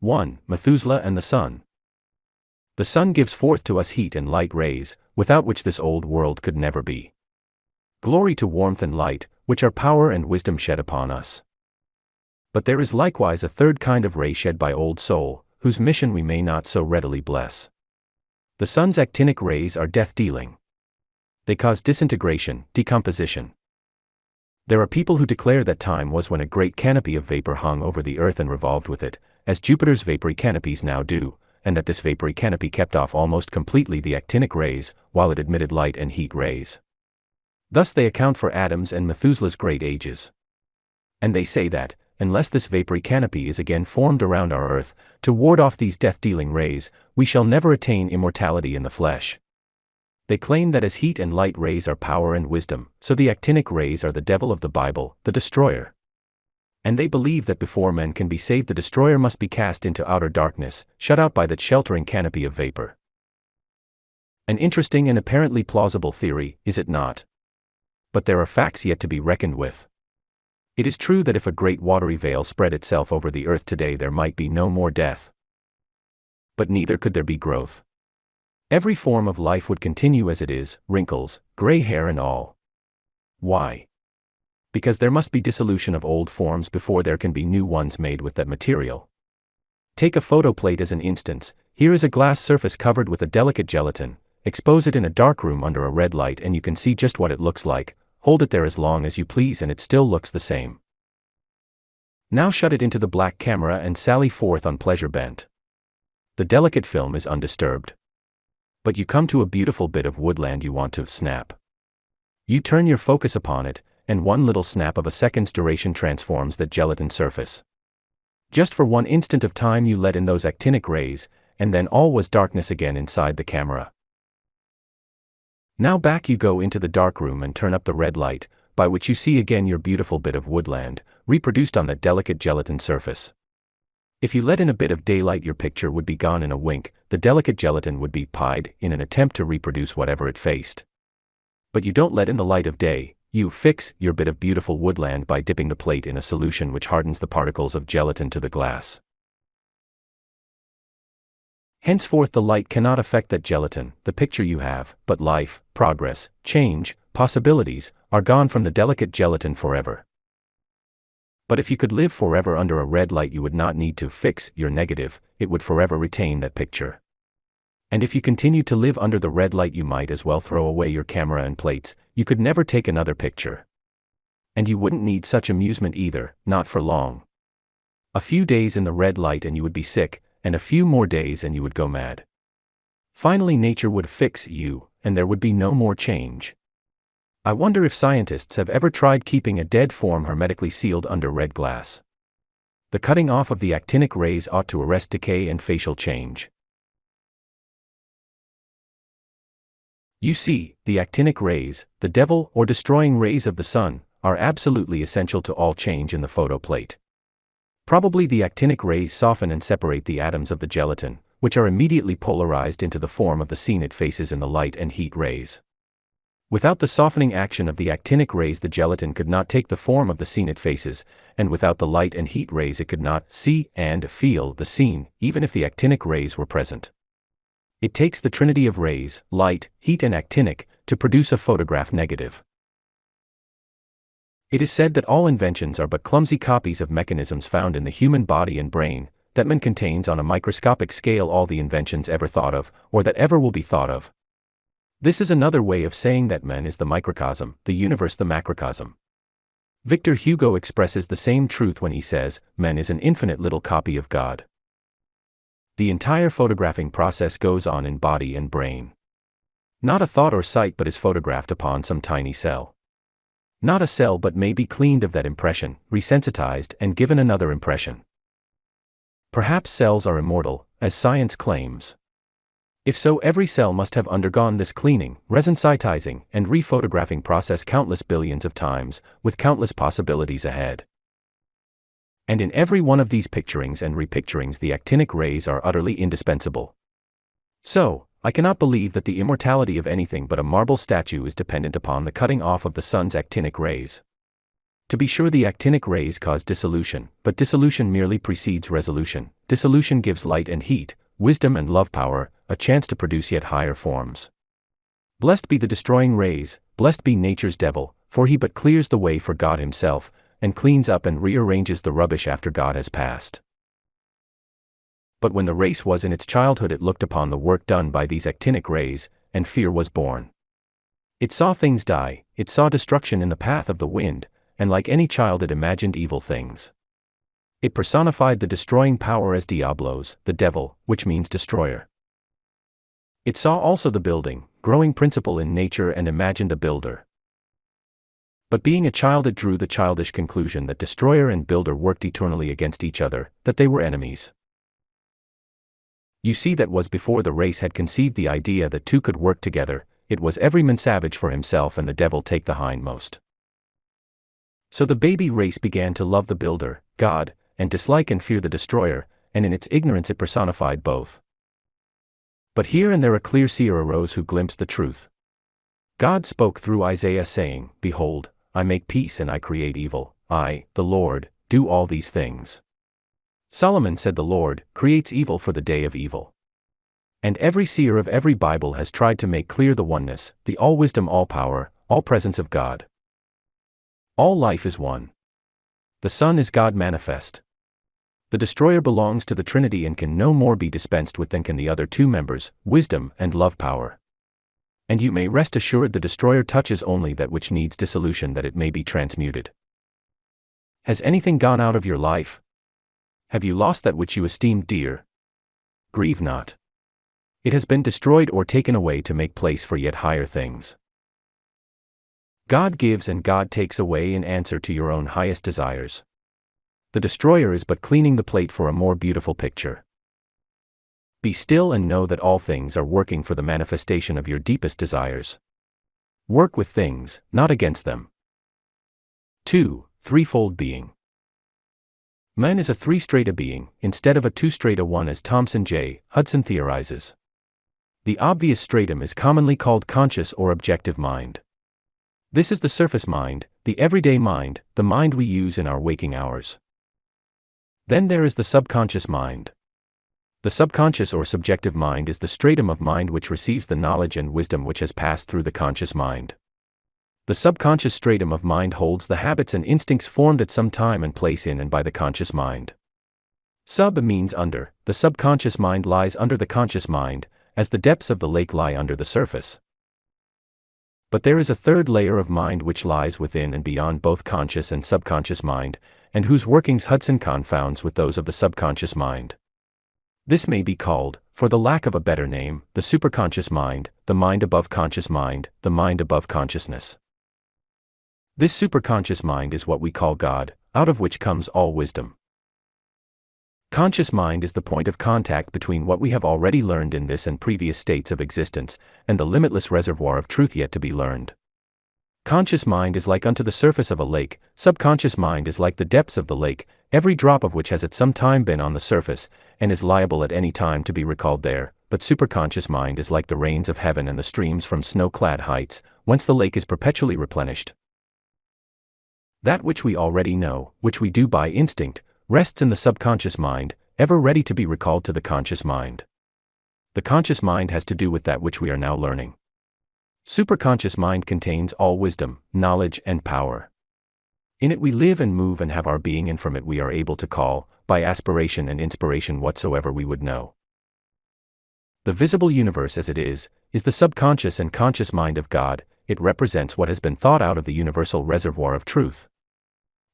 1. Methuselah and the sun. The sun gives forth to us heat and light rays, without which this old world could never be. Glory to warmth and light, which are power and wisdom shed upon us. But there is likewise a third kind of ray shed by old soul, whose mission we may not so readily bless. The sun's actinic rays are death-dealing. They cause disintegration, decomposition. There are people who declare that time was when a great canopy of vapor hung over the earth and revolved with it, as Jupiter's vapory canopies now do, and that this vapory canopy kept off almost completely the actinic rays, while it admitted light and heat rays. Thus they account for Adam's and Methuselah's great ages. And they say that, unless this vapory canopy is again formed around our earth, to ward off these death-dealing rays, we shall never attain immortality in the flesh. They claim that as heat and light rays are power and wisdom, so the actinic rays are the devil of the Bible, the destroyer. And they believe that before men can be saved, the destroyer must be cast into outer darkness, shut out by that sheltering canopy of vapor. An interesting and apparently plausible theory, is it not? But there are facts yet to be reckoned with. It is true that if a great watery veil spread itself over the earth today, there might be no more death. But neither could there be growth. Every form of life would continue as it is, wrinkles, gray hair and all. Why? Because there must be dissolution of old forms before there can be new ones made with that material. Take a photoplate as an instance. Here is a glass surface covered with a delicate gelatin. Expose it in a dark room under a red light and you can see just what it looks like. Hold it there as long as you please and it still looks the same. Now shut it into the black camera and sally forth on pleasure bent. The delicate film is undisturbed. But you come to a beautiful bit of woodland you want to snap. You turn your focus upon it, and one little snap of a second's duration transforms that gelatin surface. Just for one instant of time you let in those actinic rays, and then all was darkness again inside the camera. Now back you go into the dark room and turn up the red light, by which you see again your beautiful bit of woodland, reproduced on that delicate gelatin surface. If you let in a bit of daylight, your picture would be gone in a wink, the delicate gelatin would be pied in an attempt to reproduce whatever it faced. But you don't let in the light of day. You fix your bit of beautiful woodland by dipping the plate in a solution which hardens the particles of gelatin to the glass. Henceforth the light cannot affect that gelatin, the picture you have, but life, progress, change, possibilities, are gone from the delicate gelatin forever. But if you could live forever under a red light, you would not need to fix your negative, it would forever retain that picture. And if you continue to live under the red light, you might as well throw away your camera and plates, you could never take another picture. And you wouldn't need such amusement either, not for long. A few days in the red light and you would be sick, and a few more days and you would go mad. Finally nature would fix you, and there would be no more change. I wonder if scientists have ever tried keeping a dead form hermetically sealed under red glass. The cutting off of the actinic rays ought to arrest decay and facial change. You see, the actinic rays, the devil or destroying rays of the sun, are absolutely essential to all change in the photoplate. Probably the actinic rays soften and separate the atoms of the gelatin, which are immediately polarized into the form of the scene it faces in the light and heat rays. Without the softening action of the actinic rays, the gelatin could not take the form of the scene it faces, and without the light and heat rays it could not see and feel the scene, even if the actinic rays were present. It takes the trinity of rays, light, heat and actinic, to produce a photograph negative. It is said that all inventions are but clumsy copies of mechanisms found in the human body and brain, that man contains on a microscopic scale all the inventions ever thought of, or that ever will be thought of. This is another way of saying that man is the microcosm, the universe the macrocosm. Victor Hugo expresses the same truth when he says, man is an infinite little copy of God. The entire photographing process goes on in body and brain. Not a thought or sight but is photographed upon some tiny cell. Not a cell but may be cleaned of that impression, resensitized and given another impression. Perhaps cells are immortal, as science claims. If so, every cell must have undergone this cleaning, resensitizing, and rephotographing process countless billions of times, with countless possibilities ahead. And in every one of these picturings and repicturings the actinic rays are utterly indispensable. So, I cannot believe that the immortality of anything but a marble statue is dependent upon the cutting off of the sun's actinic rays. To be sure, the actinic rays cause dissolution, but dissolution merely precedes resolution. Dissolution gives light and heat, wisdom and love power, a chance to produce yet higher forms. Blessed be the destroying rays, blessed be nature's devil, for he but clears the way for God himself, and cleans up and rearranges the rubbish after God has passed. But when the race was in its childhood, it looked upon the work done by these actinic rays, and fear was born. It saw things die, it saw destruction in the path of the wind, and like any child it imagined evil things. It personified the destroying power as Diablos, the devil, which means destroyer. It saw also the building, growing principle in nature, and imagined a builder. But being a child, it drew the childish conclusion that destroyer and builder worked eternally against each other, that they were enemies. You see, that was before the race had conceived the idea that two could work together. It was every man savage for himself and the devil take the hindmost. So the baby race began to love the builder, God, and dislike and fear the destroyer, and in its ignorance it personified both. But here and there a clear seer arose who glimpsed the truth. God spoke through Isaiah saying, "Behold, I make peace and I create evil. I, the Lord, do all these things." Solomon said, "The Lord creates evil for the day of evil." And every seer of every Bible has tried to make clear the oneness, the all-wisdom, all-power, all-presence of God. All life is one. The Son is God manifest. The destroyer belongs to the Trinity and can no more be dispensed with than can the other two members, wisdom and love power. And you may rest assured the destroyer touches only that which needs dissolution, that it may be transmuted. Has anything gone out of your life? Have you lost that which you esteemed dear? Grieve not. It has been destroyed or taken away to make place for yet higher things. God gives and God takes away in answer to your own highest desires. The destroyer is but cleaning the plate for a more beautiful picture. Be still and know that all things are working for the manifestation of your deepest desires. Work with things, not against them. 2. Threefold being. Man is a three-strata being, instead of a two-strata one, as Thomson J. Hudson theorizes. The obvious stratum is commonly called conscious or objective mind. This is the surface mind, the everyday mind, the mind we use in our waking hours. Then there is the subconscious mind. The subconscious or subjective mind is the stratum of mind which receives the knowledge and wisdom which has passed through the conscious mind. The subconscious stratum of mind holds the habits and instincts formed at some time and place in and by the conscious mind. Sub means under. The subconscious mind lies under the conscious mind, as the depths of the lake lie under the surface. But there is a third layer of mind which lies within and beyond both conscious and subconscious mind, and whose workings Hudson confounds with those of the subconscious mind. This may be called, for the lack of a better name, the superconscious mind, the mind above conscious mind, the mind above consciousness. This superconscious mind is what we call God, out of which comes all wisdom. Conscious mind is the point of contact between what we have already learned in this and previous states of existence, and the limitless reservoir of truth yet to be learned. Conscious mind is like unto the surface of a lake, subconscious mind is like the depths of the lake, every drop of which has at some time been on the surface, and is liable at any time to be recalled there, but superconscious mind is like the rains of heaven and the streams from snow-clad heights, whence the lake is perpetually replenished. That which we already know, which we do by instinct, rests in the subconscious mind, ever ready to be recalled to the conscious mind. The conscious mind has to do with that which we are now learning. Superconscious mind contains all wisdom, knowledge, and power. In it we live and move and have our being, and from it we are able to call, by aspiration and inspiration, whatsoever we would know. The visible universe as it is the subconscious and conscious mind of God. It represents what has been thought out of the universal reservoir of truth.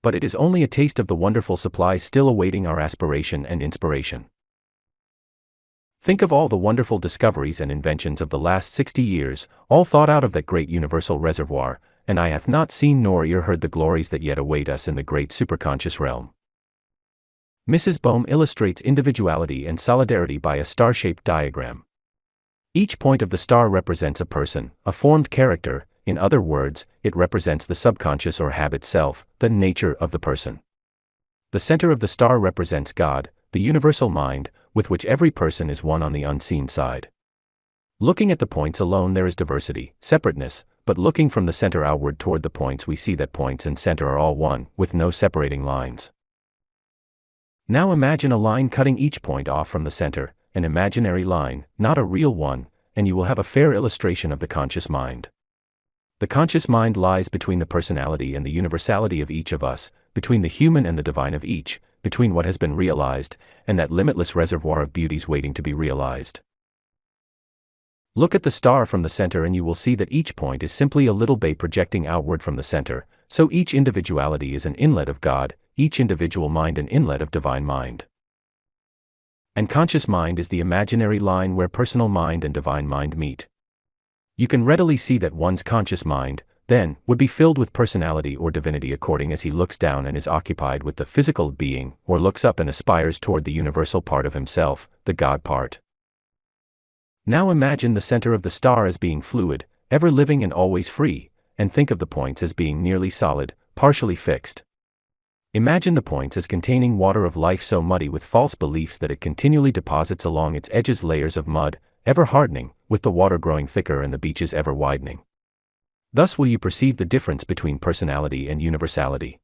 But it is only a taste of the wonderful supply still awaiting our aspiration and inspiration. Think of all the wonderful discoveries and inventions of the last 60 years, all thought out of that great universal reservoir, and eye hath not seen nor ear heard the glories that yet await us in the great superconscious realm. Mrs. Bohm illustrates individuality and solidarity by a star-shaped diagram. Each point of the star represents a person, a formed character. In other words, it represents the subconscious or habit self, the nature of the person. The center of the star represents God, the universal mind, with which every person is one on the unseen side. Looking at the points alone there is diversity, separateness, but looking from the center outward toward the points we see that points and center are all one, with no separating lines. Now imagine a line cutting each point off from the center, an imaginary line, not a real one, and you will have a fair illustration of the conscious mind. The conscious mind lies between the personality and the universality of each of us, between the human and the divine of each, between what has been realized, and that limitless reservoir of beauties waiting to be realized. Look at the star from the center and you will see that each point is simply a little bay projecting outward from the center, so each individuality is an inlet of God, each individual mind an inlet of divine mind. And conscious mind is the imaginary line where personal mind and divine mind meet. You can readily see that one's conscious mind, then, would be filled with personality or divinity according as he looks down and is occupied with the physical being, or looks up and aspires toward the universal part of himself, the God part. Now imagine the center of the star as being fluid, ever living and always free, and think of the points as being nearly solid, partially fixed. Imagine the points as containing water of life so muddy with false beliefs that it continually deposits along its edges layers of mud, ever hardening, with the water growing thicker and the beaches ever widening. Thus will you perceive the difference between personality and universality.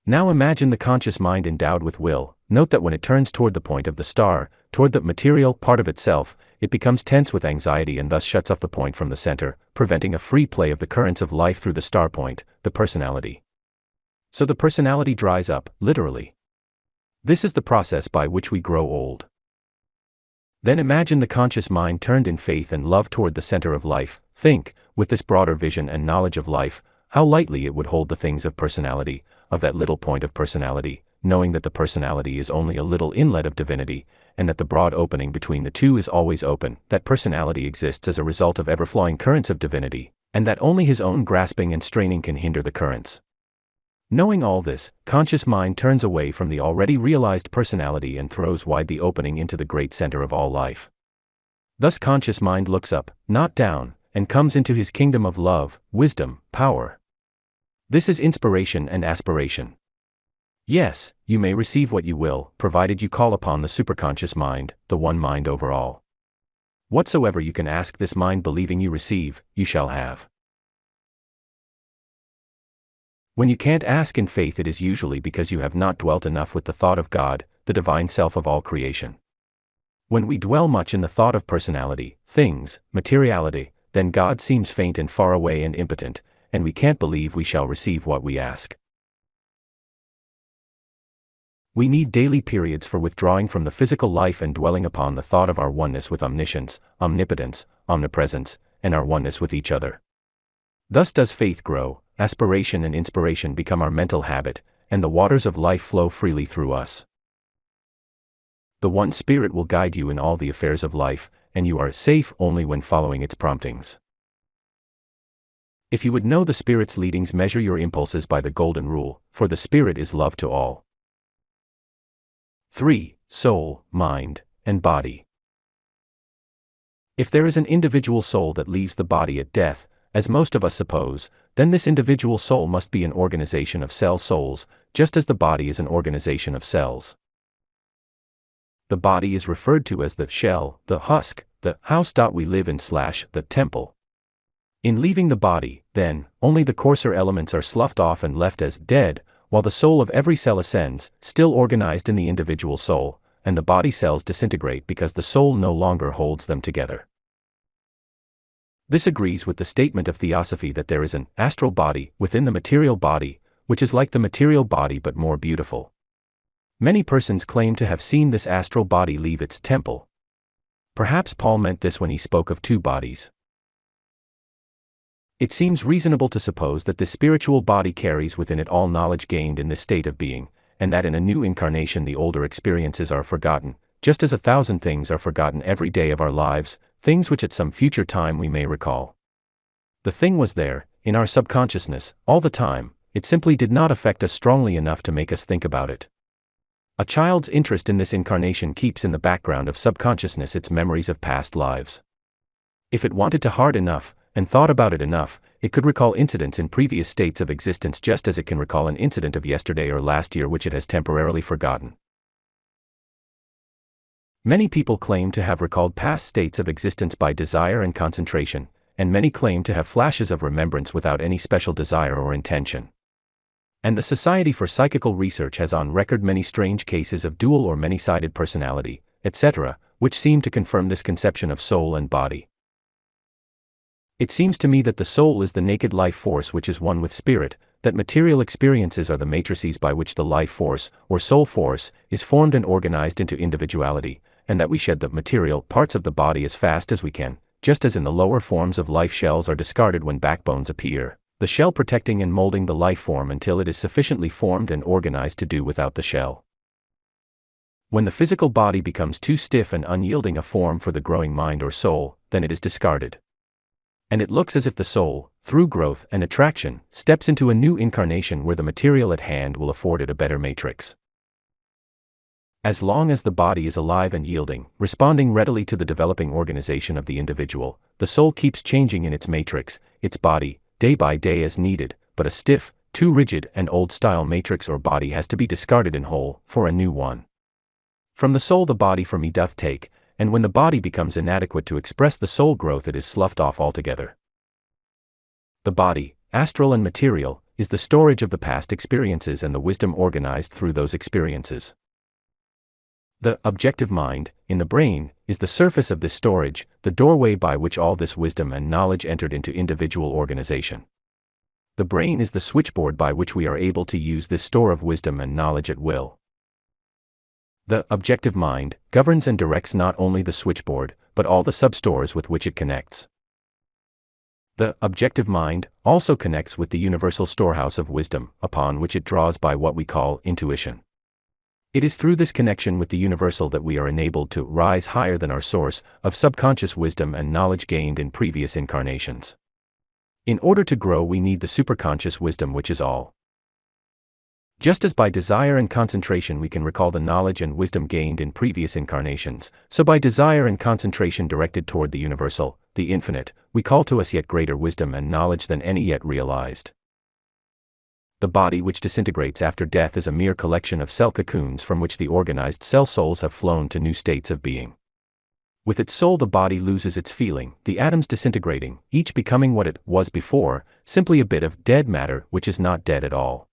Now imagine the conscious mind endowed with will. Note that when it turns toward the point of the star, toward the material part of itself, it becomes tense with anxiety and thus shuts off the point from the center, preventing a free play of the currents of life through the star point, the personality. So the personality dries up, literally. This is the process by which we grow old. Then imagine the conscious mind turned in faith and love toward the center of life. Think, with this broader vision and knowledge of life, how lightly it would hold the things of personality, of that little point of personality, knowing that the personality is only a little inlet of divinity, and that the broad opening between the two is always open, that personality exists as a result of ever-flowing currents of divinity, and that only his own grasping and straining can hinder the currents. Knowing all this, conscious mind turns away from the already realized personality and throws wide the opening into the great center of all life. Thus conscious mind looks up, not down, and comes into his kingdom of love, wisdom, power. This is inspiration and aspiration. Yes, you may receive what you will, provided you call upon the superconscious mind, the one mind over all. Whatsoever you can ask this mind believing you receive, you shall have. When you can't ask in faith, it is usually because you have not dwelt enough with the thought of God, the divine self of all creation. When we dwell much in the thought of personality, things, materiality, then God seems faint and far away and impotent, and we can't believe we shall receive what we ask. We need daily periods for withdrawing from the physical life and dwelling upon the thought of our oneness with omniscience, omnipotence, omnipresence, and our oneness with each other. Thus does faith grow, aspiration and inspiration become our mental habit, and the waters of life flow freely through us. The one Spirit will guide you in all the affairs of life, and you are safe only when following its promptings. If you would know the Spirit's leadings, measure your impulses by the golden rule, for the Spirit is love to all. 3. Soul, mind, and body. If there is an individual soul that leaves the body at death, as most of us suppose, then this individual soul must be an organization of cell souls, just as the body is an organization of cells. The body is referred to as the shell, the husk, the house we live in / the temple. In leaving the body, then, only the coarser elements are sloughed off and left as dead, while the soul of every cell ascends, still organized in the individual soul, and the body cells disintegrate because the soul no longer holds them together. This agrees with the statement of theosophy that there is an astral body within the material body, which is like the material body but more beautiful. Many persons claim to have seen this astral body leave its temple. Perhaps Paul meant this when he spoke of two bodies. It seems reasonable to suppose that this spiritual body carries within it all knowledge gained in this state of being, and that in a new incarnation the older experiences are forgotten, just as 1,000 things are forgotten every day of our lives, things which at some future time we may recall. The thing was there, in our subconsciousness, all the time, it simply did not affect us strongly enough to make us think about it. A child's interest in this incarnation keeps in the background of subconsciousness its memories of past lives. If it wanted to hard enough, and thought about it enough, it could recall incidents in previous states of existence just as it can recall an incident of yesterday or last year which it has temporarily forgotten. Many people claim to have recalled past states of existence by desire and concentration, and many claim to have flashes of remembrance without any special desire or intention. And the Society for Psychical Research has on record many strange cases of dual or many-sided personality, etc., which seem to confirm this conception of soul and body. It seems to me that the soul is the naked life force which is one with spirit, that material experiences are the matrices by which the life force, or soul force, is formed and organized into individuality, and that we shed the material parts of the body as fast as we can, just as in the lower forms of life shells are discarded when backbones appear, the shell protecting and molding the life form until it is sufficiently formed and organized to do without the shell. When the physical body becomes too stiff and unyielding a form for the growing mind or soul, then it is discarded. And it looks as if the soul, through growth and attraction, steps into a new incarnation where the material at hand will afford it a better matrix. As long as the body is alive and yielding, responding readily to the developing organization of the individual, the soul keeps changing in its matrix, its body, day by day as needed, but a stiff, too rigid and old-style matrix or body has to be discarded in whole, for a new one. From the soul the body for me doth take, and when the body becomes inadequate to express the soul growth it is sloughed off altogether. The body, astral and material, is the storage of the past experiences and the wisdom organized through those experiences. The objective mind, in the brain, is the surface of this storage, the doorway by which all this wisdom and knowledge entered into individual organization. The brain is the switchboard by which we are able to use this store of wisdom and knowledge at will. The objective mind governs and directs not only the switchboard, but all the substores with which it connects. The objective mind also connects with the universal storehouse of wisdom, upon which it draws by what we call intuition. It is through this connection with the universal that we are enabled to rise higher than our source of subconscious wisdom and knowledge gained in previous incarnations. In order to grow, we need the superconscious wisdom which is all. Just as by desire and concentration we can recall the knowledge and wisdom gained in previous incarnations, so by desire and concentration directed toward the universal, the infinite, we call to us yet greater wisdom and knowledge than any yet realized. The body which disintegrates after death is a mere collection of cell cocoons from which the organized cell souls have flown to new states of being. With its soul the body loses its feeling, the atoms disintegrating, each becoming what it was before, simply a bit of dead matter which is not dead at all.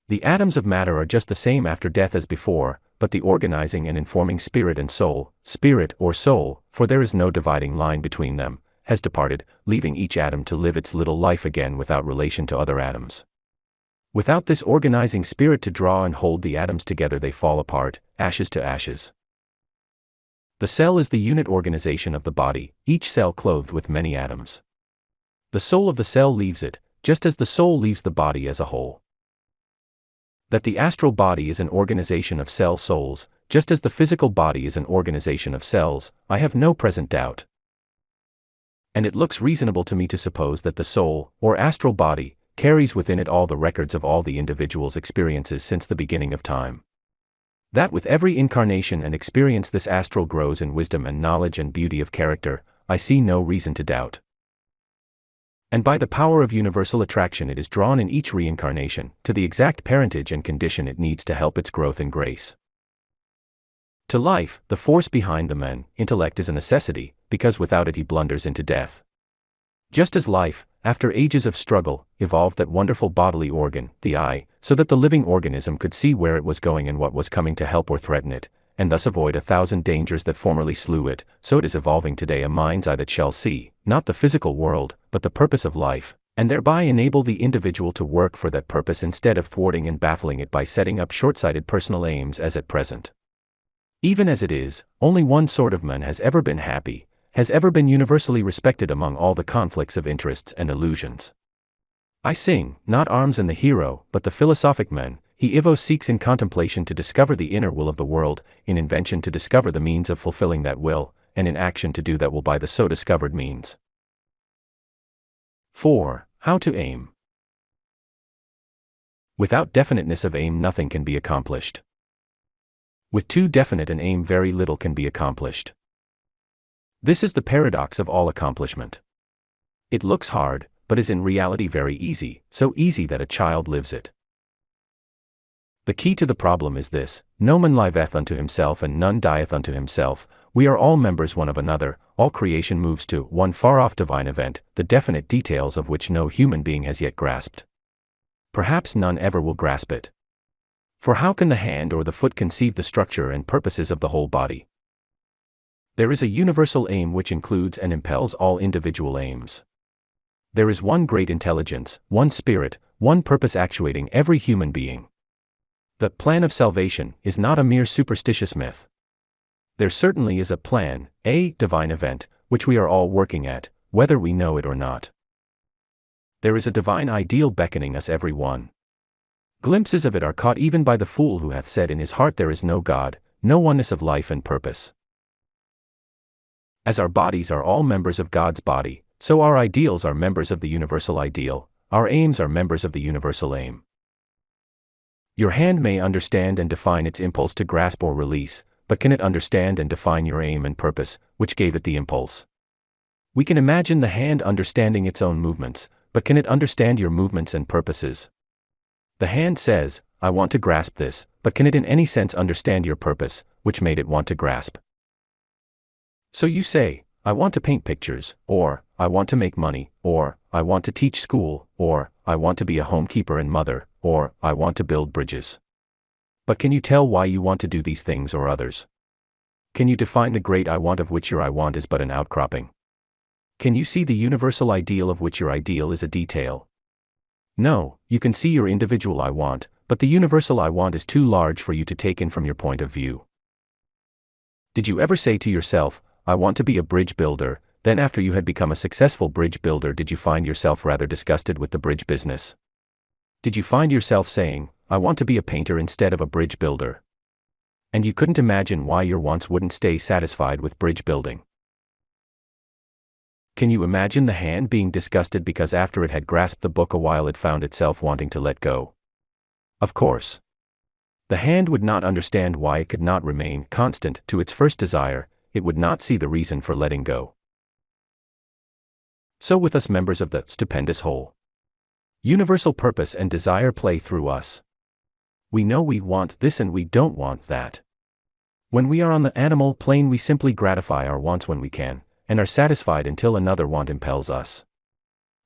The atoms of matter are just the same after death as before, but the organizing and informing spirit and soul, spirit or soul, for there is no dividing line between them, has departed, leaving each atom to live its little life again without relation to other atoms. Without this organizing spirit to draw and hold the atoms together they fall apart, ashes to ashes. The cell is the unit organization of the body, each cell clothed with many atoms. The soul of the cell leaves it, just as the soul leaves the body as a whole. That the astral body is an organization of cell souls, just as the physical body is an organization of cells, I have no present doubt. And it looks reasonable to me to suppose that the soul, or astral body, carries within it all the records of all the individual's experiences since the beginning of time. That with every incarnation and experience this astral grows in wisdom and knowledge and beauty of character, I see no reason to doubt. And by the power of universal attraction it is drawn in each reincarnation, to the exact parentage and condition it needs to help its growth in grace. To life, the force behind the man, intellect is a necessity, because without it he blunders into death. Just as life, after ages of struggle, evolved that wonderful bodily organ, the eye, so that the living organism could see where it was going and what was coming to help or threaten it, and thus avoid 1,000 dangers that formerly slew it, so it is evolving today a mind's eye that shall see, not the physical world, but the purpose of life, and thereby enable the individual to work for that purpose instead of thwarting and baffling it by setting up short-sighted personal aims as at present. Even as it is, only one sort of man has ever been happy, has ever been universally respected among all the conflicts of interests and illusions. I sing, not arms and the hero, but the philosophic man. He evo seeks in contemplation to discover the inner will of the world, in invention to discover the means of fulfilling that will, and in action to do that will by the so discovered means. 4. How to aim. Without definiteness of aim nothing can be accomplished. With too definite an aim very little can be accomplished. This is the paradox of all accomplishment. It looks hard, but is in reality very easy, so easy that a child lives it. The key to the problem is this: no man liveth unto himself and none dieth unto himself. We are all members one of another, all creation moves to one far-off divine event, the definite details of which no human being has yet grasped. Perhaps none ever will grasp it. For how can the hand or the foot conceive the structure and purposes of the whole body? There is a universal aim which includes and impels all individual aims. There is one great intelligence, one spirit, one purpose actuating every human being. The plan of salvation is not a mere superstitious myth. There certainly is a plan, a divine event, which we are all working at, whether we know it or not. There is a divine ideal beckoning us every one. Glimpses of it are caught even by the fool who hath said in his heart there is no God, no oneness of life and purpose. As our bodies are all members of God's body, so our ideals are members of the universal ideal, our aims are members of the universal aim. Your hand may understand and define its impulse to grasp or release, but can it understand and define your aim and purpose, which gave it the impulse? We can imagine the hand understanding its own movements, but can it understand your movements and purposes? The hand says, I want to grasp this, but can it in any sense understand your purpose, which made it want to grasp? So you say, I want to paint pictures, or, I want to make money, or, I want to teach school, or, I want to be a homekeeper and mother, or, I want to build bridges. But can you tell why you want to do these things or others? Can you define the great I want of which your I want is but an outcropping? Can you see the universal ideal of which your ideal is a detail? No, you can see your individual I want, but the universal I want is too large for you to take in from your point of view. Did you ever say to yourself, I want to be a bridge builder, then after you had become a successful bridge builder did you find yourself rather disgusted with the bridge business? Did you find yourself saying, I want to be a painter instead of a bridge builder? And you couldn't imagine why your wants wouldn't stay satisfied with bridge building. Can you imagine the hand being disgusted because after it had grasped the book a while it found itself wanting to let go? Of course. The hand would not understand why it could not remain constant to its first desire, it would not see the reason for letting go. So with us members of the stupendous whole. Universal purpose and desire play through us. We know we want this and we don't want that. When we are on the animal plane we simply gratify our wants when we can, and are satisfied until another want impels us.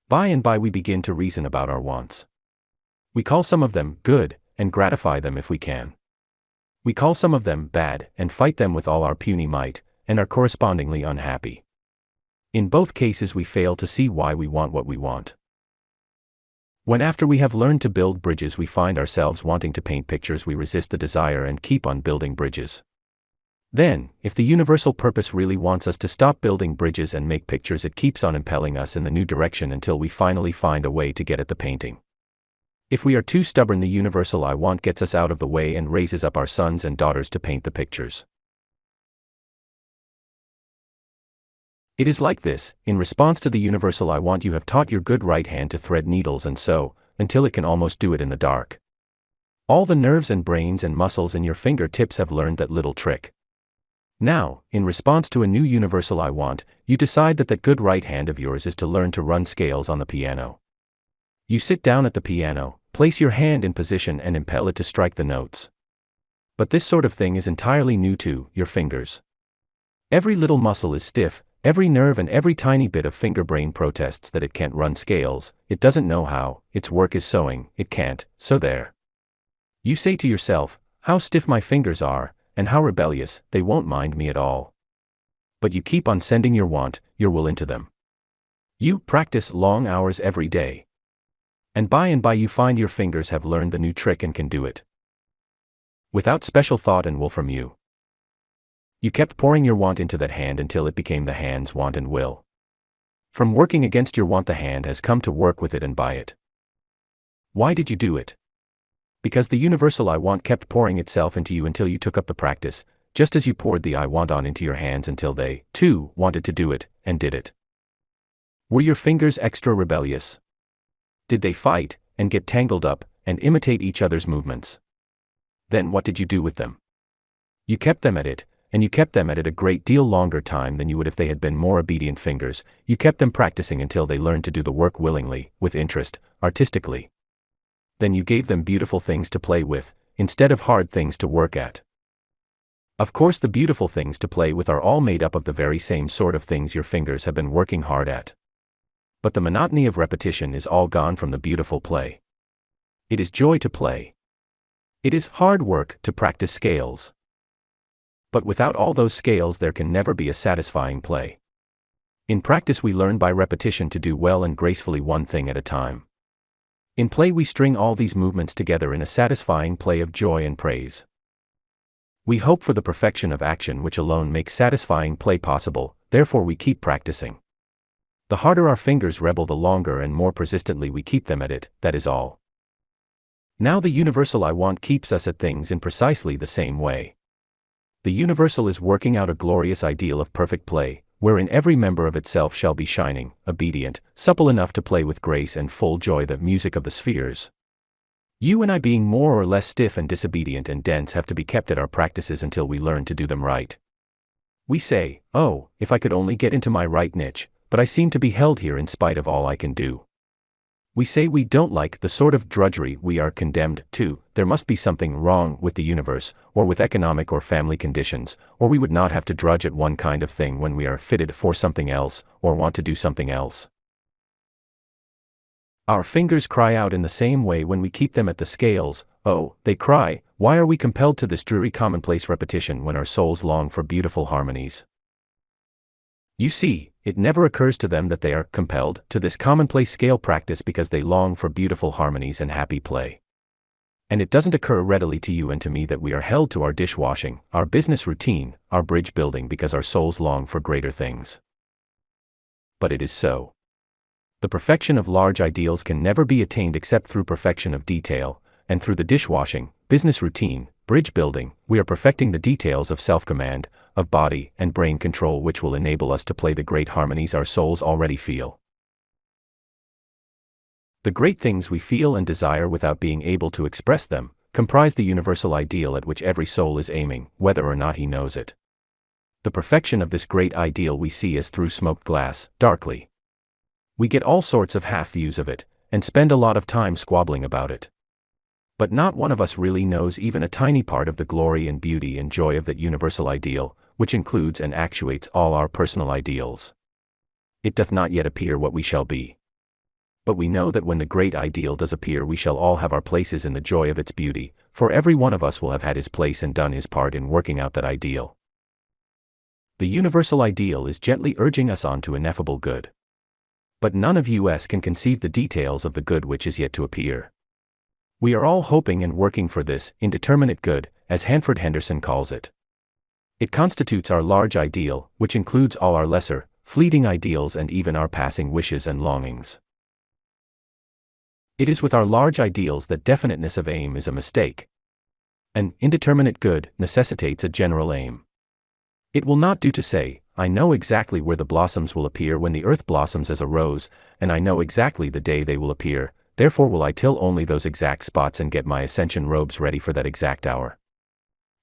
By and by we begin to reason about our wants. We call some of them good, and gratify them if we can. We call some of them bad, and fight them with all our puny might, and are correspondingly unhappy. In both cases we fail to see why we want what we want. When after we have learned to build bridges we find ourselves wanting to paint pictures we resist the desire and keep on building bridges. Then, if the universal purpose really wants us to stop building bridges and make pictures it keeps on impelling us in the new direction until we finally find a way to get at the painting. If we are too stubborn the universal I want gets us out of the way and raises up our sons and daughters to paint the pictures. It is like this: in response to the universal I want you have taught your good right hand to thread needles and sew, until it can almost do it in the dark. All the nerves and brains and muscles in your fingertips have learned that little trick. Now, in response to a new universal I want, you decide that that good right hand of yours is to learn to run scales on the piano. You sit down at the piano, place your hand in position and impel it to strike the notes. But this sort of thing is entirely new to your fingers. Every little muscle is stiff, every nerve and every tiny bit of finger brain protests that it can't run scales, it doesn't know how, its work is sewing, it can't, so there. You say to yourself, how stiff my fingers are, and how rebellious, they won't mind me at all. But you keep on sending your want, your will into them. You practice long hours every day. And by you find your fingers have learned the new trick and can do it. Without special thought and will from you. You kept pouring your want into that hand until it became the hand's want and will. From working against your want the hand has come to work with it and by it. Why did you do it? Because the universal I want kept pouring itself into you until you took up the practice, just as you poured the I want on into your hands until they, too, wanted to do it, and did it. Were your fingers extra rebellious? Did they fight, and get tangled up, and imitate each other's movements? Then what did you do with them? You kept them at it, and you kept them at it a great deal longer time than you would if they had been more obedient fingers. You kept them practicing until they learned to do the work willingly, with interest, artistically. Then you gave them beautiful things to play with, instead of hard things to work at. Of course, the beautiful things to play with are all made up of the very same sort of things your fingers have been working hard at. But the monotony of repetition is all gone from the beautiful play. It is joy to play. It is hard work to practice scales. But without all those scales, there can never be a satisfying play. In practice, we learn by repetition to do well and gracefully one thing at a time. In play, we string all these movements together in a satisfying play of joy and praise. We hope for the perfection of action, which alone makes satisfying play possible, therefore we keep practicing. The harder our fingers rebel, the longer and more persistently we keep them at it, that is all. Now the universal I want keeps us at things in precisely the same way. The universal is working out a glorious ideal of perfect play, wherein every member of itself shall be shining, obedient, supple enough to play with grace and full joy the music of the spheres. You and I, being more or less stiff and disobedient and dense, have to be kept at our practices until we learn to do them right. We say, oh, if I could only get into my right niche, but I seem to be held here in spite of all I can do. We say we don't like the sort of drudgery we are condemned to. There must be something wrong with the universe, or with economic or family conditions, or we would not have to drudge at one kind of thing when we are fitted for something else, or want to do something else. Our fingers cry out in the same way when we keep them at the scales. Oh, they cry, why are we compelled to this dreary commonplace repetition when our souls long for beautiful harmonies? You see, it never occurs to them that they are compelled to this commonplace scale practice because they long for beautiful harmonies and happy play. And it doesn't occur readily to you and to me that we are held to our dishwashing, our business routine, our bridge building because our souls long for greater things. But it is so. The perfection of large ideals can never be attained except through perfection of detail, and through the dishwashing, business routine, bridge building, we are perfecting the details of self-command, of body and brain control, which will enable us to play the great harmonies our souls already feel. The great things we feel and desire without being able to express them, comprise the universal ideal at which every soul is aiming, whether or not he knows it. The perfection of this great ideal we see as through smoked glass, darkly. We get all sorts of half-views of it, and spend a lot of time squabbling about it. But not one of us really knows even a tiny part of the glory and beauty and joy of that universal ideal, which includes and actuates all our personal ideals. It doth not yet appear what we shall be. But we know that when the great ideal does appear, we shall all have our places in the joy of its beauty, for every one of us will have had his place and done his part in working out that ideal. The universal ideal is gently urging us on to ineffable good. But none of us can conceive the details of the good which is yet to appear. We are all hoping and working for this indeterminate good, as Hanford Henderson calls it. It constitutes our large ideal, which includes all our lesser, fleeting ideals and even our passing wishes and longings. It is with our large ideals that definiteness of aim is a mistake. An indeterminate good necessitates a general aim. It will not do to say, I know exactly where the blossoms will appear when the earth blossoms as a rose, and I know exactly the day they will appear, therefore will I till only those exact spots and get my ascension robes ready for that exact hour.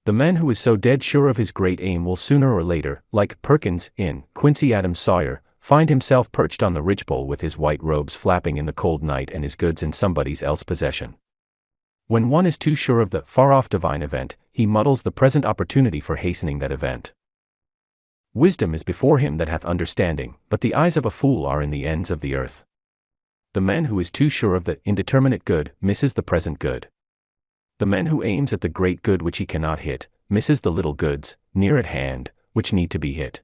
The man who is so dead sure of his great aim will sooner or later, like Perkins in Quincy Adams Sawyer, find himself perched on the ridgepole with his white robes flapping in the cold night and his goods in somebody else's possession. When one is too sure of the far-off divine event, he muddles the present opportunity for hastening that event. Wisdom is before him that hath understanding, but the eyes of a fool are in the ends of the earth. The man who is too sure of the indeterminate good misses the present good. The man who aims at the great good which he cannot hit, misses the little goods, near at hand, which need to be hit.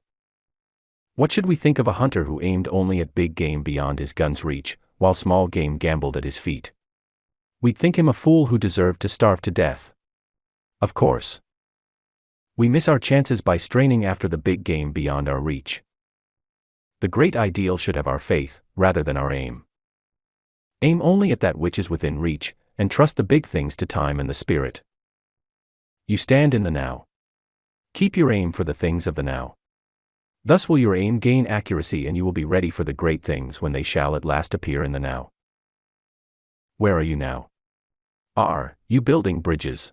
What should we think of a hunter who aimed only at big game beyond his gun's reach, while small game gambled at his feet? We'd think him a fool who deserved to starve to death. Of course. We miss our chances by straining after the big game beyond our reach. The great ideal should have our faith, rather than our aim. Aim only at that which is within reach, and trust the big things to time and the spirit. You stand in the now. Keep your aim for the things of the now. Thus will your aim gain accuracy and you will be ready for the great things when they shall at last appear in the now. Where are you now? Are you building bridges?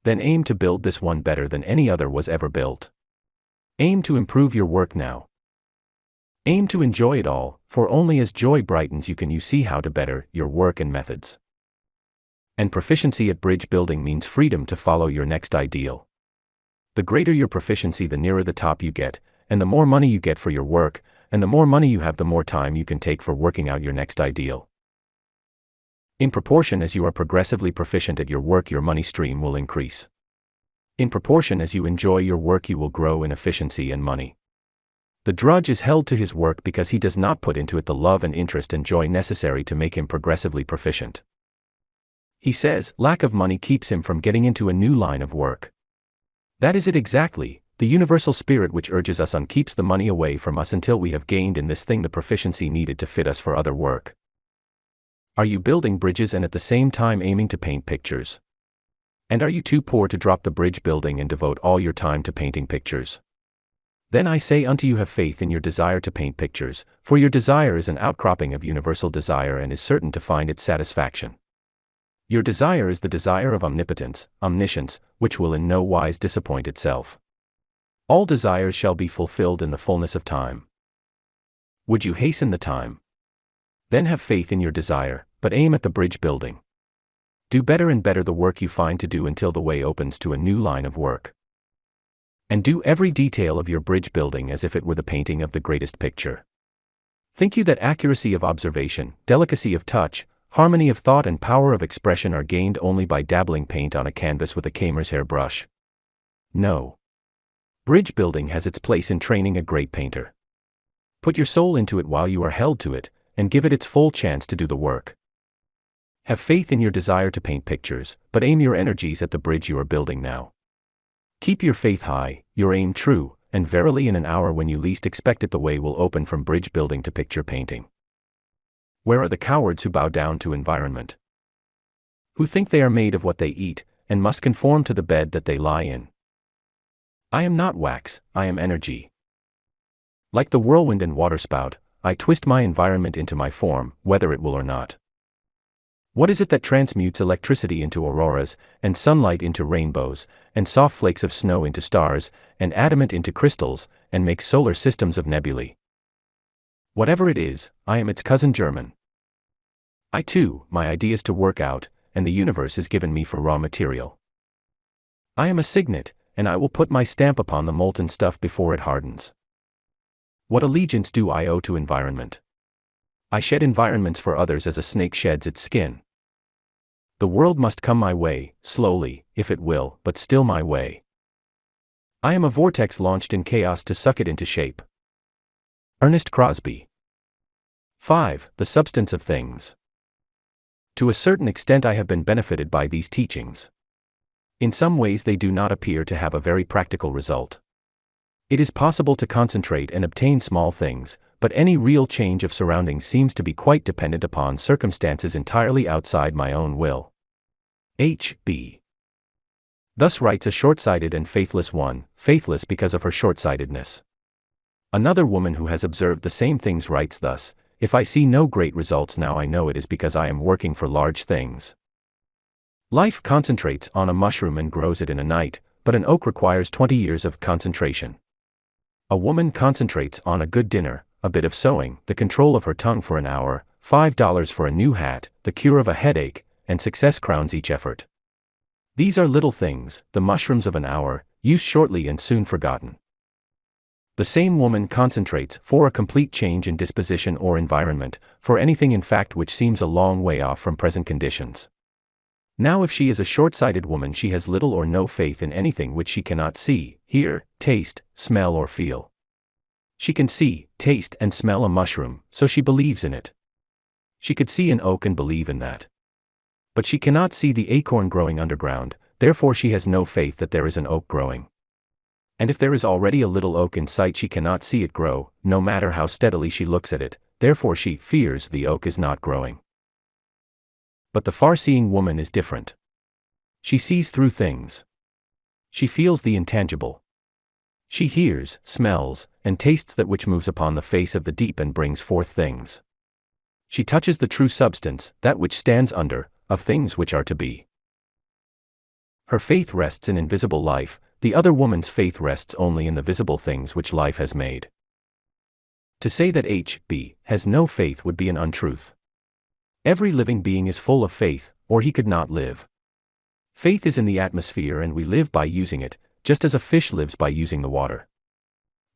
Then aim to build this one better than any other was ever built. Aim to improve your work now. Aim to enjoy it all, for only as joy brightens you can see how to better your work and methods. And proficiency at bridge building means freedom to follow your next ideal. The greater your proficiency, the nearer the top you get, and the more money you get for your work, and the more money you have, the more time you can take for working out your next ideal. In proportion as you are progressively proficient at your work, your money stream will increase. In proportion as you enjoy your work, you will grow in efficiency and money. The drudge is held to his work because he does not put into it the love and interest and joy necessary to make him progressively proficient. He says, lack of money keeps him from getting into a new line of work. That is it exactly. The universal spirit which urges us on keeps the money away from us until we have gained in this thing the proficiency needed to fit us for other work. Are you building bridges and at the same time aiming to paint pictures? And are you too poor to drop the bridge building and devote all your time to painting pictures? Then I say unto you, have faith in your desire to paint pictures, for your desire is an outcropping of universal desire and is certain to find its satisfaction. Your desire is the desire of omnipotence, omniscience, which will in no wise disappoint itself. All desires shall be fulfilled in the fullness of time. Would you hasten the time? Then have faith in your desire, but aim at the bridge building. Do better and better the work you find to do until the way opens to a new line of work. And do every detail of your bridge building as if it were the painting of the greatest picture. Think you that accuracy of observation, delicacy of touch, harmony of thought and power of expression are gained only by dabbling paint on a canvas with a camel's hair brush? No. Bridge building has its place in training a great painter. Put your soul into it while you are held to it, and give it its full chance to do the work. Have faith in your desire to paint pictures, but aim your energies at the bridge you are building now. Keep your faith high, your aim true, and verily in an hour when you least expect it the way will open from bridge building to picture painting. Where are the cowards who bow down to environment? Who think they are made of what they eat, and must conform to the bed that they lie in? I am not wax, I am energy. Like the whirlwind and waterspout, I twist my environment into my form, whether it will or not. What is it that transmutes electricity into auroras, and sunlight into rainbows, and soft flakes of snow into stars, and adamant into crystals, and makes solar systems of nebulae? Whatever it is, I am its cousin german. I too, my ideas to work out, and the universe is given me for raw material. I am a signet, and I will put my stamp upon the molten stuff before it hardens. What allegiance do I owe to environment? I shed environments for others as a snake sheds its skin. The world must come my way, slowly, if it will, but still my way. I am a vortex launched in chaos to suck it into shape. Ernest Crosby. 5. The substance of things. To a certain extent I have been benefited by these teachings. In some ways they do not appear to have a very practical result. It is possible to concentrate and obtain small things, but any real change of surroundings seems to be quite dependent upon circumstances entirely outside my own will. H.B. Thus writes a short-sighted and faithless one, faithless because of her short-sightedness. Another woman who has observed the same things writes thus, if I see no great results now I know it is because I am working for large things. Life concentrates on a mushroom and grows it in a night, but an oak requires 20 years of concentration. A woman concentrates on a good dinner, a bit of sewing, the control of her tongue for an hour, $5 for a new hat, the cure of a headache, and success crowns each effort. These are little things, the mushrooms of an hour, used shortly and soon forgotten. The same woman concentrates for a complete change in disposition or environment, for anything in fact which seems a long way off from present conditions. Now if she is a short-sighted woman she has little or no faith in anything which she cannot see, hear, taste, smell or feel. She can see, taste and smell a mushroom, so she believes in it. She could see an oak and believe in that. But she cannot see the acorn growing underground, therefore she has no faith that there is an oak growing. And if there is already a little oak in sight she cannot see it grow, no matter how steadily she looks at it, therefore she fears the oak is not growing. But the far-seeing woman is different. She sees through things. She feels the intangible. She hears, smells, and tastes that which moves upon the face of the deep and brings forth things. She touches the true substance, that which stands under, of things which are to be. Her faith rests in invisible life, the other woman's faith rests only in the visible things which life has made. To say that H.B. has no faith would be an untruth. Every living being is full of faith, or he could not live. Faith is in the atmosphere and we live by using it, just as a fish lives by using the water.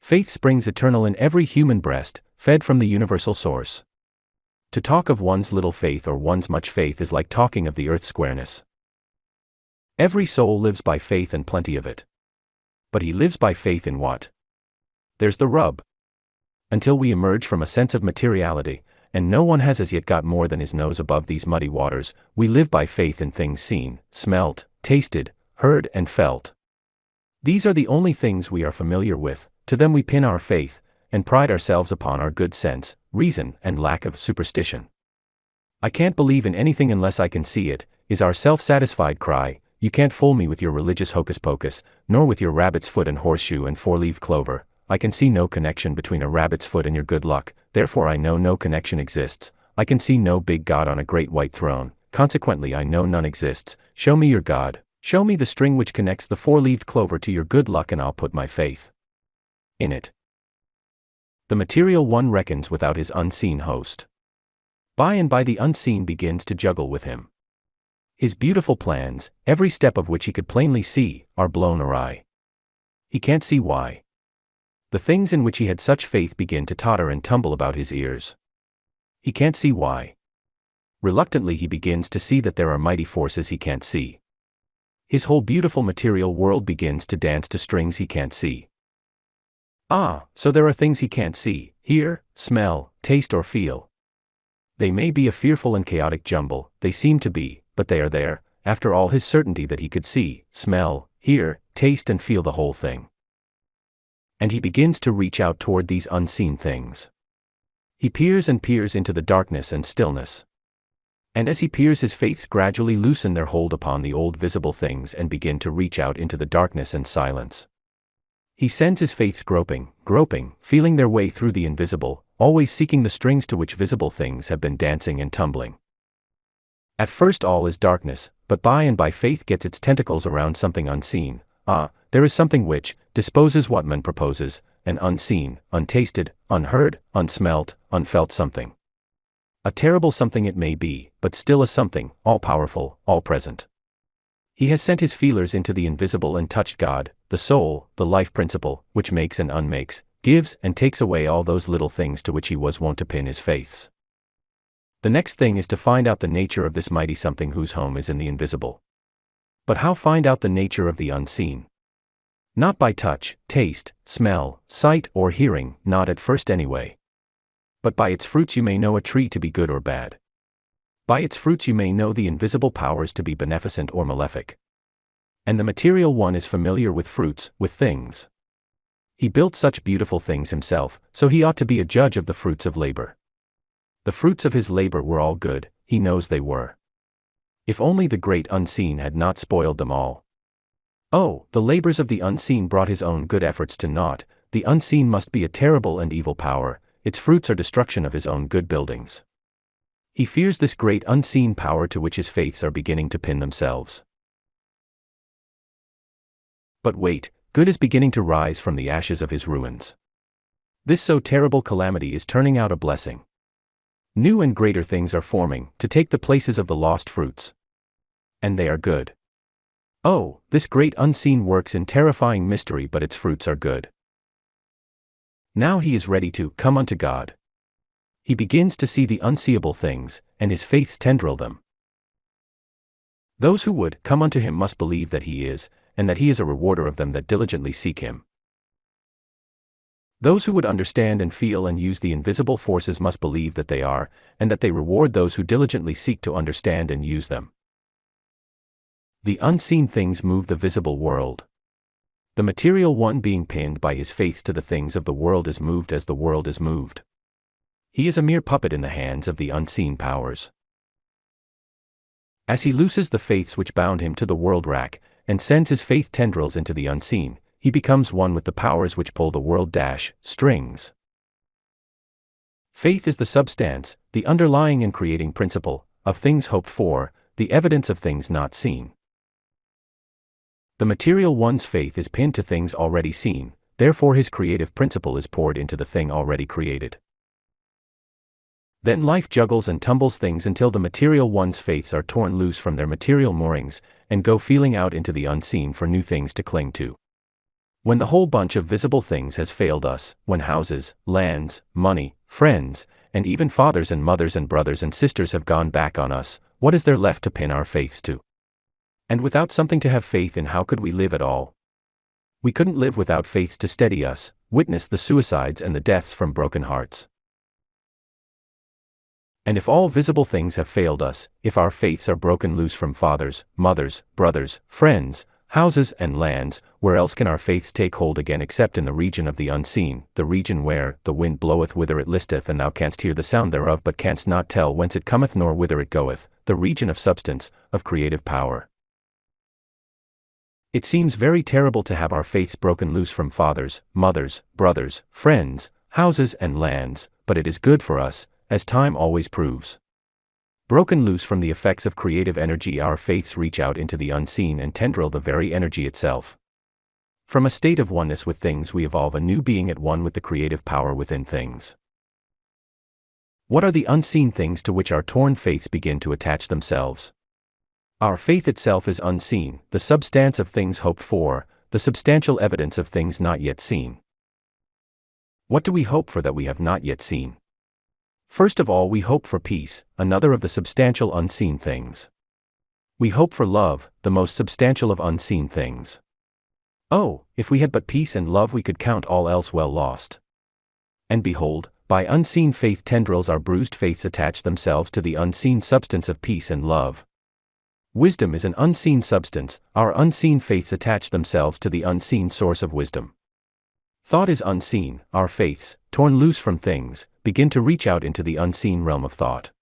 Faith springs eternal in every human breast, fed from the universal source. To talk of one's little faith or one's much faith is like talking of the earth's squareness. Every soul lives by faith and plenty of it. But he lives by faith in what? There's the rub. Until we emerge from a sense of materiality, and no one has as yet got more than his nose above these muddy waters, we live by faith in things seen, smelt, tasted, heard and felt. These are the only things we are familiar with, to them we pin our faith, and pride ourselves upon our good sense, reason and lack of superstition. I can't believe in anything unless I can see it, is our self-satisfied cry. You can't fool me with your religious hocus-pocus, nor with your rabbit's foot and horseshoe and four-leaf clover. I can see no connection between a rabbit's foot and your good luck, therefore I know no connection exists. I can see no big God on a great white throne, consequently I know none exists. Show me your God, show me the string which connects the four-leaved clover to your good luck and I'll put my faith in it. The material one reckons without his unseen host. By and by the unseen begins to juggle with him. His beautiful plans, every step of which he could plainly see, are blown awry. He can't see why. The things in which he had such faith begin to totter and tumble about his ears. He can't see why. Reluctantly he begins to see that there are mighty forces he can't see. His whole beautiful material world begins to dance to strings he can't see. Ah, so there are things he can't see, hear, smell, taste or feel. They may be a fearful and chaotic jumble, they seem to be, but they are there, after all his certainty that he could see, smell, hear, taste and feel the whole thing. And he begins to reach out toward these unseen things. He peers and peers into the darkness and stillness. And as he peers his faiths gradually loosen their hold upon the old visible things and begin to reach out into the darkness and silence. He sends his faiths groping, feeling their way through the invisible, always seeking the strings to which visible things have been dancing and tumbling. At first all is darkness, but by and by faith gets its tentacles around something unseen. Ah, there is something which disposes what man proposes, an unseen, untasted, unheard, unsmelt, unfelt something. A terrible something it may be, but still a something, all-powerful, all-present. He has sent his feelers into the invisible and touched God, the soul, the life principle, which makes and unmakes, gives and takes away all those little things to which he was wont to pin his faiths. The next thing is to find out the nature of this mighty something whose home is in the invisible. But how find out the nature of the unseen? Not by touch, taste, smell, sight or hearing, not at first anyway. But by its fruits you may know a tree to be good or bad. By its fruits you may know the invisible powers to be beneficent or malefic. And the material one is familiar with fruits, with things. He built such beautiful things himself, so he ought to be a judge of the fruits of labor. The fruits of his labor were all good, he knows they were. If only the great unseen had not spoiled them all. Oh, the labors of the unseen brought his own good efforts to naught. The unseen must be a terrible and evil power, its fruits are destruction of his own good buildings. He fears this great unseen power to which his faiths are beginning to pin themselves. But wait, good is beginning to rise from the ashes of his ruins. This so terrible calamity is turning out a blessing. New and greater things are forming, to take the places of the lost fruits. And they are good. Oh, this great unseen works in terrifying mystery, but its fruits are good. Now he is ready to come unto God. He begins to see the unseeable things, and his faiths tendril them. Those who would come unto him must believe that he is, and that he is a rewarder of them that diligently seek him. Those who would understand and feel and use the invisible forces must believe that they are, and that they reward those who diligently seek to understand and use them. The unseen things move the visible world. The material one being pinned by his faiths to the things of the world is moved as the world is moved. He is a mere puppet in the hands of the unseen powers. As he looses the faiths which bound him to the world rack, and sends his faith tendrils into the unseen, he becomes one with the powers which pull the world strings. Faith is the substance, the underlying and creating principle, of things hoped for, the evidence of things not seen. The material one's faith is pinned to things already seen, therefore his creative principle is poured into the thing already created. Then life juggles and tumbles things until the material one's faiths are torn loose from their material moorings, and go feeling out into the unseen for new things to cling to. When the whole bunch of visible things has failed us, when houses, lands, money, friends, and even fathers and mothers and brothers and sisters have gone back on us, what is there left to pin our faiths to? And without something to have faith in, how could we live at all? We couldn't live without faiths to steady us, witness the suicides and the deaths from broken hearts. And if all visible things have failed us, if our faiths are broken loose from fathers, mothers, brothers, friends, houses and lands, where else can our faiths take hold again except in the region of the unseen, the region where the wind bloweth whither it listeth, and thou canst hear the sound thereof but canst not tell whence it cometh nor whither it goeth, the region of substance, of creative power. It seems very terrible to have our faiths broken loose from fathers, mothers, brothers, friends, houses and lands, but it is good for us, as time always proves. Broken loose from the effects of creative energy, our faiths reach out into the unseen and tendril the very energy itself. From a state of oneness with things, we evolve a new being at one with the creative power within things. What are the unseen things to which our torn faiths begin to attach themselves? Our faith itself is unseen, the substance of things hoped for, the substantial evidence of things not yet seen. What do we hope for that we have not yet seen? First of all, we hope for peace, another of the substantial unseen things. We hope for love, the most substantial of unseen things. Oh, if we had but peace and love, we could count all else well lost. And behold, by unseen faith tendrils our bruised faiths attach themselves to the unseen substance of peace and love. Wisdom is an unseen substance, our unseen faiths attach themselves to the unseen source of wisdom. Thought is unseen, our faiths, torn loose from things, begin to reach out into the unseen realm of thought.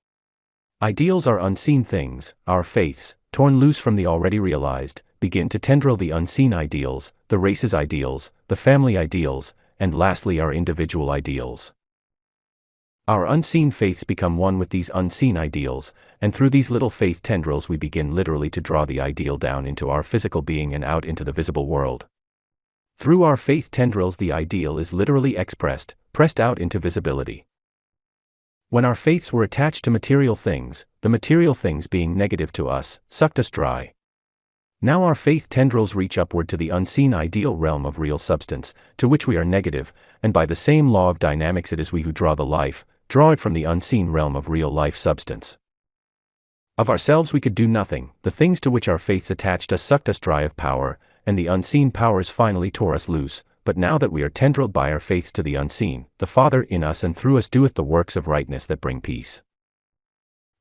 Ideals are unseen things, our faiths, torn loose from the already realized, begin to tendril the unseen ideals, the race's ideals, the family ideals, and lastly our individual ideals. Our unseen faiths become one with these unseen ideals, and through these little faith tendrils we begin literally to draw the ideal down into our physical being and out into the visible world. Through our faith tendrils the ideal is literally expressed, pressed out into visibility. When our faiths were attached to material things, the material things being negative to us, sucked us dry. Now our faith tendrils reach upward to the unseen ideal realm of real substance, to which we are negative, and by the same law of dynamics it is we who draw the life, draw it from the unseen realm of real life substance. Of ourselves we could do nothing, the things to which our faiths attached us sucked us dry of power, and the unseen powers finally tore us loose, but now that we are tendriled by our faiths to the unseen, the Father in us and through us doeth the works of rightness that bring peace.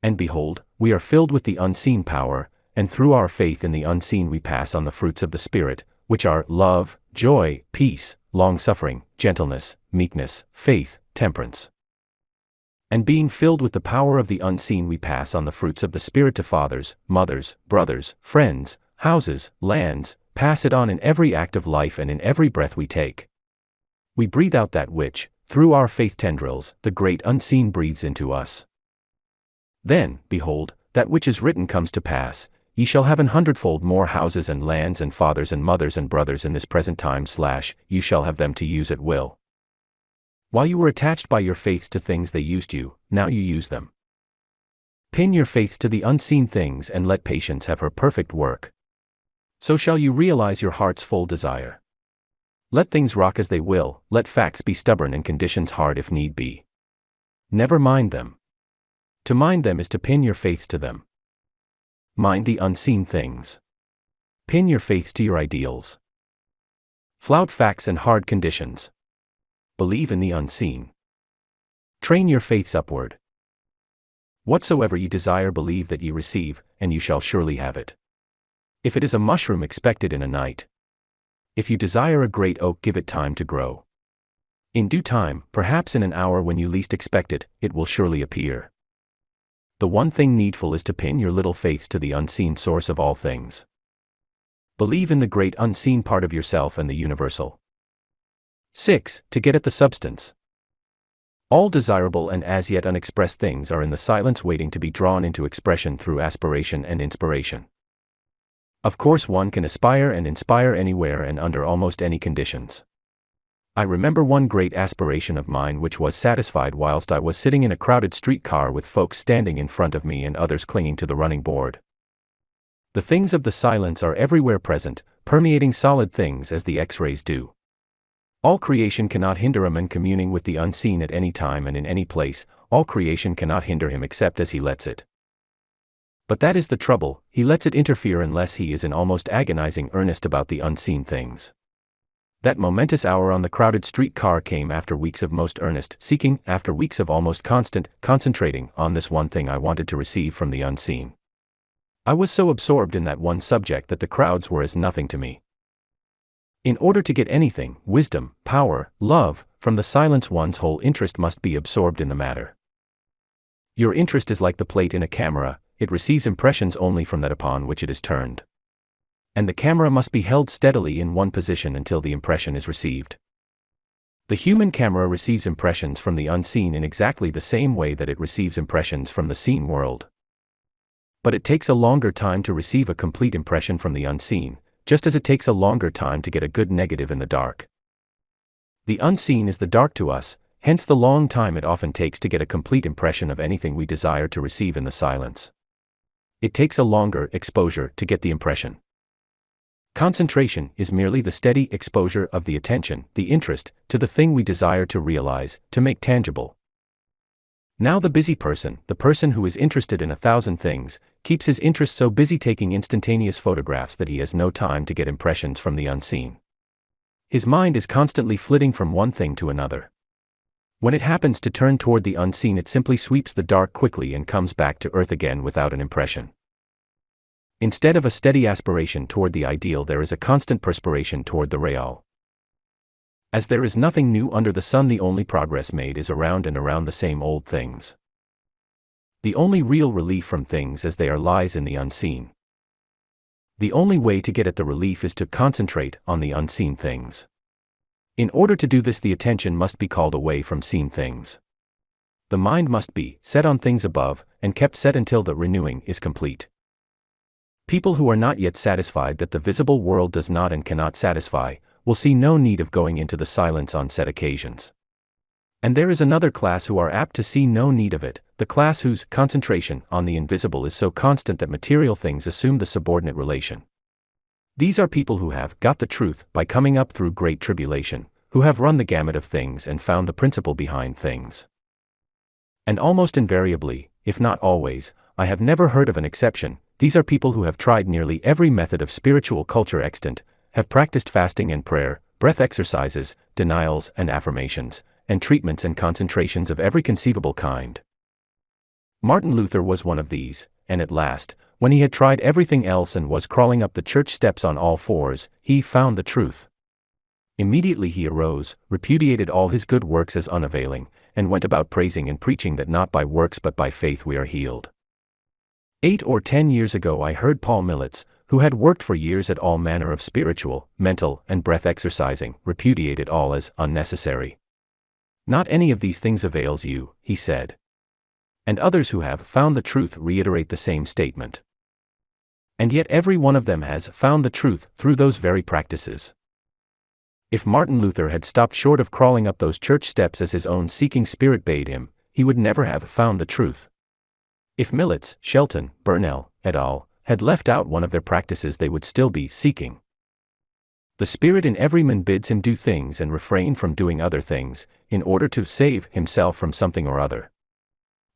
And behold, we are filled with the unseen power, and through our faith in the unseen we pass on the fruits of the Spirit, which are love, joy, peace, long-suffering, gentleness, meekness, faith, temperance. And being filled with the power of the unseen we pass on the fruits of the Spirit to fathers, mothers, brothers, friends, houses, lands, pass it on in every act of life and in every breath we take. We breathe out that which, through our faith tendrils, the great unseen breathes into us. Then, behold, that which is written comes to pass, ye shall have 100-fold more houses and lands and fathers and mothers and brothers in this present time / you shall have them to use at will. While you were attached by your faiths to things they used you, now you use them. Pin your faiths to the unseen things and let patience have her perfect work. So shall you realize your heart's full desire. Let things rock as they will, let facts be stubborn and conditions hard if need be. Never mind them. To mind them is to pin your faiths to them. Mind the unseen things. Pin your faiths to your ideals. Flout facts and hard conditions. Believe in the unseen. Train your faiths upward. Whatsoever ye desire believe that ye receive, and you shall surely have it. If it is a mushroom, expect it in a night. If you desire a great oak, give it time to grow. In due time, perhaps in an hour when you least expect it, it will surely appear. The one thing needful is to pin your little faiths to the unseen source of all things. Believe in the great unseen part of yourself and the universal. 6. To get at the substance. All desirable and as yet unexpressed things are in the silence waiting to be drawn into expression through aspiration and inspiration. Of course one can aspire and inspire anywhere and under almost any conditions. I remember one great aspiration of mine which was satisfied whilst I was sitting in a crowded streetcar with folks standing in front of me and others clinging to the running board. The things of the silence are everywhere present, permeating solid things as the X-rays do. All creation cannot hinder a man communing with the unseen at any time and in any place. All creation cannot hinder him except as he lets it. But that is the trouble, he lets it interfere unless he is in almost agonizing earnest about the unseen things. That momentous hour on the crowded streetcar came after weeks of most earnest seeking, after weeks of almost constant concentrating on this one thing I wanted to receive from the unseen. I was so absorbed in that one subject that the crowds were as nothing to me. In order to get anything, wisdom, power, love, from the silence, one's whole interest must be absorbed in the matter. Your interest is like the plate in a camera, it receives impressions only from that upon which it is turned. And the camera must be held steadily in one position until the impression is received. The human camera receives impressions from the unseen in exactly the same way that it receives impressions from the seen world. But it takes a longer time to receive a complete impression from the unseen, just as it takes a longer time to get a good negative in the dark. The unseen is the dark to us, hence the long time it often takes to get a complete impression of anything we desire to receive in the silence. It takes a longer exposure to get the impression. Concentration is merely the steady exposure of the attention, the interest, to the thing we desire to realize, to make tangible. Now the busy person, the person who is interested in 1,000 things, keeps his interest so busy taking instantaneous photographs that he has no time to get impressions from the unseen. His mind is constantly flitting from one thing to another. When it happens to turn toward the unseen, it simply sweeps the dark quickly and comes back to earth again without an impression. Instead of a steady aspiration toward the ideal, there is a constant perspiration toward the real. As there is nothing new under the sun, the only progress made is around and around the same old things. The only real relief from things as they are lies in the unseen. The only way to get at the relief is to concentrate on the unseen things. In order to do this, the attention must be called away from seen things. The mind must be set on things above, and kept set until the renewing is complete. People who are not yet satisfied that the visible world does not and cannot satisfy, will see no need of going into the silence on set occasions. And there is another class who are apt to see no need of it, the class whose concentration on the invisible is so constant that material things assume the subordinate relation. These are people who have got the truth by coming up through great tribulation, who have run the gamut of things and found the principle behind things. And almost invariably, if not always, I have never heard of an exception, these are people who have tried nearly every method of spiritual culture extant, have practiced fasting and prayer, breath exercises, denials and affirmations, and treatments and concentrations of every conceivable kind. Martin Luther was one of these, and at last, when he had tried everything else and was crawling up the church steps on all fours, he found the truth. Immediately he arose, repudiated all his good works as unavailing, and went about praising and preaching that not by works but by faith we are healed. 8 or 10 years ago I heard Paul Millets, who had worked for years at all manner of spiritual, mental, and breath exercising, repudiate it all as unnecessary. Not any of these things avails you, he said. And others who have found the truth reiterate the same statement. And yet every one of them has found the truth through those very practices. If Martin Luther had stopped short of crawling up those church steps as his own seeking spirit bade him, he would never have found the truth. If Millets, Shelton, Burnell, et al. Had left out one of their practices, they would still be seeking. The Spirit in every man bids him do things and refrain from doing other things, in order to save himself from something or other.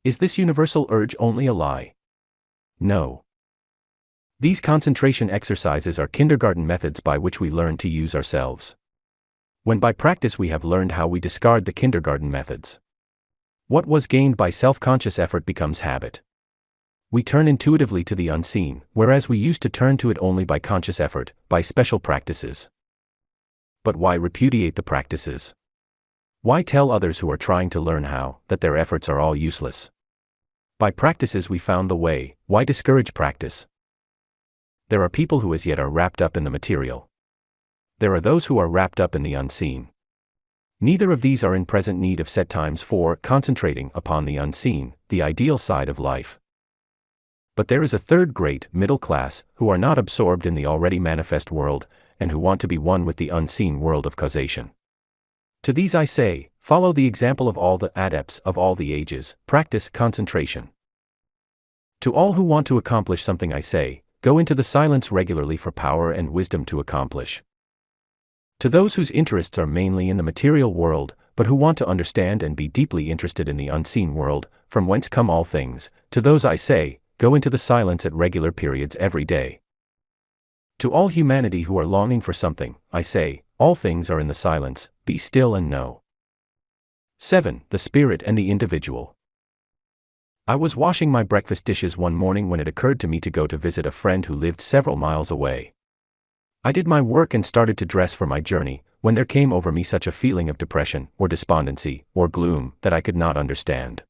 Is this universal urge only a lie? No. These concentration exercises are kindergarten methods by which we learn to use ourselves. When by practice we have learned how, we discard the kindergarten methods. What was gained by self-conscious effort becomes habit. We turn intuitively to the unseen, whereas we used to turn to it only by conscious effort, by special practices. But why repudiate the practices? Why tell others who are trying to learn how, that their efforts are all useless? By practices we found the way, why discourage practice? There are people who as yet are wrapped up in the material. There are those who are wrapped up in the unseen. Neither of these are in present need of set times for concentrating upon the unseen, the ideal side of life. But there is a third great middle class, who are not absorbed in the already manifest world, and who want to be one with the unseen world of causation. To these I say, follow the example of all the adepts of all the ages, practice concentration. To all who want to accomplish something I say, go into the silence regularly for power and wisdom to accomplish. To those whose interests are mainly in the material world, but who want to understand and be deeply interested in the unseen world, from whence come all things, to those I say, go into the silence at regular periods every day. To all humanity who are longing for something, I say, all things are in the silence, be still and know. 7. The spirit and the individual. I was washing my breakfast dishes one morning when it occurred to me to go to visit a friend who lived several miles away. I did my work and started to dress for my journey, when there came over me such a feeling of depression, or despondency, or gloom, that I could not understand.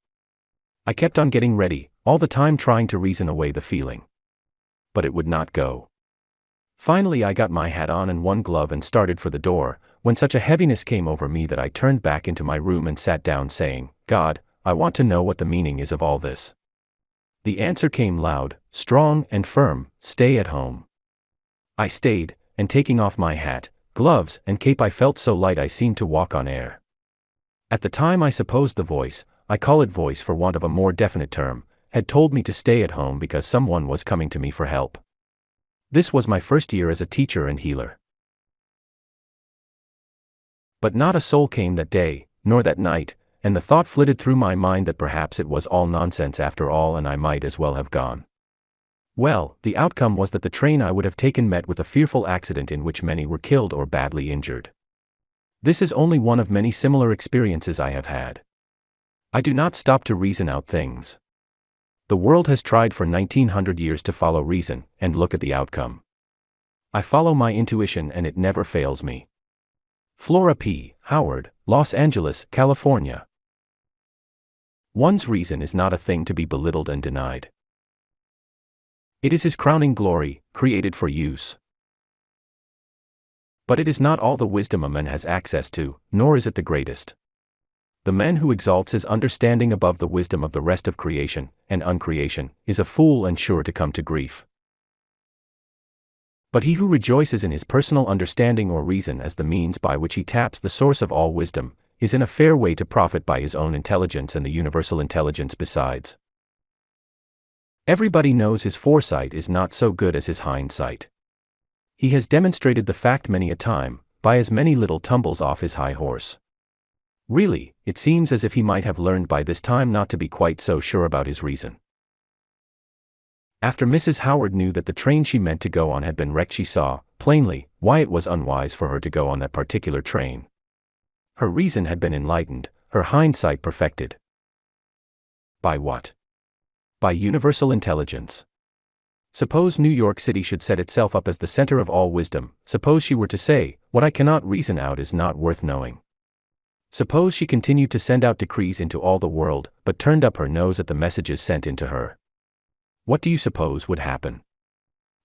I kept on getting ready, all the time trying to reason away the feeling. But it would not go. Finally I got my hat on and one glove and started for the door, when such a heaviness came over me that I turned back into my room and sat down saying, God, I want to know what the meaning is of all this. The answer came loud, strong and firm, stay at home. I stayed, and taking off my hat, gloves, and cape I felt so light I seemed to walk on air. At the time I supposed the voice, I call it voice for want of a more definite term, had told me to stay at home because someone was coming to me for help. This was my first year as a teacher and healer. But not a soul came that day, nor that night, and the thought flitted through my mind that perhaps it was all nonsense after all and I might as well have gone. Well, the outcome was that the train I would have taken met with a fearful accident in which many were killed or badly injured. This is only one of many similar experiences I have had. I do not stop to reason out things. The world has tried for 1900 years to follow reason, and look at the outcome. I follow my intuition and it never fails me. Flora P. Howard, Los Angeles, California. One's reason is not a thing to be belittled and denied. It is his crowning glory, created for use. But it is not all the wisdom a man has access to, nor is it the greatest. The man who exalts his understanding above the wisdom of the rest of creation and uncreation is a fool and sure to come to grief. But he who rejoices in his personal understanding or reason as the means by which he taps the source of all wisdom, is in a fair way to profit by his own intelligence and the universal intelligence besides. Everybody knows his foresight is not so good as his hindsight. He has demonstrated the fact many a time, by as many little tumbles off his high horse. Really, it seems as if he might have learned by this time not to be quite so sure about his reason. After Mrs. Howard knew that the train she meant to go on had been wrecked, she saw, plainly, why it was unwise for her to go on that particular train. Her reason had been enlightened, her hindsight perfected. By what? By universal intelligence. Suppose New York City should set itself up as the center of all wisdom, suppose she were to say, what I cannot reason out is not worth knowing. Suppose she continued to send out decrees into all the world, but turned up her nose at the messages sent into her. What do you suppose would happen?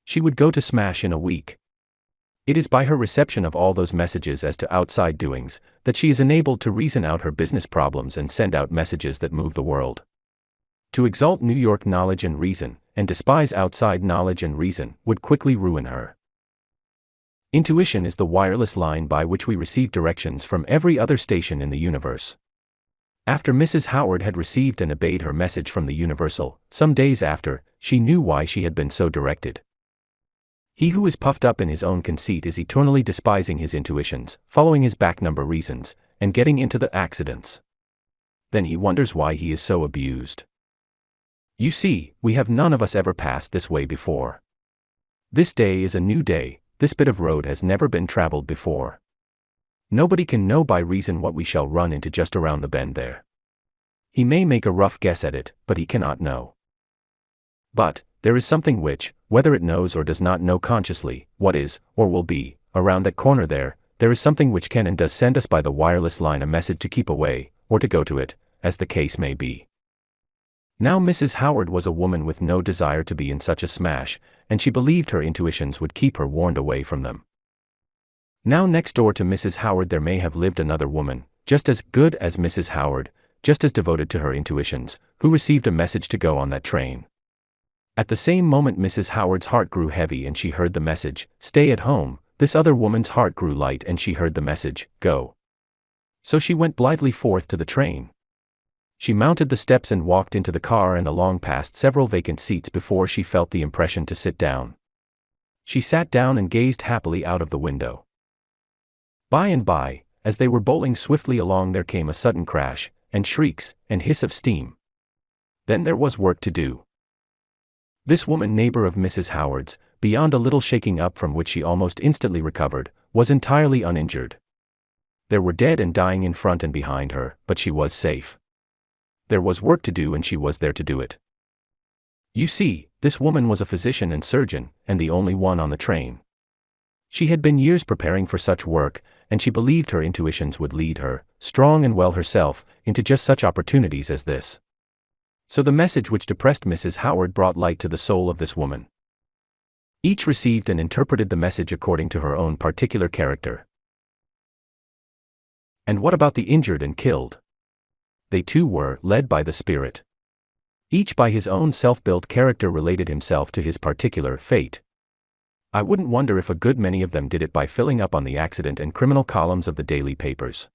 She would go to smash in a week. It is by her reception of all those messages as to outside doings, that she is enabled to reason out her business problems and send out messages that move the world. To exalt New York knowledge and reason, and despise outside knowledge and reason, would quickly ruin her. Intuition is the wireless line by which we receive directions from every other station in the universe. After Mrs. Howard had received and obeyed her message from the universal, some days after, she knew why she had been so directed. He who is puffed up in his own conceit is eternally despising his intuitions, following his back number reasons, and getting into the accidents. Then he wonders why he is so abused. You see, we have none of us ever passed this way before. This day is a new day, this bit of road has never been traveled before. Nobody can know by reason what we shall run into just around the bend there. He may make a rough guess at it, but he cannot know. But, there is something which, whether it knows or does not know consciously, what is, or will be, around that corner there is something which can and does send us by the wireless line a message to keep away, or to go to it, as the case may be. Now Mrs. Howard was a woman with no desire to be in such a smash, and she believed her intuitions would keep her warned away from them. Now next door to Mrs. Howard there may have lived another woman, just as good as Mrs. Howard, just as devoted to her intuitions, who received a message to go on that train. At the same moment Mrs. Howard's heart grew heavy and she heard the message, stay at home. This other woman's heart grew light and she heard the message, go. So she went blithely forth to the train. She mounted the steps and walked into the car and along past several vacant seats before she felt the impression to sit down. She sat down and gazed happily out of the window. By and by, as they were bowling swiftly along, there came a sudden crash, and shrieks, and hiss of steam. Then there was work to do. This woman neighbor of Mrs. Howard's, beyond a little shaking up from which she almost instantly recovered, was entirely uninjured. There were dead and dying in front and behind her, but she was safe. There was work to do and she was there to do it. You see, this woman was a physician and surgeon, and the only one on the train. She had been years preparing for such work, and she believed her intuitions would lead her, strong and well herself, into just such opportunities as this. So the message which depressed Mrs. Howard brought light to the soul of this woman. Each received and interpreted the message according to her own particular character. And what about the injured and killed? They too were led by the Spirit. Each by his own self-built character related himself to his particular fate. I wouldn't wonder if a good many of them did it by filling up on the accident and criminal columns of the daily papers.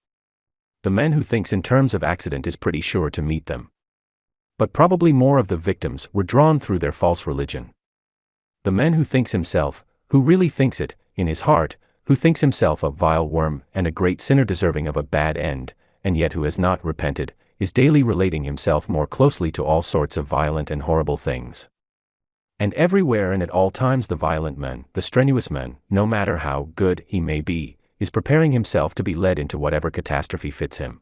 The man who thinks in terms of accident is pretty sure to meet them. But probably more of the victims were drawn through their false religion. The man who thinks himself, who really thinks it, in his heart, who thinks himself a vile worm and a great sinner deserving of a bad end, and yet who has not repented, is daily relating himself more closely to all sorts of violent and horrible things. And everywhere and at all times the violent man, the strenuous man, no matter how good he may be, is preparing himself to be led into whatever catastrophe fits him.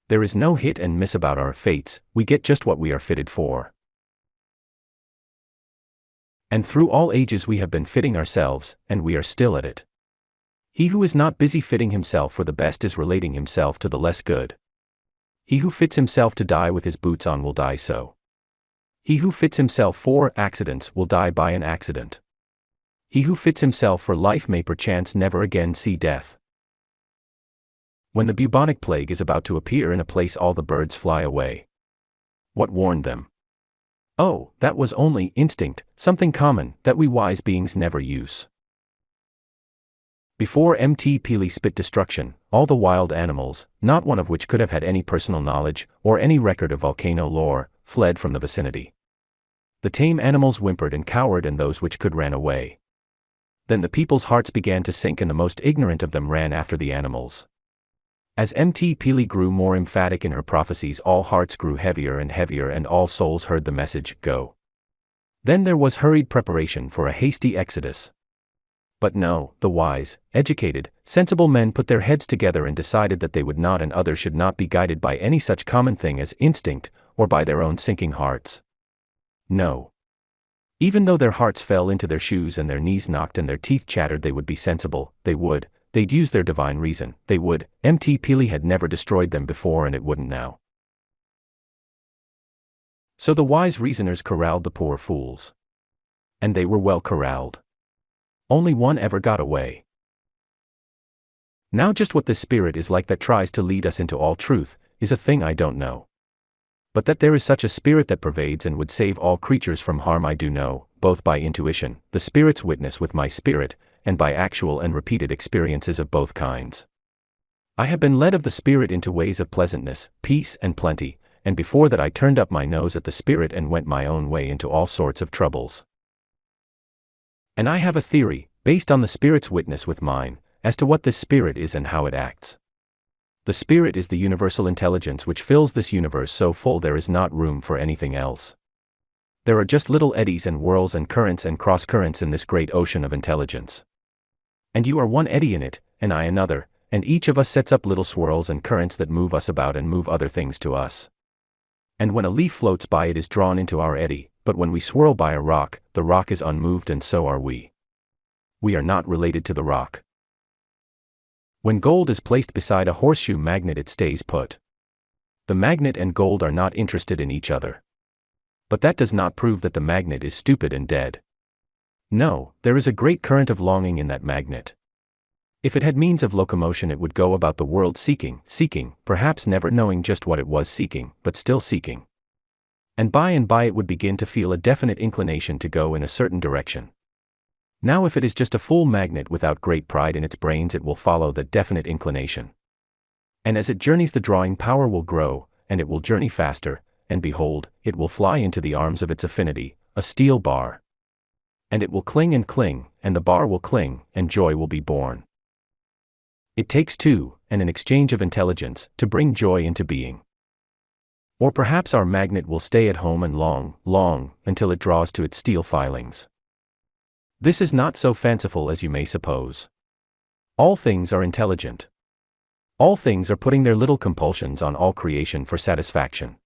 There is no hit and miss about our fates, we get just what we are fitted for. And through all ages we have been fitting ourselves, and we are still at it. He who is not busy fitting himself for the best is relating himself to the less good. He who fits himself to die with his boots on will die so. He who fits himself for accidents will die by an accident. He who fits himself for life may perchance never again see death. When the bubonic plague is about to appear in a place, all the birds fly away. What warned them? Oh, that was only instinct, something common that we wise beings never use. Before Mt. Pelee spit destruction, all the wild animals, not one of which could have had any personal knowledge or any record of volcano lore, fled from the vicinity. The tame animals whimpered and cowered, and those which could ran away. Then the people's hearts began to sink, and the most ignorant of them ran after the animals. As Mt. Pelee grew more emphatic in her prophecies, all hearts grew heavier, and all souls heard the message, "Go." Then there was hurried preparation for a hasty exodus. But no, the wise, educated, sensible men put their heads together and decided that they would not and others should not be guided by any such common thing as instinct, or by their own sinking hearts. No. Even though their hearts fell into their shoes and their knees knocked and their teeth chattered, they would be sensible, they'd use their divine reason, they would. Mt. Pelee had never destroyed them before, and it wouldn't now. So the wise reasoners corralled the poor fools. And they were well corralled. Only one ever got away. Now just what this spirit is like that tries to lead us into all truth, is a thing I don't know. But that there is such a spirit that pervades and would save all creatures from harm I do know, both by intuition, the spirit's witness with my spirit, and by actual and repeated experiences of both kinds. I have been led of the spirit into ways of pleasantness, peace and plenty, and before that I turned up my nose at the spirit and went my own way into all sorts of troubles. And I have a theory, based on the spirit's witness with mine, as to what this spirit is and how it acts. The spirit is the universal intelligence which fills this universe so full there is not room for anything else. There are just little eddies and whirls and currents and cross-currents in this great ocean of intelligence. And you are one eddy in it, and I another, and each of us sets up little swirls and currents that move us about and move other things to us. And when a leaf floats by, it is drawn into our eddy, but when we swirl by a rock, the rock is unmoved, and so are we. We are not related to the rock. When gold is placed beside a horseshoe magnet, it stays put. The magnet and gold are not interested in each other. But that does not prove that the magnet is stupid and dead. No, there is a great current of longing in that magnet. If it had means of locomotion, it would go about the world seeking, perhaps never knowing just what it was seeking, but still seeking. And by it would begin to feel a definite inclination to go in a certain direction. Now if it is just a fool magnet without great pride in its brains, it will follow that definite inclination. And as it journeys, the drawing power will grow, and it will journey faster, and behold, it will fly into the arms of its affinity, a steel bar. And it will cling, and the bar will cling, and joy will be born. It takes two, and an exchange of intelligence, to bring joy into being. Or perhaps our magnet will stay at home and long, until it draws to its steel filings. This is not so fanciful as you may suppose. All things are intelligent. All things are putting their little compulsions on all creation for satisfaction.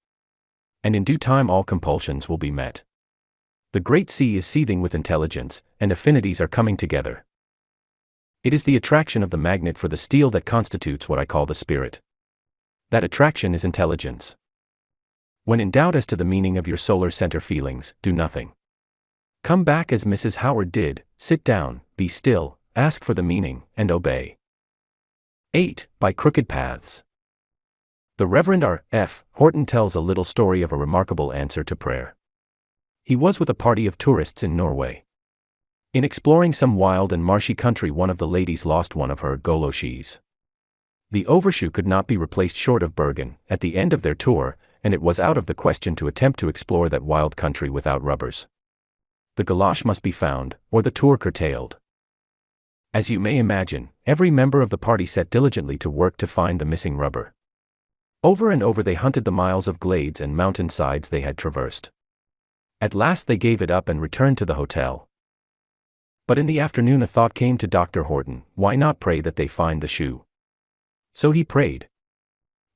And in due time all compulsions will be met. The great sea is seething with intelligence, and affinities are coming together. It is the attraction of the magnet for the steel that constitutes what I call the spirit. That attraction is intelligence. When in doubt as to the meaning of your solar center feelings, do nothing. Come back as Mrs. Howard did, sit down, be still, ask for the meaning, and obey. 8. By crooked paths. The Reverend R. F. Horton tells a little story of a remarkable answer to prayer. He was with a party of tourists in Norway. In exploring some wild and marshy country, one of the ladies lost one of her goloshes. The overshoe could not be replaced short of Bergen, at the end of their tour, and it was out of the question to attempt to explore that wild country without rubbers. The galosh must be found, or the tour curtailed. As you may imagine, every member of the party set diligently to work to find the missing rubber. Over and over they hunted the miles of glades and mountain sides they had traversed. At last they gave it up and returned to the hotel. But in the afternoon a thought came to Dr. Horton, why not pray that they find the shoe? So he prayed.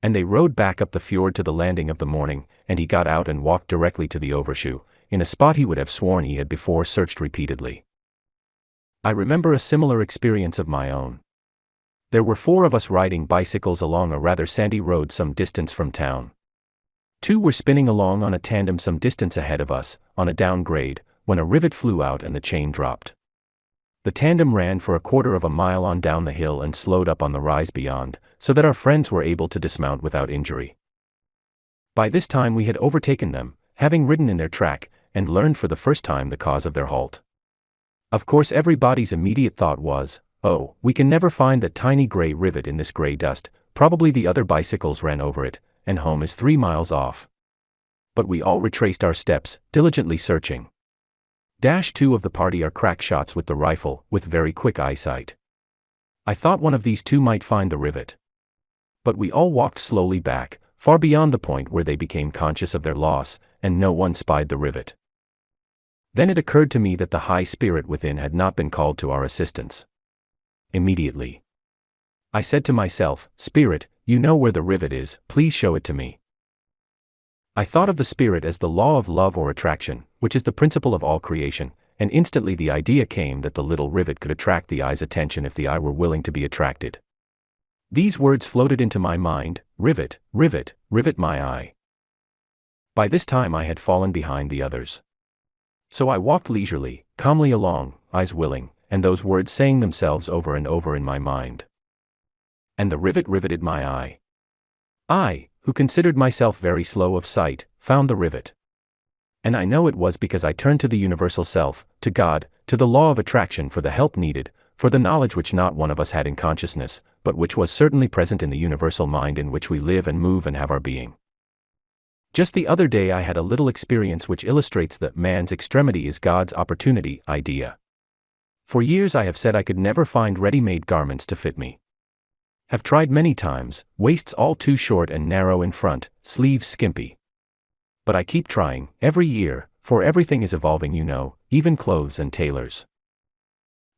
And they rowed back up the fjord to the landing of the morning, and he got out and walked directly to the overshoe, in a spot he would have sworn he had before searched repeatedly. I remember a similar experience of my own. There were 4 of us riding bicycles along a rather sandy road some distance from town. 2 were spinning along on a tandem some distance ahead of us, on a downgrade, when a rivet flew out and the chain dropped. The tandem ran for a quarter of a mile on down the hill and slowed up on the rise beyond, so that our friends were able to dismount without injury. By this time we had overtaken them, having ridden in their track, and learned for the first time the cause of their halt. Of course everybody's immediate thought was, oh, we can never find that tiny gray rivet in this gray dust, probably the other bicycles ran over it, and home is 3 miles off. But we all retraced our steps, diligently searching. 2 of the party are crack shots with the rifle, with very quick eyesight. I thought one of these 2 might find the rivet. But we all walked slowly back, far beyond the point where they became conscious of their loss, and no one spied the rivet. Then it occurred to me that the high spirit within had not been called to our assistance. Immediately I said to myself, Spirit, you know where the rivet is, please show it to me. I thought of the spirit as the law of love or attraction, which is the principle of all creation, and instantly the idea came that the little rivet could attract the eye's attention if the eye were willing to be attracted. These words floated into my mind, rivet, rivet, rivet my eye. By this time I had fallen behind the others. So I walked leisurely, calmly along, eyes willing, and those words saying themselves over and over in my mind. And the rivet riveted my eye. I, who considered myself very slow of sight, found the rivet. And I know it was because I turned to the universal self, to God, to the law of attraction for the help needed, for the knowledge which not one of us had in consciousness, but which was certainly present in the universal mind in which we live and move and have our being. Just the other day I had a little experience which illustrates that man's extremity is God's opportunity idea. For years I have said I could never find ready-made garments to fit me. Have tried many times, waists all too short and narrow in front, sleeves skimpy. But I keep trying, every year, for everything is evolving, you know, even clothes and tailors.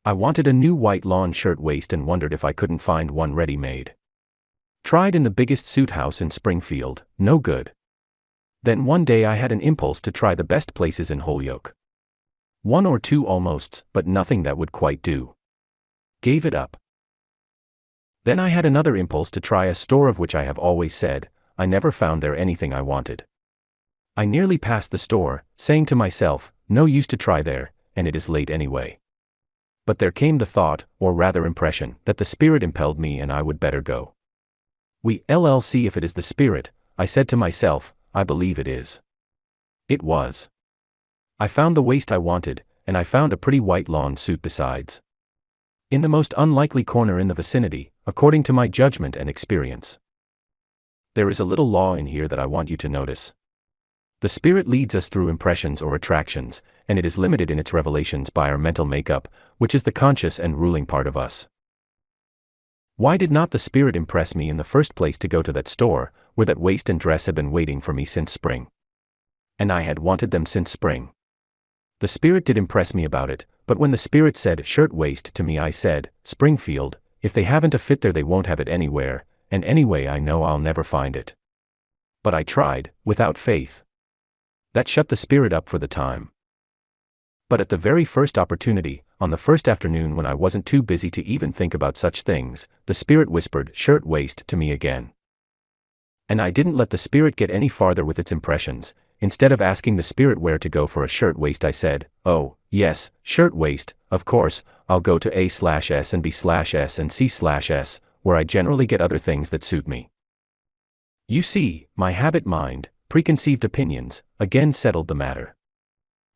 I wanted a new white lawn shirt waist and wondered if I couldn't find one ready-made. Tried in the biggest suit house in Springfield, no good. Then one day I had an impulse to try the best places in Holyoke. 1 or 2 almosts, but nothing that would quite do. Gave it up. Then I had another impulse to try a store of which I have always said, I never found there anything I wanted. I nearly passed the store, saying to myself, no use to try there, and it is late anyway. But there came the thought, or rather impression, that the Spirit impelled me and I would better go. We'll see if it is the Spirit, I said to myself, I believe it is. It was. I found the waist I wanted, and I found a pretty white lawn suit besides. In the most unlikely corner in the vicinity, according to my judgment and experience. There is a little law in here that I want you to notice. The Spirit leads us through impressions or attractions, and it is limited in its revelations by our mental makeup, which is the conscious and ruling part of us. Why did not the Spirit impress me in the first place to go to that store, where that waist and dress had been waiting for me since spring? And I had wanted them since spring. The Spirit did impress me about it, but when the Spirit said shirt waist to me, I said, Springfield, if they haven't a fit there, they won't have it anywhere, and anyway I know I'll never find it. But I tried, without faith. That shut the Spirit up for the time. But at the very first opportunity, on the first afternoon when I wasn't too busy to even think about such things, the Spirit whispered shirt waist to me again. And I didn't let the Spirit get any farther with its impressions. Instead of asking the Spirit where to go for a shirt waist, I said, oh, yes, shirt waist, of course, I'll go to A/S and B/S and C/S, where I generally get other things that suit me. You see, my habit mind, preconceived opinions, again settled the matter.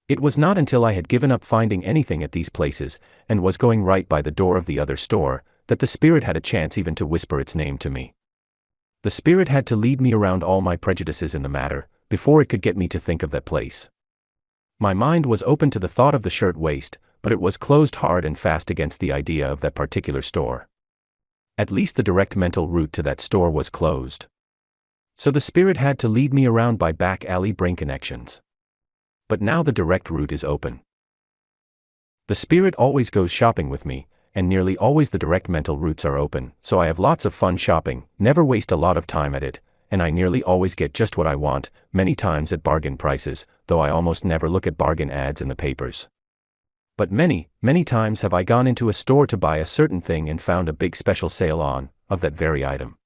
It was not until I had given up finding anything at these places, and was going right by the door of the other store, that the Spirit had a chance even to whisper its name to me. The Spirit had to lead me around all my prejudices in the matter, before it could get me to think of that place. My mind was open to the thought of the shirt waist, but it was closed hard and fast against the idea of that particular store. At least the direct mental route to that store was closed. So the Spirit had to lead me around by back alley brain connections. But now the direct route is open. The Spirit always goes shopping with me, and nearly always the direct mental routes are open, so I have lots of fun shopping, never waste a lot of time at it, and I nearly always get just what I want, many times at bargain prices, though I almost never look at bargain ads in the papers. But many, many times have I gone into a store to buy a certain thing and found a big special sale of that very item.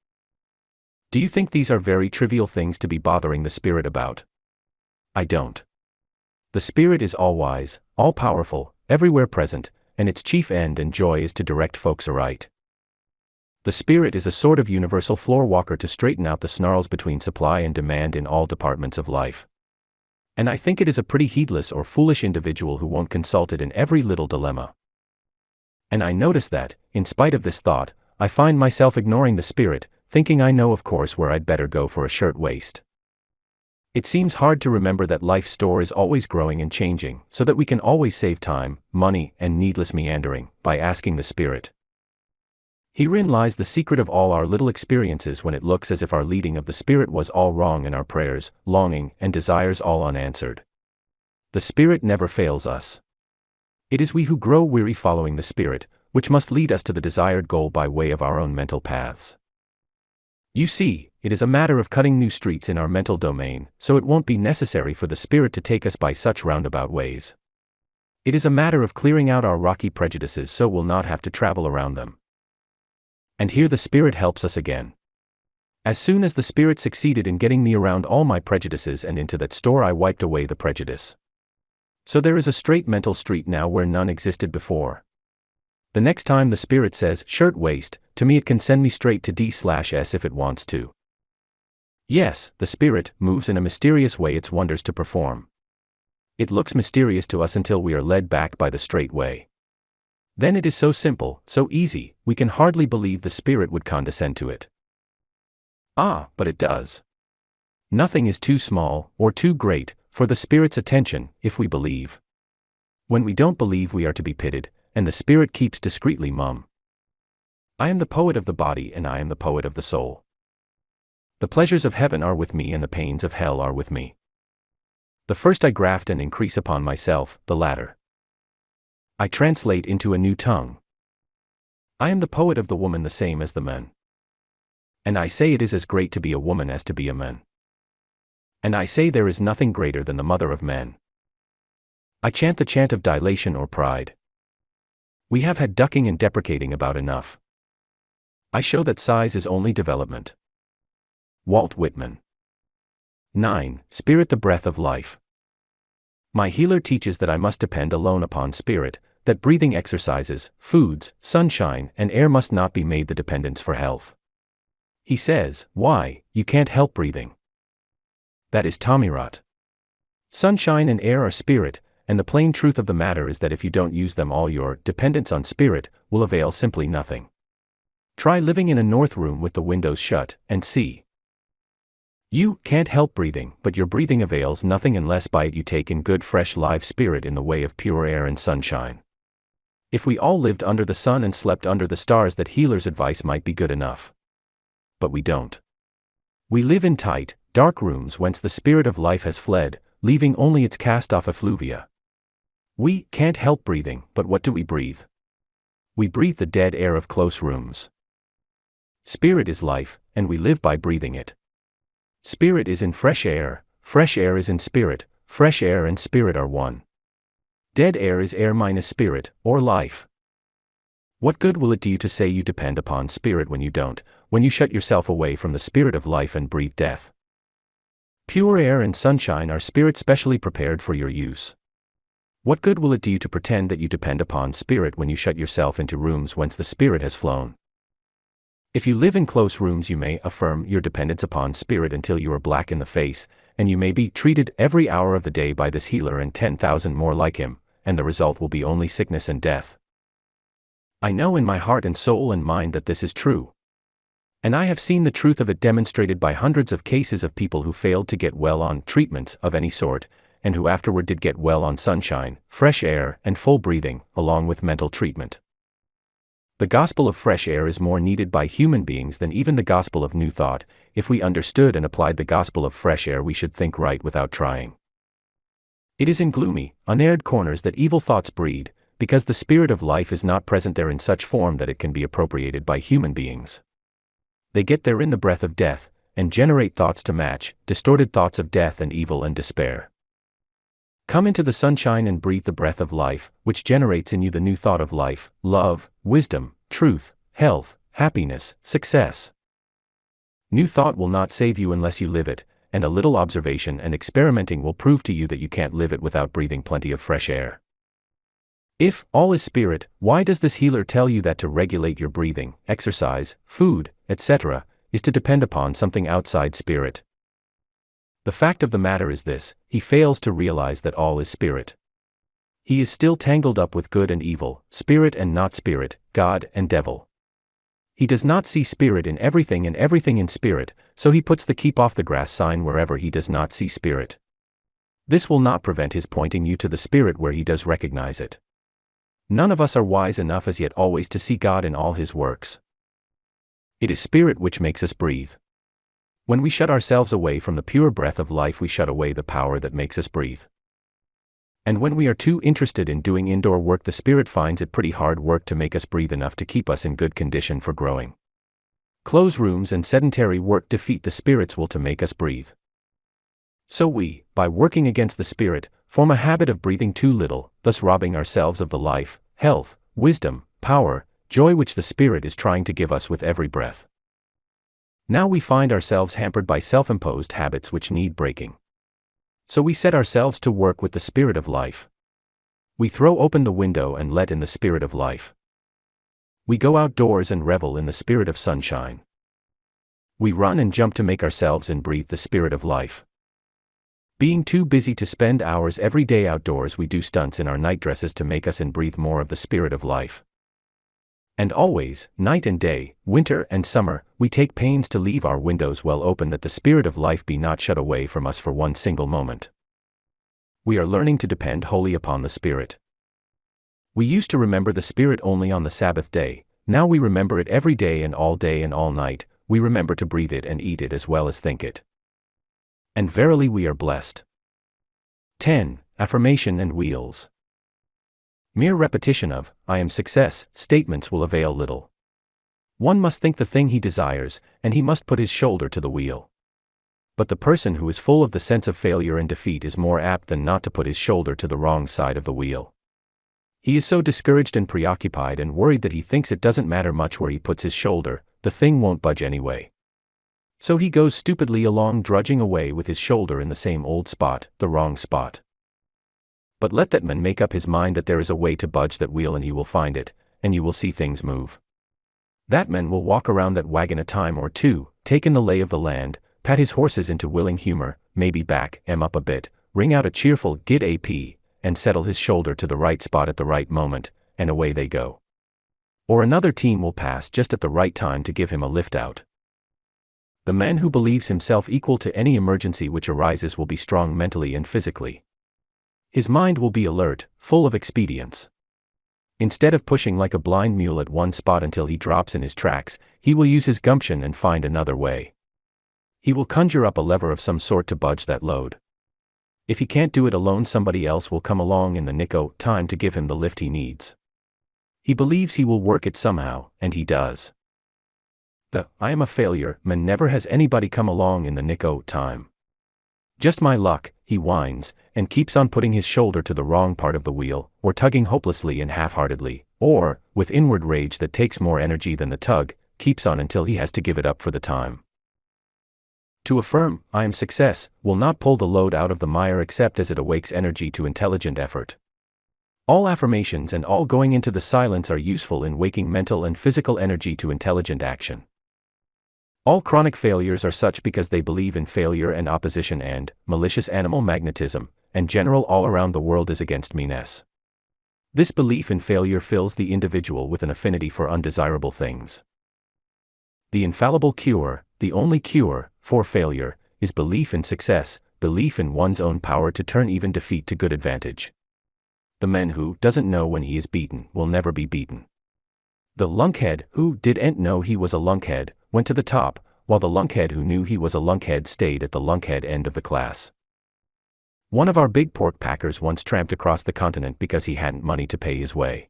Do you think these are very trivial things to be bothering the Spirit about? I don't. The Spirit is all-wise, all-powerful, everywhere present, and its chief end and joy is to direct folks aright. The Spirit is a sort of universal floor walker to straighten out the snarls between supply and demand in all departments of life. And I think it is a pretty heedless or foolish individual who won't consult it in every little dilemma. And I notice that, in spite of this thought, I find myself ignoring the Spirit, thinking I know of course where I'd better go for a shirt waist. It seems hard to remember that life's store is always growing and changing, so that we can always save time, money, and needless meandering, by asking the Spirit. Herein lies the secret of all our little experiences when it looks as if our leading of the Spirit was all wrong and our prayers, longing, and desires all unanswered. The Spirit never fails us. It is we who grow weary following the Spirit, which must lead us to the desired goal by way of our own mental paths. You see, it is a matter of cutting new streets in our mental domain, so it won't be necessary for the Spirit to take us by such roundabout ways. It is a matter of clearing out our rocky prejudices so we'll not have to travel around them. And here the Spirit helps us again. As soon as the Spirit succeeded in getting me around all my prejudices and into that store, I wiped away the prejudice. So there is a straight mental street now where none existed before. The next time the Spirit says shirt waist, to me it can send me straight to D/S if it wants to. Yes, the Spirit moves in a mysterious way its wonders to perform. It looks mysterious to us until we are led back by the straight way. Then it is so simple, so easy, we can hardly believe the Spirit would condescend to it. Ah, but it does. Nothing is too small, or too great, for the Spirit's attention, if we believe. When we don't believe, we are to be pitied, and the Spirit keeps discreetly mum. I am the poet of the body and I am the poet of the soul. The pleasures of heaven are with me and the pains of hell are with me. The first I graft and increase upon myself, the latter I translate into a new tongue. I am the poet of the woman the same as the man. And I say it is as great to be a woman as to be a man. And I say there is nothing greater than the mother of men. I chant the chant of dilation or pride. We have had ducking and deprecating about enough. I show that size is only development. Walt Whitman. 9. Spirit, the breath of life. My healer teaches that I must depend alone upon Spirit, that breathing exercises, foods, sunshine, and air must not be made the dependence for health. He says, why, you can't help breathing. That is tommyrot. Sunshine and air are Spirit, and the plain truth of the matter is that if you don't use them all, your dependence on Spirit will avail simply nothing. Try living in a north room with the windows shut, and see. You can't help breathing, but your breathing avails nothing unless by it you take in good fresh live spirit in the way of pure air and sunshine. If we all lived under the sun and slept under the stars, that healer's advice might be good enough. But we don't. We live in tight, dark rooms whence the spirit of life has fled, leaving only its cast-off effluvia. We can't help breathing, but what do we breathe? We breathe the dead air of close rooms. Spirit is life, and we live by breathing it. Spirit is in fresh air is in spirit, fresh air and spirit are one. Dead air is air minus spirit, or life. What good will it do you to say you depend upon spirit when you don't, when you shut yourself away from the spirit of life and breathe death? Pure air and sunshine are spirit specially prepared for your use. What good will it do you to pretend that you depend upon spirit when you shut yourself into rooms whence the spirit has flown? If you live in close rooms, you may affirm your dependence upon spirit until you are black in the face, and you may be treated every hour of the day by this healer and 10,000 more like him, and the result will be only sickness and death. I know in my heart and soul and mind that this is true. And I have seen the truth of it demonstrated by hundreds of cases of people who failed to get well on treatments of any sort, and who afterward did get well on sunshine, fresh air, and full breathing, along with mental treatment. The gospel of fresh air is more needed by human beings than even the gospel of new thought. If we understood and applied the gospel of fresh air, we should think right without trying. It is in gloomy, unaired corners that evil thoughts breed, because the spirit of life is not present there in such form that it can be appropriated by human beings. They get there in the breath of death, and generate thoughts to match, distorted thoughts of death and evil and despair. Come into the sunshine and breathe the breath of life, which generates in you the new thought of life, love, wisdom, truth, health, happiness, success. New thought will not save you unless you live it, and a little observation and experimenting will prove to you that you can't live it without breathing plenty of fresh air. If all is spirit, why does this healer tell you that to regulate your breathing, exercise, food, etc., is to depend upon something outside spirit? The fact of the matter is this: he fails to realize that all is spirit. He is still tangled up with good and evil, spirit and not spirit, God and devil. He does not see spirit in everything and everything in spirit, so he puts the keep off the grass sign wherever he does not see spirit. This will not prevent his pointing you to the spirit where he does recognize it. None of us are wise enough as yet always to see God in all his works. It is spirit which makes us breathe. When we shut ourselves away from the pure breath of life, we shut away the power that makes us breathe. And when we are too interested in doing indoor work, the spirit finds it pretty hard work to make us breathe enough to keep us in good condition for growing. Closed rooms and sedentary work defeat the spirit's will to make us breathe. So we, by working against the spirit, form a habit of breathing too little, thus robbing ourselves of the life, health, wisdom, power, joy which the spirit is trying to give us with every breath. Now we find ourselves hampered by self-imposed habits which need breaking. So we set ourselves to work with the spirit of life. We throw open the window and let in the spirit of life. We go outdoors and revel in the spirit of sunshine. We run and jump to make ourselves and breathe the spirit of life. Being too busy to spend hours every day outdoors, we do stunts in our night dresses to make us and breathe more of the spirit of life. And always, night and day, winter and summer, we take pains to leave our windows well open that the spirit of life be not shut away from us for one single moment. We are learning to depend wholly upon the spirit. We used to remember the spirit only on the Sabbath day, now we remember it every day and all night, we remember to breathe it and eat it as well as think it. And verily we are blessed. 10. Affirmation and wheels. Mere repetition of, I am success, statements will avail little. One must think the thing he desires, and he must put his shoulder to the wheel. But the person who is full of the sense of failure and defeat is more apt than not to put his shoulder to the wrong side of the wheel. He is so discouraged and preoccupied and worried that he thinks it doesn't matter much where he puts his shoulder, the thing won't budge anyway. So he goes stupidly along, drudging away with his shoulder in the same old spot, the wrong spot. But let that man make up his mind that there is a way to budge that wheel, and he will find it, and you will see things move. That man will walk around that wagon a time or two, take in the lay of the land, pat his horses into willing humor, maybe back 'em up a bit, ring out a cheerful "Gid AP," and settle his shoulder to the right spot at the right moment, and away they go. Or another team will pass just at the right time to give him a lift out. The man who believes himself equal to any emergency which arises will be strong mentally and physically. His mind will be alert, full of expedients. Instead of pushing like a blind mule at one spot until he drops in his tracks, he will use his gumption and find another way. He will conjure up a lever of some sort to budge that load. If he can't do it alone, somebody else will come along in the nick of time to give him the lift he needs. He believes he will work it somehow, and he does. The "I am a failure" man never has anybody come along in the nick of time. Just my luck, he whines, and keeps on putting his shoulder to the wrong part of the wheel, or tugging hopelessly and half-heartedly, or, with inward rage that takes more energy than the tug, keeps on until he has to give it up for the time. To affirm, "I am success," will not pull the load out of the mire except as it awakes energy to intelligent effort. All affirmations and all going into the silence are useful in waking mental and physical energy to intelligent action. All chronic failures are such because they believe in failure and opposition and malicious animal magnetism, and general all around the world is against meanness. This belief in failure fills the individual with an affinity for undesirable things. The infallible cure, the only cure, for failure, is belief in success, belief in one's own power to turn even defeat to good advantage. The man who doesn't know when he is beaten will never be beaten. The lunkhead who didn't know he was a lunkhead went to the top, while the lunkhead who knew he was a lunkhead stayed at the lunkhead end of the class. One of our big pork packers once tramped across the continent because he hadn't money to pay his way.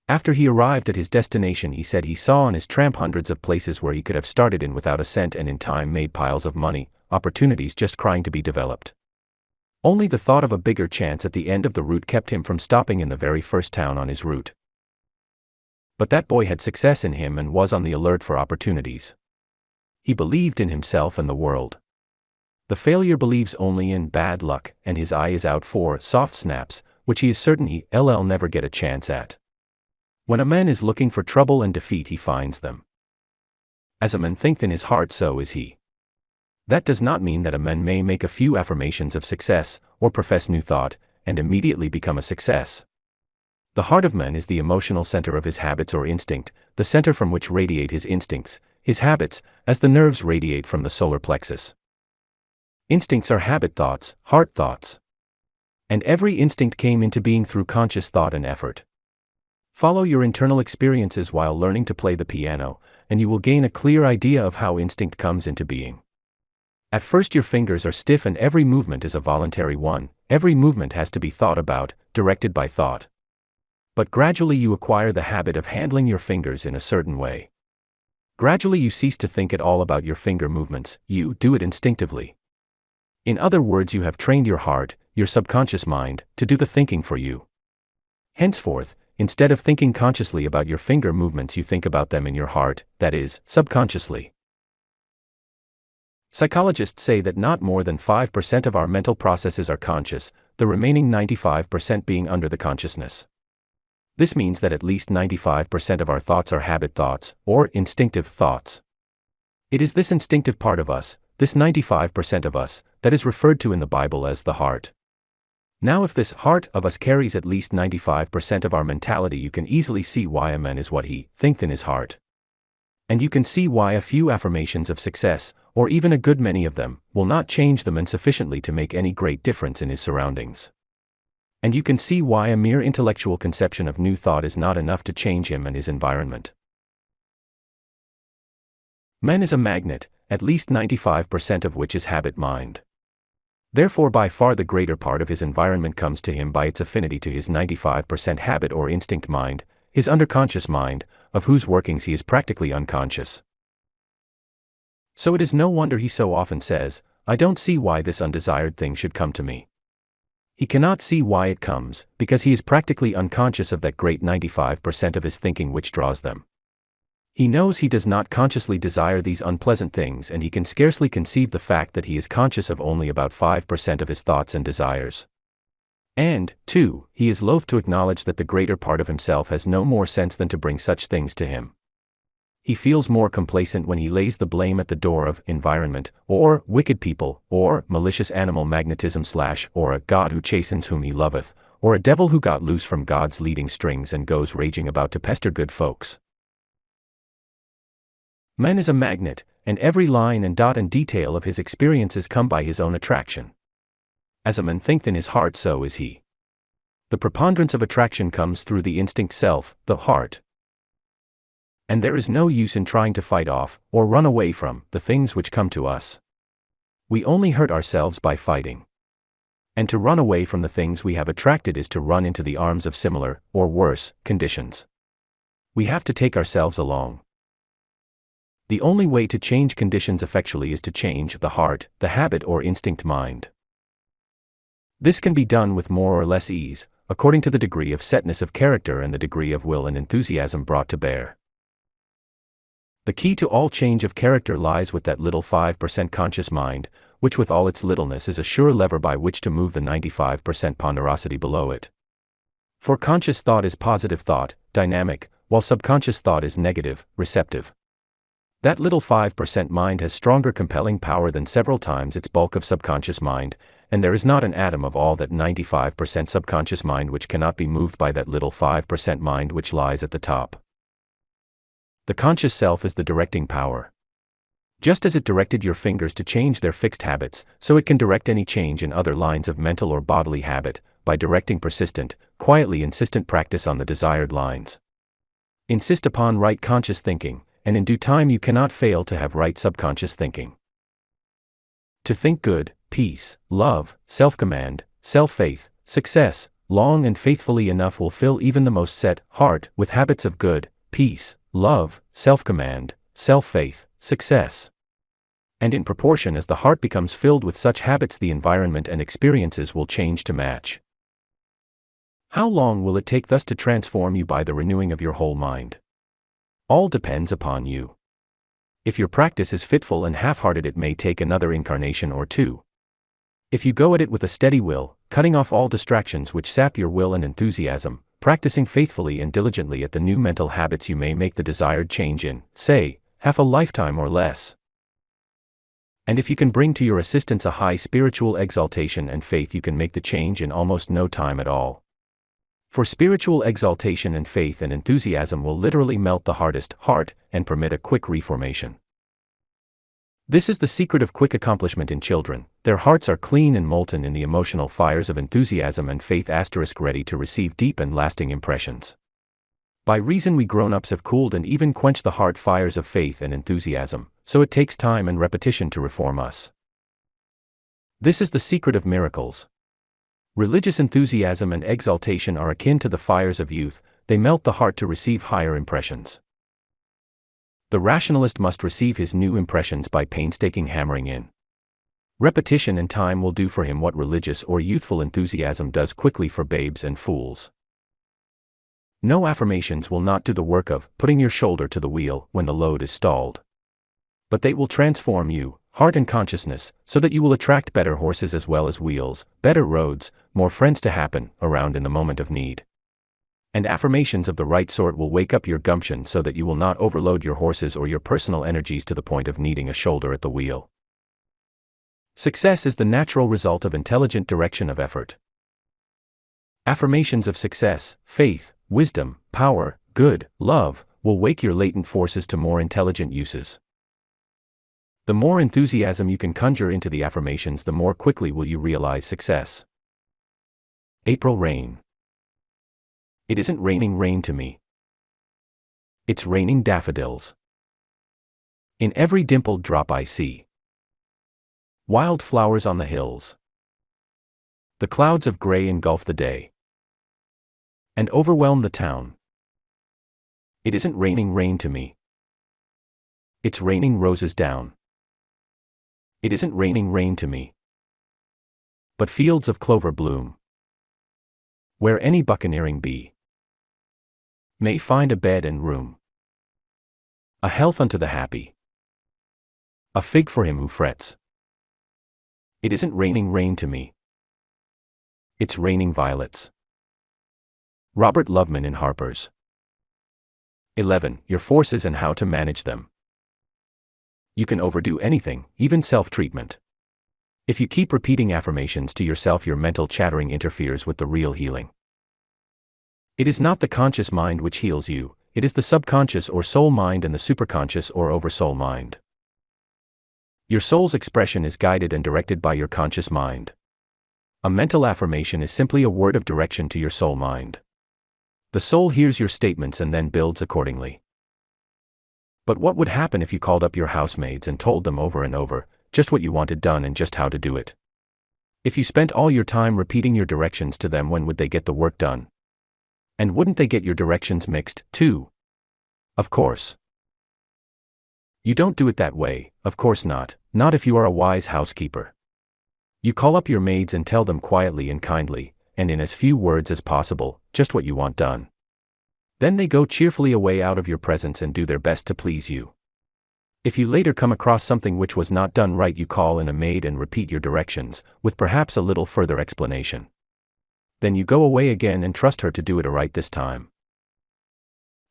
After he arrived at his destination, he said he saw on his tramp hundreds of places where he could have started in without a cent and in time made piles of money, opportunities just crying to be developed. Only the thought of a bigger chance at the end of the route kept him from stopping in the very first town on his route. But that boy had success in him and was on the alert for opportunities. He believed in himself and the world. The failure believes only in bad luck, and his eye is out for soft snaps, which he is certain he'll never get a chance at. When a man is looking for trouble and defeat, he finds them. As a man thinketh in his heart, so is he. That does not mean that a man may make a few affirmations of success, or profess new thought, and immediately become a success. The heart of man is the emotional center of his habits or instinct, the center from which radiate his instincts, his habits, as the nerves radiate from the solar plexus. Instincts are habit thoughts, heart thoughts. And every instinct came into being through conscious thought and effort. Follow your internal experiences while learning to play the piano, and you will gain a clear idea of how instinct comes into being. At first your fingers are stiff and every movement is a voluntary one, every movement has to be thought about, directed by thought. But gradually you acquire the habit of handling your fingers in a certain way. Gradually you cease to think at all about your finger movements, you do it instinctively. In other words, you have trained your heart, your subconscious mind, to do the thinking for you. Henceforth, instead of thinking consciously about your finger movements, you think about them in your heart, that is, subconsciously. Psychologists say that not more than 5% of our mental processes are conscious, the remaining 95% being under the consciousness. This means that at least 95% of our thoughts are habit thoughts, or instinctive thoughts. It is this instinctive part of us, this 95% of us, that is referred to in the Bible as the heart. Now if this heart of us carries at least 95% of our mentality, you can easily see why a man is what he thinketh in his heart. And you can see why a few affirmations of success, or even a good many of them, will not change the man sufficiently to make any great difference in his surroundings. And you can see why a mere intellectual conception of new thought is not enough to change him and his environment. Man is a magnet, at least 95% of which is habit mind. Therefore by far the greater part of his environment comes to him by its affinity to his 95% habit or instinct mind, his underconscious mind, of whose workings he is practically unconscious. So it is no wonder he so often says, "I don't see why this undesired thing should come to me." He cannot see why it comes, because he is practically unconscious of that great 95% of his thinking which draws them. He knows he does not consciously desire these unpleasant things, and he can scarcely conceive the fact that he is conscious of only about 5% of his thoughts and desires. And, 2, he is loath to acknowledge that the greater part of himself has no more sense than to bring such things to him. He feels more complacent when he lays the blame at the door of environment, or wicked people, or malicious animal magnetism / or a God who chastens whom he loveth, or a devil who got loose from God's leading strings and goes raging about to pester good folks. Man is a magnet, and every line and dot and detail of his experiences come by his own attraction. As a man thinketh in his heart, so is he. The preponderance of attraction comes through the instinct self, the heart. And there is no use in trying to fight off, or run away from, the things which come to us. We only hurt ourselves by fighting. And to run away from the things we have attracted is to run into the arms of similar, or worse, conditions. We have to take ourselves along. The only way to change conditions effectually is to change the heart, the habit or instinct mind. This can be done with more or less ease, according to the degree of setness of character and the degree of will and enthusiasm brought to bear. The key to all change of character lies with that little 5% conscious mind, which with all its littleness is a sure lever by which to move the 95% ponderosity below it. For conscious thought is positive thought, dynamic, while subconscious thought is negative, receptive. That little 5% mind has stronger compelling power than several times its bulk of subconscious mind, and there is not an atom of all that 95% subconscious mind which cannot be moved by that little 5% mind which lies at the top. The conscious self is the directing power. Just as it directed your fingers to change their fixed habits, so it can direct any change in other lines of mental or bodily habit, by directing persistent, quietly insistent practice on the desired lines. Insist upon right conscious thinking, and in due time you cannot fail to have right subconscious thinking. To think good, peace, love, self-command, self-faith, success, long and faithfully enough will fill even the most set heart with habits of good, peace, love, self-command, self-faith, success. And in proportion as the heart becomes filled with such habits, the environment and experiences will change to match. How long will it take thus to transform you by the renewing of your whole mind? All depends upon you. If your practice is fitful and half-hearted, it may take another incarnation or two. If you go at it with a steady will, cutting off all distractions which sap your will and enthusiasm, practicing faithfully and diligently at the new mental habits, you may make the desired change in, say, half a lifetime or less. And if you can bring to your assistance a high spiritual exaltation and faith, you can make the change in almost no time at all. For spiritual exaltation and faith and enthusiasm will literally melt the hardest heart and permit a quick reformation. This is the secret of quick accomplishment in children. Their hearts are clean and molten in the emotional fires of enthusiasm and faith *, ready to receive deep and lasting impressions. By reason we grown-ups have cooled and even quenched the heart fires of faith and enthusiasm, so it takes time and repetition to reform us. This is the secret of miracles. Religious enthusiasm and exaltation are akin to the fires of youth, they melt the heart to receive higher impressions. The rationalist must receive his new impressions by painstaking hammering in. Repetition and time will do for him what religious or youthful enthusiasm does quickly for babes and fools. No affirmations will not do the work of putting your shoulder to the wheel when the load is stalled. But they will transform you, heart and consciousness, so that you will attract better horses as well as wheels, better roads, more friends to happen around in the moment of need. And affirmations of the right sort will wake up your gumption so that you will not overload your horses or your personal energies to the point of needing a shoulder at the wheel. Success is the natural result of intelligent direction of effort. Affirmations of success, faith, wisdom, power, good, love, will wake your latent forces to more intelligent uses. The more enthusiasm you can conjure into the affirmations, the more quickly will you realize success. April rain. It isn't raining rain to me. It's raining daffodils. In every dimpled drop I see. Wild flowers on the hills. The clouds of gray engulf the day and overwhelm the town. It isn't raining rain to me. It's raining roses down. It isn't raining rain to me. But fields of clover bloom, where any buccaneering bee may find a bed and room. A health unto the happy, a fig for him who frets. It isn't raining rain to me. It's raining violets. Robert Loveman in Harper's. 11. Your forces and how to manage them. You can overdo anything, even self-treatment. If you keep repeating affirmations to yourself, your mental chattering interferes with the real healing. It is not the conscious mind which heals you, it is the subconscious or soul mind and the superconscious or oversoul mind. Your soul's expression is guided and directed by your conscious mind. A mental affirmation is simply a word of direction to your soul mind. The soul hears your statements and then builds accordingly. But what would happen if you called up your housemaids and told them over and over, just what you wanted done and just how to do it? If you spent all your time repeating your directions to them, when would they get the work done? And wouldn't they get your directions mixed, too? Of course. You don't do it that way, of course not if you are a wise housekeeper. You call up your maids and tell them quietly and kindly, and in as few words as possible, just what you want done. Then they go cheerfully away out of your presence and do their best to please you. If you later come across something which was not done right, you call in a maid and repeat your directions, with perhaps a little further explanation. Then you go away again and trust her to do it right this time.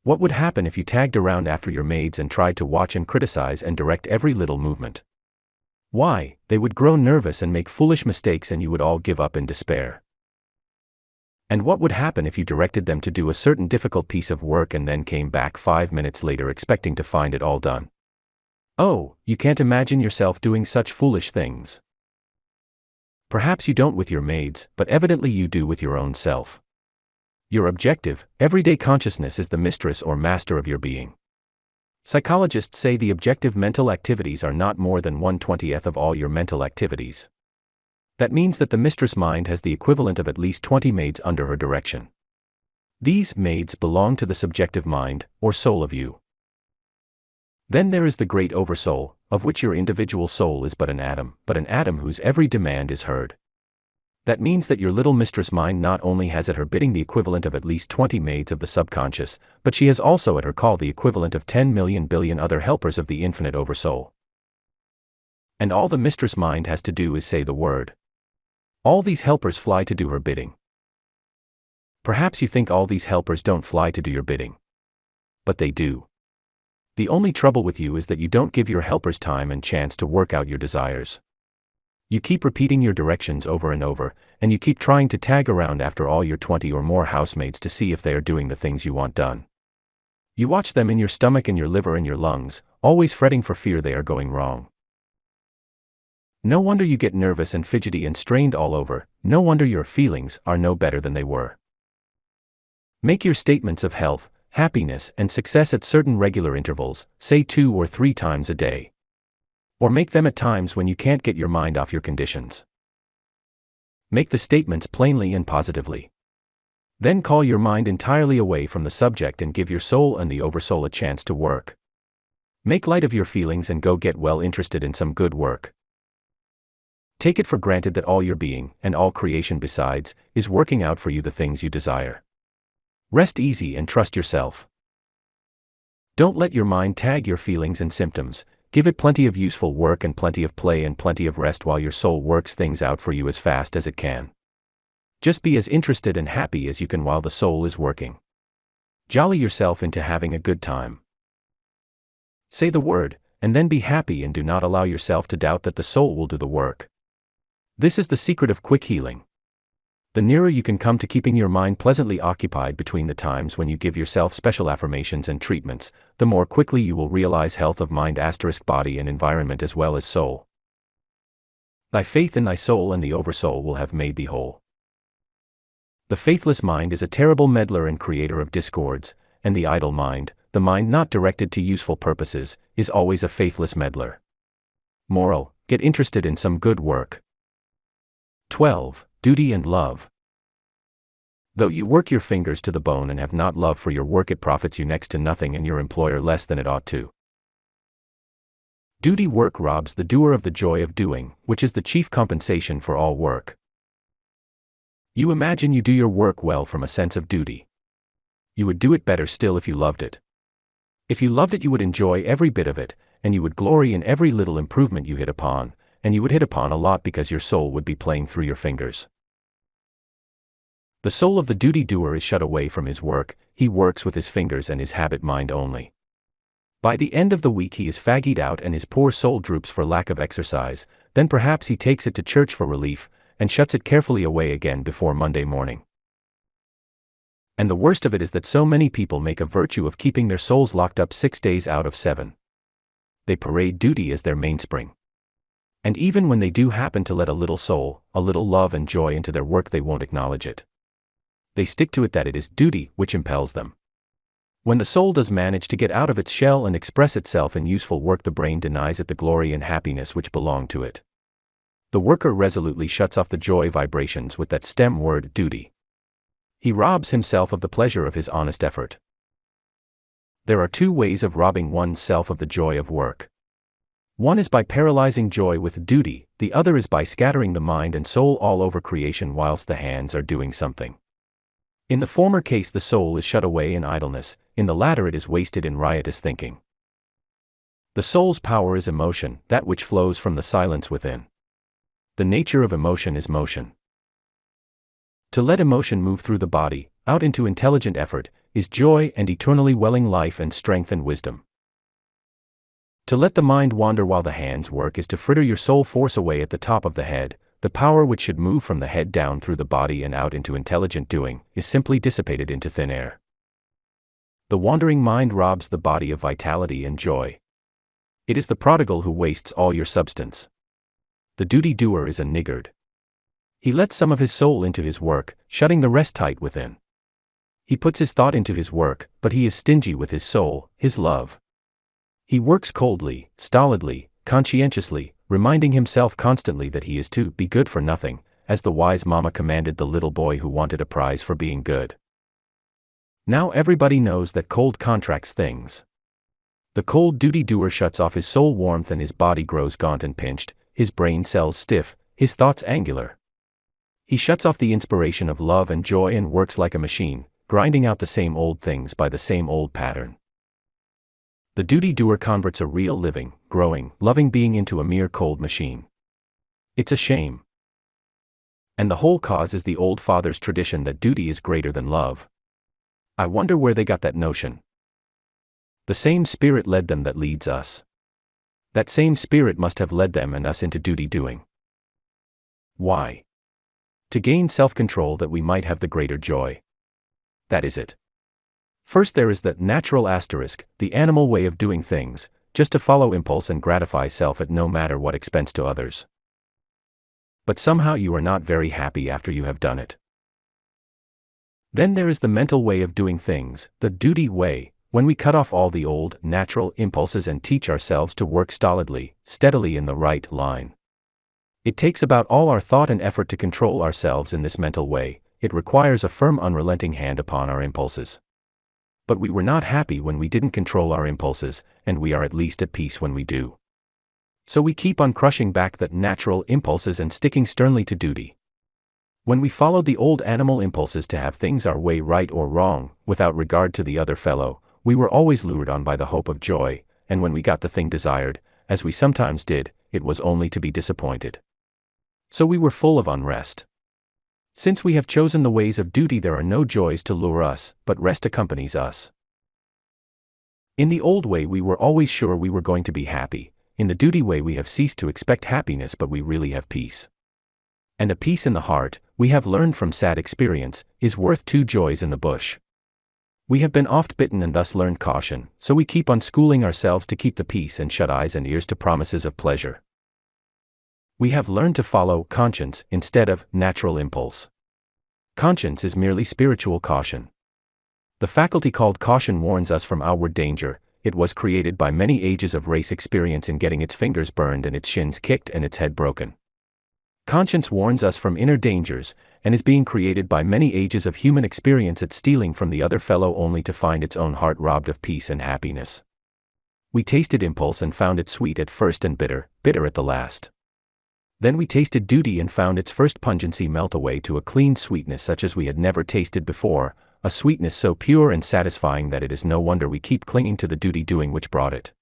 What would happen if you tagged around after your maids and tried to watch and criticize and direct every little movement? Why, they would grow nervous and make foolish mistakes, and you would all give up in despair. And what would happen if you directed them to do a certain difficult piece of work and then came back 5 minutes later expecting to find it all done? Oh, you can't imagine yourself doing such foolish things. Perhaps you don't with your maids, but evidently you do with your own self. Your objective, everyday consciousness is the mistress or master of your being. Psychologists say the objective mental activities are not more than 1/20th of all your mental activities. That means that the mistress mind has the equivalent of at least 20 maids under her direction. These maids belong to the subjective mind, or soul of you. Then there is the great oversoul, of which your individual soul is but an atom whose every demand is heard. That means that your little mistress mind not only has at her bidding the equivalent of at least 20 maids of the subconscious, but she has also at her call the equivalent of 10 million billion other helpers of the infinite oversoul. And all the mistress mind has to do is say the word. All these helpers fly to do her bidding. Perhaps you think all these helpers don't fly to do your bidding. But they do. The only trouble with you is that you don't give your helpers time and chance to work out your desires. You keep repeating your directions over and over, and you keep trying to tag around after all your 20 or more housemaids to see if they are doing the things you want done. You watch them in your stomach and your liver and your lungs, always fretting for fear they are going wrong. No wonder you get nervous and fidgety and strained all over, no wonder your feelings are no better than they were. Make your statements of health, happiness, and success at certain regular intervals, say 2 or 3 times a day. Or make them at times when you can't get your mind off your conditions. Make the statements plainly and positively. Then call your mind entirely away from the subject and give your soul and the oversoul a chance to work. Make light of your feelings and go get well interested in some good work. Take it for granted that all your being, and all creation besides, is working out for you the things you desire. Rest easy and trust yourself. Don't let your mind tag your feelings and symptoms. Give it plenty of useful work and plenty of play and plenty of rest while your soul works things out for you as fast as it can. Just be as interested and happy as you can while the soul is working. Jolly yourself into having a good time. Say the word, and then be happy, and do not allow yourself to doubt that the soul will do the work. This is the secret of quick healing. The nearer you can come to keeping your mind pleasantly occupied between the times when you give yourself special affirmations and treatments, the more quickly you will realize health of mind * body and environment as well as soul. Thy faith in thy soul and the oversoul will have made thee whole. The faithless mind is a terrible meddler and creator of discords, and the idle mind, the mind not directed to useful purposes, is always a faithless meddler. Moral: get interested in some good work. 12. Duty and love. Though you work your fingers to the bone and have not love for your work, it profits you next to nothing and your employer less than it ought to. Duty work robs the doer of the joy of doing, which is the chief compensation for all work. You imagine you do your work well from a sense of duty. You would do it better still if you loved it. If you loved it, you would enjoy every bit of it, and you would glory in every little improvement you hit upon, and you would hit upon a lot because your soul would be playing through your fingers. The soul of the duty doer is shut away from his work. He works with his fingers and his habit mind only. By the end of the week he is faggied out and his poor soul droops for lack of exercise. Then perhaps he takes it to church for relief, and shuts it carefully away again before Monday morning. And the worst of it is that so many people make a virtue of keeping their souls locked up 6 days out of 7. They parade duty as their mainspring. And even when they do happen to let a little soul, a little love and joy into their work, they won't acknowledge it. They stick to it that it is duty which impels them. When the soul does manage to get out of its shell and express itself in useful work, the brain denies it the glory and happiness which belong to it. The worker resolutely shuts off the joy vibrations with that stem word, duty. He robs himself of the pleasure of his honest effort. There are two ways of robbing oneself of the joy of work. One is by paralyzing joy with duty, the other is by scattering the mind and soul all over creation whilst the hands are doing something. In the former case, the soul is shut away in idleness, in the latter it is wasted in riotous thinking. The soul's power is emotion, that which flows from the silence within. The nature of emotion is motion. To let emotion move through the body, out into intelligent effort, is joy and eternally welling life and strength and wisdom. To let the mind wander while the hands work is to fritter your soul force away at the top of the head. The power which should move from the head down through the body and out into intelligent doing is simply dissipated into thin air. The wandering mind robs the body of vitality and joy. It is the prodigal who wastes all your substance. The duty doer is a niggard. He lets some of his soul into his work, shutting the rest tight within. He puts his thought into his work, but he is stingy with his soul, his love. He works coldly, stolidly, conscientiously, reminding himself constantly that he is to be good for nothing, as the wise mama commanded the little boy who wanted a prize for being good. Now everybody knows that cold contracts things. The cold duty doer shuts off his soul warmth and his body grows gaunt and pinched, his brain cells stiff, his thoughts angular. He shuts off the inspiration of love and joy and works like a machine, grinding out the same old things by the same old pattern. The duty doer converts a real living, growing, loving being into a mere cold machine. It's a shame. And the whole cause is the old father's tradition that duty is greater than love. I wonder where they got that notion. The same spirit led them that leads us. That same spirit must have led them and us into duty doing. Why? To gain self-control that we might have the greater joy. That is it. First there is the natural asterisk, the animal way of doing things, just to follow impulse and gratify self at no matter what expense to others. But somehow you are not very happy after you have done it. Then there is the mental way of doing things, the duty way, when we cut off all the old, natural impulses and teach ourselves to work stolidly, steadily in the right line. It takes about all our thought and effort to control ourselves in this mental way. It requires a firm, unrelenting hand upon our impulses. But we were not happy when we didn't control our impulses, and we are at least at peace when we do. So we keep on crushing back the natural impulses and sticking sternly to duty. When we followed the old animal impulses to have things our way, right or wrong, without regard to the other fellow, we were always lured on by the hope of joy, and when we got the thing desired, as we sometimes did, it was only to be disappointed. So we were full of unrest. Since we have chosen the ways of duty, there are no joys to lure us, but rest accompanies us. In the old way we were always sure we were going to be happy. In the duty way we have ceased to expect happiness, but we really have peace. And a peace in the heart, we have learned from sad experience, is worth 2 joys in the bush. We have been oft bitten and thus learned caution, so we keep on schooling ourselves to keep the peace and shut eyes and ears to promises of pleasure. We have learned to follow conscience instead of natural impulse. Conscience is merely spiritual caution. The faculty called caution warns us from outward danger. It was created by many ages of race experience in getting its fingers burned and its shins kicked and its head broken. Conscience warns us from inner dangers, and is being created by many ages of human experience at stealing from the other fellow only to find its own heart robbed of peace and happiness. We tasted impulse and found it sweet at first and bitter, bitter at the last. Then we tasted duty and found its first pungency melt away to a clean sweetness such as we had never tasted before, a sweetness so pure and satisfying that it is no wonder we keep clinging to the duty doing which brought it.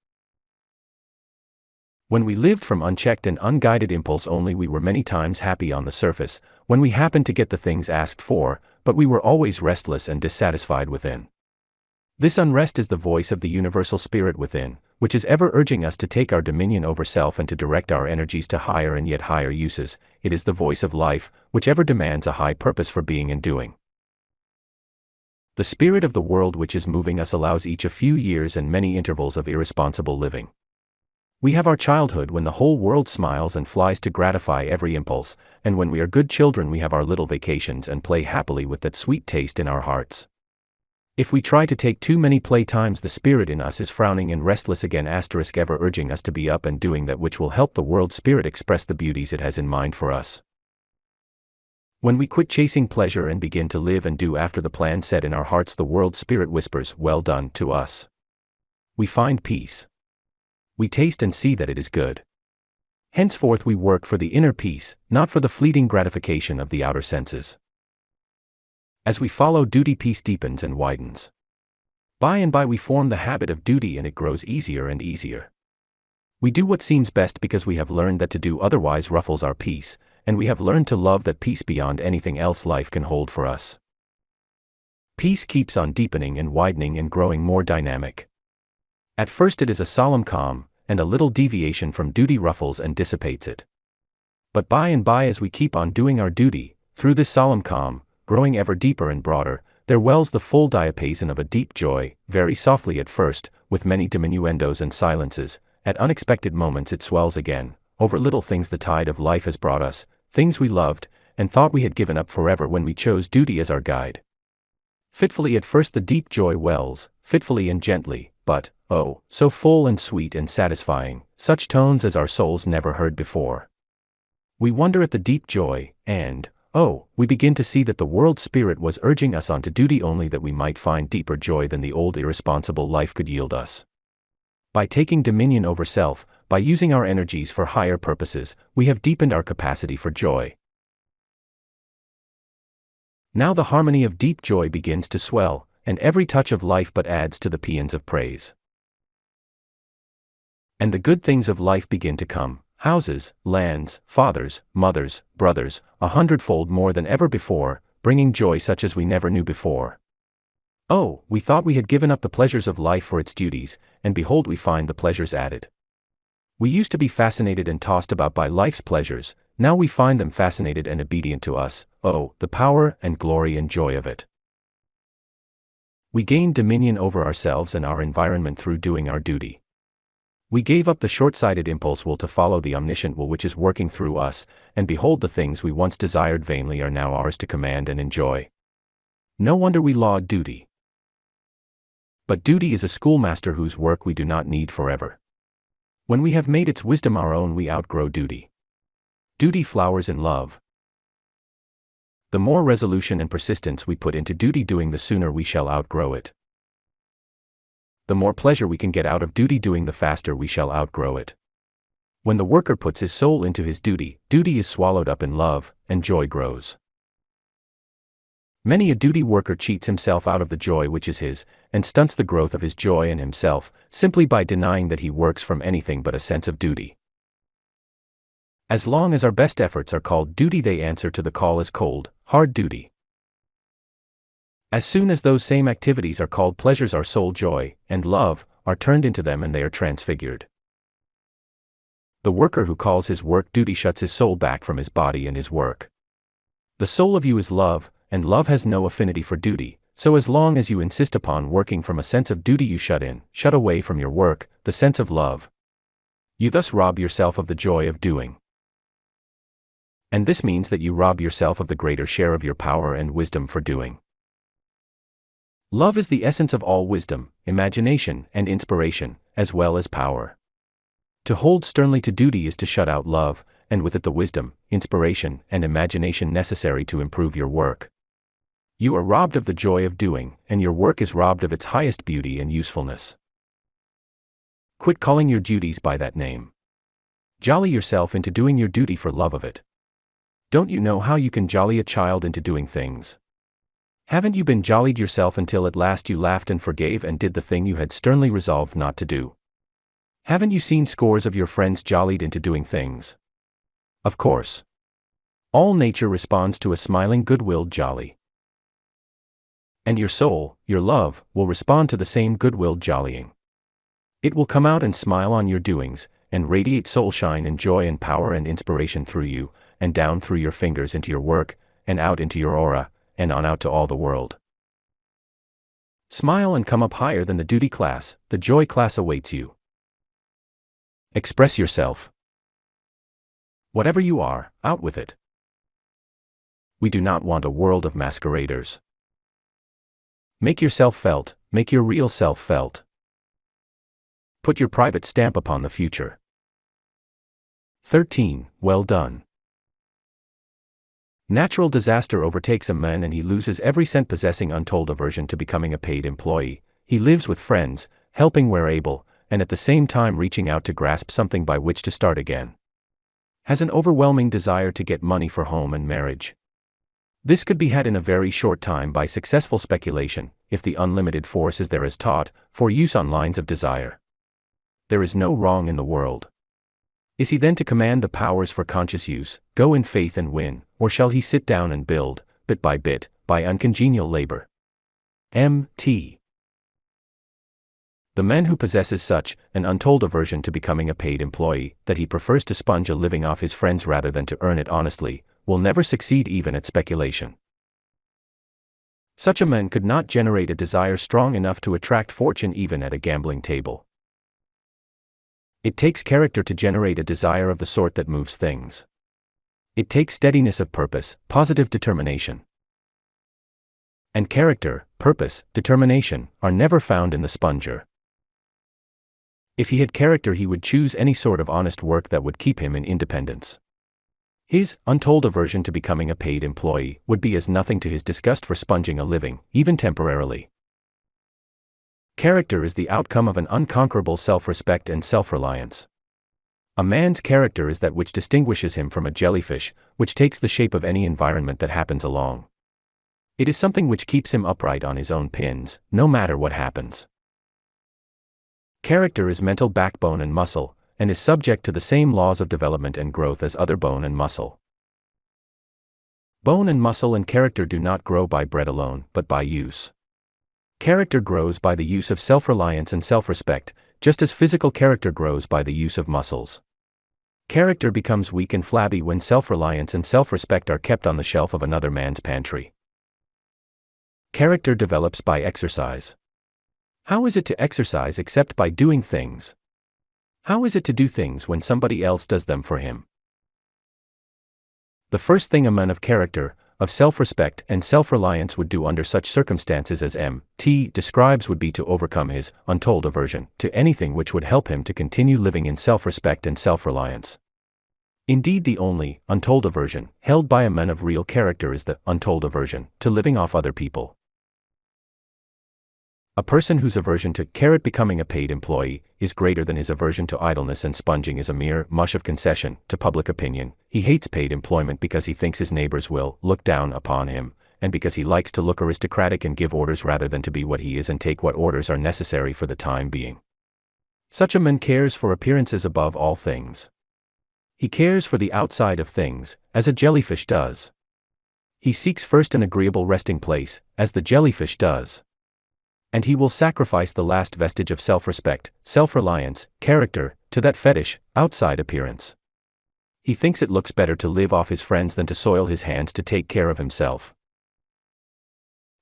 When we lived from unchecked and unguided impulse only, we were many times happy on the surface, when we happened to get the things asked for, but we were always restless and dissatisfied within. This unrest is the voice of the universal spirit within, which is ever urging us to take our dominion over self and to direct our energies to higher and yet higher uses. It is the voice of life, which ever demands a high purpose for being and doing. The spirit of the world which is moving us allows each a few years and many intervals of irresponsible living. We have our childhood when the whole world smiles and flies to gratify every impulse, and when we are good children we have our little vacations and play happily with that sweet taste in our hearts. If we try to take too many playtimes, the spirit in us is frowning and restless again, ever urging us to be up and doing that which will help the world spirit express the beauties it has in mind for us. When we quit chasing pleasure and begin to live and do after the plan set in our hearts, the world spirit whispers, "Well done," to us. We find peace. We taste and see that it is good. Henceforth we work for the inner peace, not for the fleeting gratification of the outer senses. As we follow duty, peace deepens and widens. By and by we form the habit of duty and it grows easier and easier. We do what seems best because we have learned that to do otherwise ruffles our peace, and we have learned to love that peace beyond anything else life can hold for us. Peace keeps on deepening and widening and growing more dynamic. At first it is a solemn calm, and a little deviation from duty ruffles and dissipates it. But by and by, as we keep on doing our duty, through this solemn calm, growing ever deeper and broader, there wells the full diapason of a deep joy, very softly at first, with many diminuendos and silences. At unexpected moments it swells again, over little things the tide of life has brought us, things we loved, and thought we had given up forever when we chose duty as our guide. Fitfully at first the deep joy wells, fitfully and gently, but, oh, so full and sweet and satisfying, such tones as our souls never heard before. We wonder at the deep joy, and, oh, we begin to see that the world spirit was urging us on to duty only that we might find deeper joy than the old irresponsible life could yield us. By taking dominion over self, by using our energies for higher purposes, we have deepened our capacity for joy. Now the harmony of deep joy begins to swell, and every touch of life but adds to the paeans of praise. And the good things of life begin to come, houses, lands, fathers, mothers, brothers, 100-fold more than ever before, bringing joy such as we never knew before. Oh, we thought we had given up the pleasures of life for its duties, and behold we find the pleasures added. We used to be fascinated and tossed about by life's pleasures, now we find them fascinated and obedient to us. Oh, the power and glory and joy of it. We gained dominion over ourselves and our environment through doing our duty. We gave up the short-sighted impulse will to follow the omniscient will which is working through us, and behold the things we once desired vainly are now ours to command and enjoy. No wonder we laud duty. But duty is a schoolmaster whose work we do not need forever. When we have made its wisdom our own we outgrow duty. Duty flowers in love. The more resolution and persistence we put into duty doing, the sooner we shall outgrow it. The more pleasure we can get out of duty doing, the faster we shall outgrow it. When the worker puts his soul into his duty, duty is swallowed up in love, and joy grows. Many a duty worker cheats himself out of the joy which is his, and stunts the growth of his joy and himself, simply by denying that he works from anything but a sense of duty. As long as our best efforts are called duty, they answer to the call as cold, hard duty. As soon as those same activities are called pleasures, our soul joy and love are turned into them and they are transfigured. The worker who calls his work duty shuts his soul back from his body and his work. The soul of you is love, and love has no affinity for duty, so as long as you insist upon working from a sense of duty, you shut away from your work, the sense of love. You thus rob yourself of the joy of doing. And this means that you rob yourself of the greater share of your power and wisdom for doing. Love is the essence of all wisdom, imagination, and inspiration, as well as power. To hold sternly to duty is to shut out love, and with it the wisdom, inspiration, and imagination necessary to improve your work. You are robbed of the joy of doing, and your work is robbed of its highest beauty and usefulness. Quit calling your duties by that name. Jolly yourself into doing your duty for love of it. Don't you know how you can jolly a child into doing things? Haven't you been jollied yourself until at last you laughed and forgave and did the thing you had sternly resolved not to do? Haven't you seen scores of your friends jollied into doing things? Of course. All nature responds to a smiling, good-willed jolly. And your soul, your love, will respond to the same good-willed jollying. It will come out and smile on your doings, and radiate soul shine and joy and power and inspiration through you, and down through your fingers into your work, and out into your aura, and on out to all the world. Smile and come up higher than the duty class, the joy class awaits you. Express yourself. Whatever you are, out with it. We do not want a world of masqueraders. Make yourself felt, make your real self felt. Put your private stamp upon the future. 13. Well done. Natural disaster overtakes a man and he loses every cent, possessing untold aversion to becoming a paid employee. He lives with friends, helping where able, and at the same time reaching out to grasp something by which to start again. Has an overwhelming desire to get money for home and marriage. This could be had in a very short time by successful speculation, if the unlimited force is there as taught, for use on lines of desire. There is no wrong in the world. Is he then to command the powers for conscious use, go in faith and win, or shall he sit down and build, bit, by uncongenial labor? M.T. The man who possesses such an untold aversion to becoming a paid employee, that he prefers to sponge a living off his friends rather than to earn it honestly, will never succeed even at speculation. Such a man could not generate a desire strong enough to attract fortune even at a gambling table. It takes character to generate a desire of the sort that moves things. It takes steadiness of purpose, positive determination. And character, purpose, determination, are never found in the sponger. If he had character, he would choose any sort of honest work that would keep him in independence. His untold aversion to becoming a paid employee would be as nothing to his disgust for sponging a living, even temporarily. Character is the outcome of an unconquerable self-respect and self-reliance. A man's character is that which distinguishes him from a jellyfish, which takes the shape of any environment that happens along. It is something which keeps him upright on his own pins, no matter what happens. Character is mental backbone and muscle, and is subject to the same laws of development and growth as other bone and muscle. Bone and muscle and character do not grow by bread alone, but by use. Character grows by the use of self-reliance and self-respect, just as physical character grows by the use of muscles. Character becomes weak and flabby when self-reliance and self-respect are kept on the shelf of another man's pantry. Character develops by exercise. How is it to exercise except by doing things? How is it to do things when somebody else does them for him? The first thing a man of character, of self-respect and self-reliance would do under such circumstances as M.T. describes would be to overcome his untold aversion to anything which would help him to continue living in self-respect and self-reliance. Indeed, the only untold aversion held by a man of real character is the untold aversion to living off other people. A person whose aversion to becoming a paid employee is greater than his aversion to idleness and sponging is a mere mush of concession to public opinion. He hates paid employment because he thinks his neighbors will look down upon him, and because he likes to look aristocratic and give orders rather than to be what he is and take what orders are necessary for the time being. Such a man cares for appearances above all things. He cares for the outside of things, as a jellyfish does. He seeks first an agreeable resting place, as the jellyfish does. And he will sacrifice the last vestige of self-respect, self-reliance, character, to that fetish, outside appearance. He thinks it looks better to live off his friends than to soil his hands to take care of himself.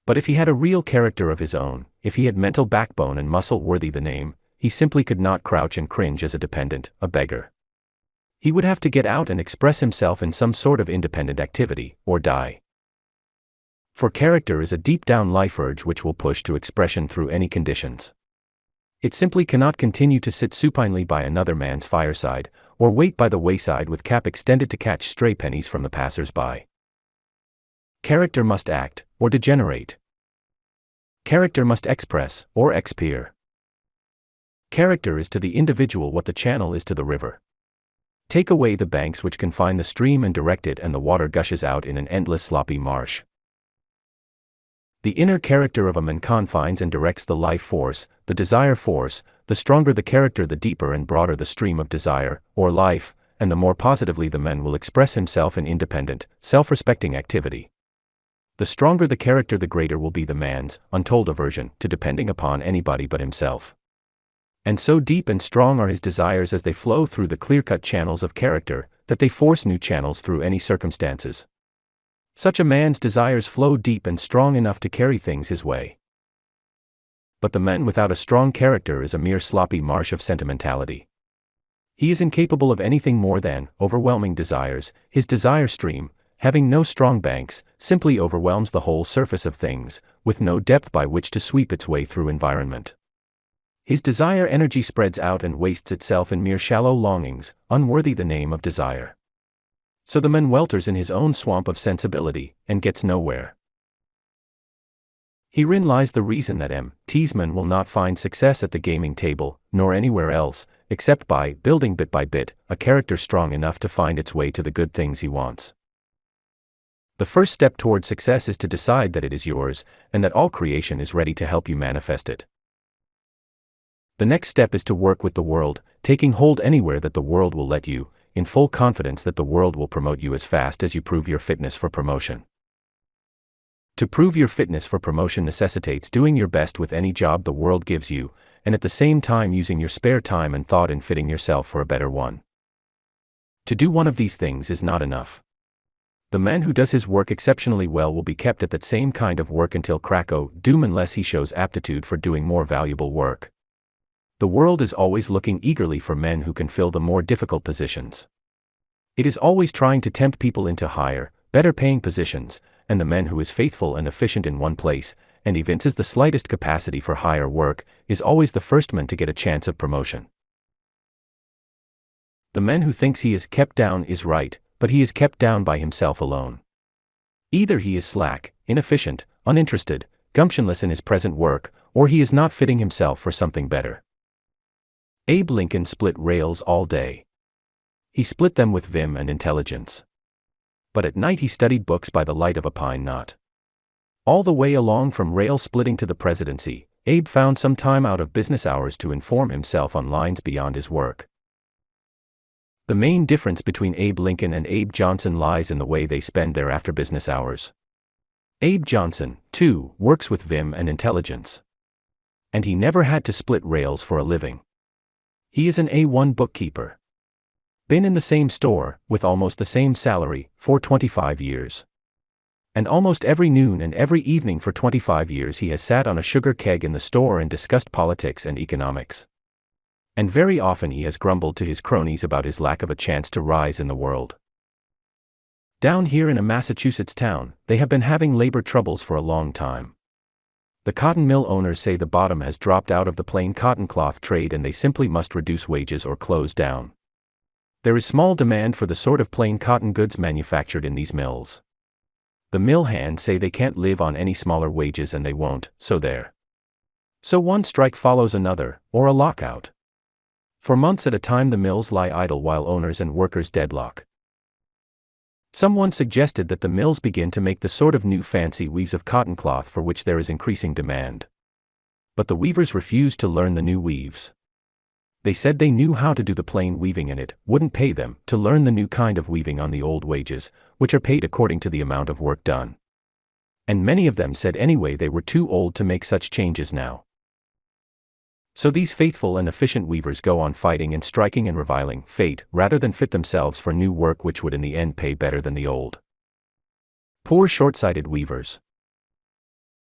But if he had a real character of his own, if he had mental backbone and muscle worthy the name, he simply could not crouch and cringe as a dependent, a beggar. He would have to get out and express himself in some sort of independent activity, or die. For character is a deep-down life urge which will push to expression through any conditions. It simply cannot continue to sit supinely by another man's fireside, or wait by the wayside with cap extended to catch stray pennies from the passers-by. Character must act, or degenerate. Character must express, or expire. Character is to the individual what the channel is to the river. Take away the banks which confine the stream and direct it, and the water gushes out in an endless sloppy marsh. The inner character of a man confines and directs the life force, the desire force. The stronger the character, the deeper and broader the stream of desire, or life, and the more positively the man will express himself in independent, self-respecting activity. The stronger the character, the greater will be the man's untold aversion to depending upon anybody but himself. And so deep and strong are his desires as they flow through the clear-cut channels of character, that they force new channels through any circumstances. Such a man's desires flow deep and strong enough to carry things his way. But the man without a strong character is a mere sloppy marsh of sentimentality. He is incapable of anything more than overwhelming desires. His desire stream, having no strong banks, simply overwhelms the whole surface of things, with no depth by which to sweep its way through environment. His desire energy spreads out and wastes itself in mere shallow longings, unworthy the name of desire. So the man welters in his own swamp of sensibility, and gets nowhere. Herein lies the reason that M.T.'s man will not find success at the gaming table, nor anywhere else, except by building bit by bit a character strong enough to find its way to the good things he wants. The first step toward success is to decide that it is yours, and that all creation is ready to help you manifest it. The next step is to work with the world, taking hold anywhere that the world will let you, in full confidence that the world will promote you as fast as you prove your fitness for promotion. To prove your fitness for promotion necessitates doing your best with any job the world gives you, and at the same time using your spare time and thought in fitting yourself for a better one. To do one of these things is not enough. The man who does his work exceptionally well will be kept at that same kind of work until crack o' doom unless he shows aptitude for doing more valuable work. The world is always looking eagerly for men who can fill the more difficult positions. It is always trying to tempt people into higher, better paying positions, and the man who is faithful and efficient in one place, and evinces the slightest capacity for higher work, is always the first man to get a chance of promotion. The man who thinks he is kept down is right, but he is kept down by himself alone. Either he is slack, inefficient, uninterested, gumptionless in his present work, or he is not fitting himself for something better. Abe Lincoln split rails all day. He split them with vim and intelligence. But at night he studied books by the light of a pine knot. All the way along from rail splitting to the presidency, Abe found some time out of business hours to inform himself on lines beyond his work. The main difference between Abe Lincoln and Abe Johnson lies in the way they spend their after-business hours. Abe Johnson, too, works with vim and intelligence. And he never had to split rails for a living. He is an A1 bookkeeper. Been in the same store, with almost the same salary, for 25 years. And almost every noon and every evening for 25 years he has sat on a sugar keg in the store and discussed politics and economics. And very often he has grumbled to his cronies about his lack of a chance to rise in the world. Down here in a Massachusetts town, they have been having labor troubles for a long time. The cotton mill owners say the bottom has dropped out of the plain cotton cloth trade and they simply must reduce wages or close down. There is small demand for the sort of plain cotton goods manufactured in these mills. The mill hands say they can't live on any smaller wages and they won't, so there. So one strike follows another, or a lockout. For months at a time the mills lie idle while owners and workers deadlock. Someone suggested that the mills begin to make the sort of new fancy weaves of cotton cloth for which there is increasing demand. But the weavers refused to learn the new weaves. They said they knew how to do the plain weaving and it wouldn't pay them to learn the new kind of weaving on the old wages, which are paid according to the amount of work done. And many of them said anyway they were too old to make such changes now. So these faithful and efficient weavers go on fighting and striking and reviling fate rather than fit themselves for new work which would in the end pay better than the old. Poor short-sighted weavers.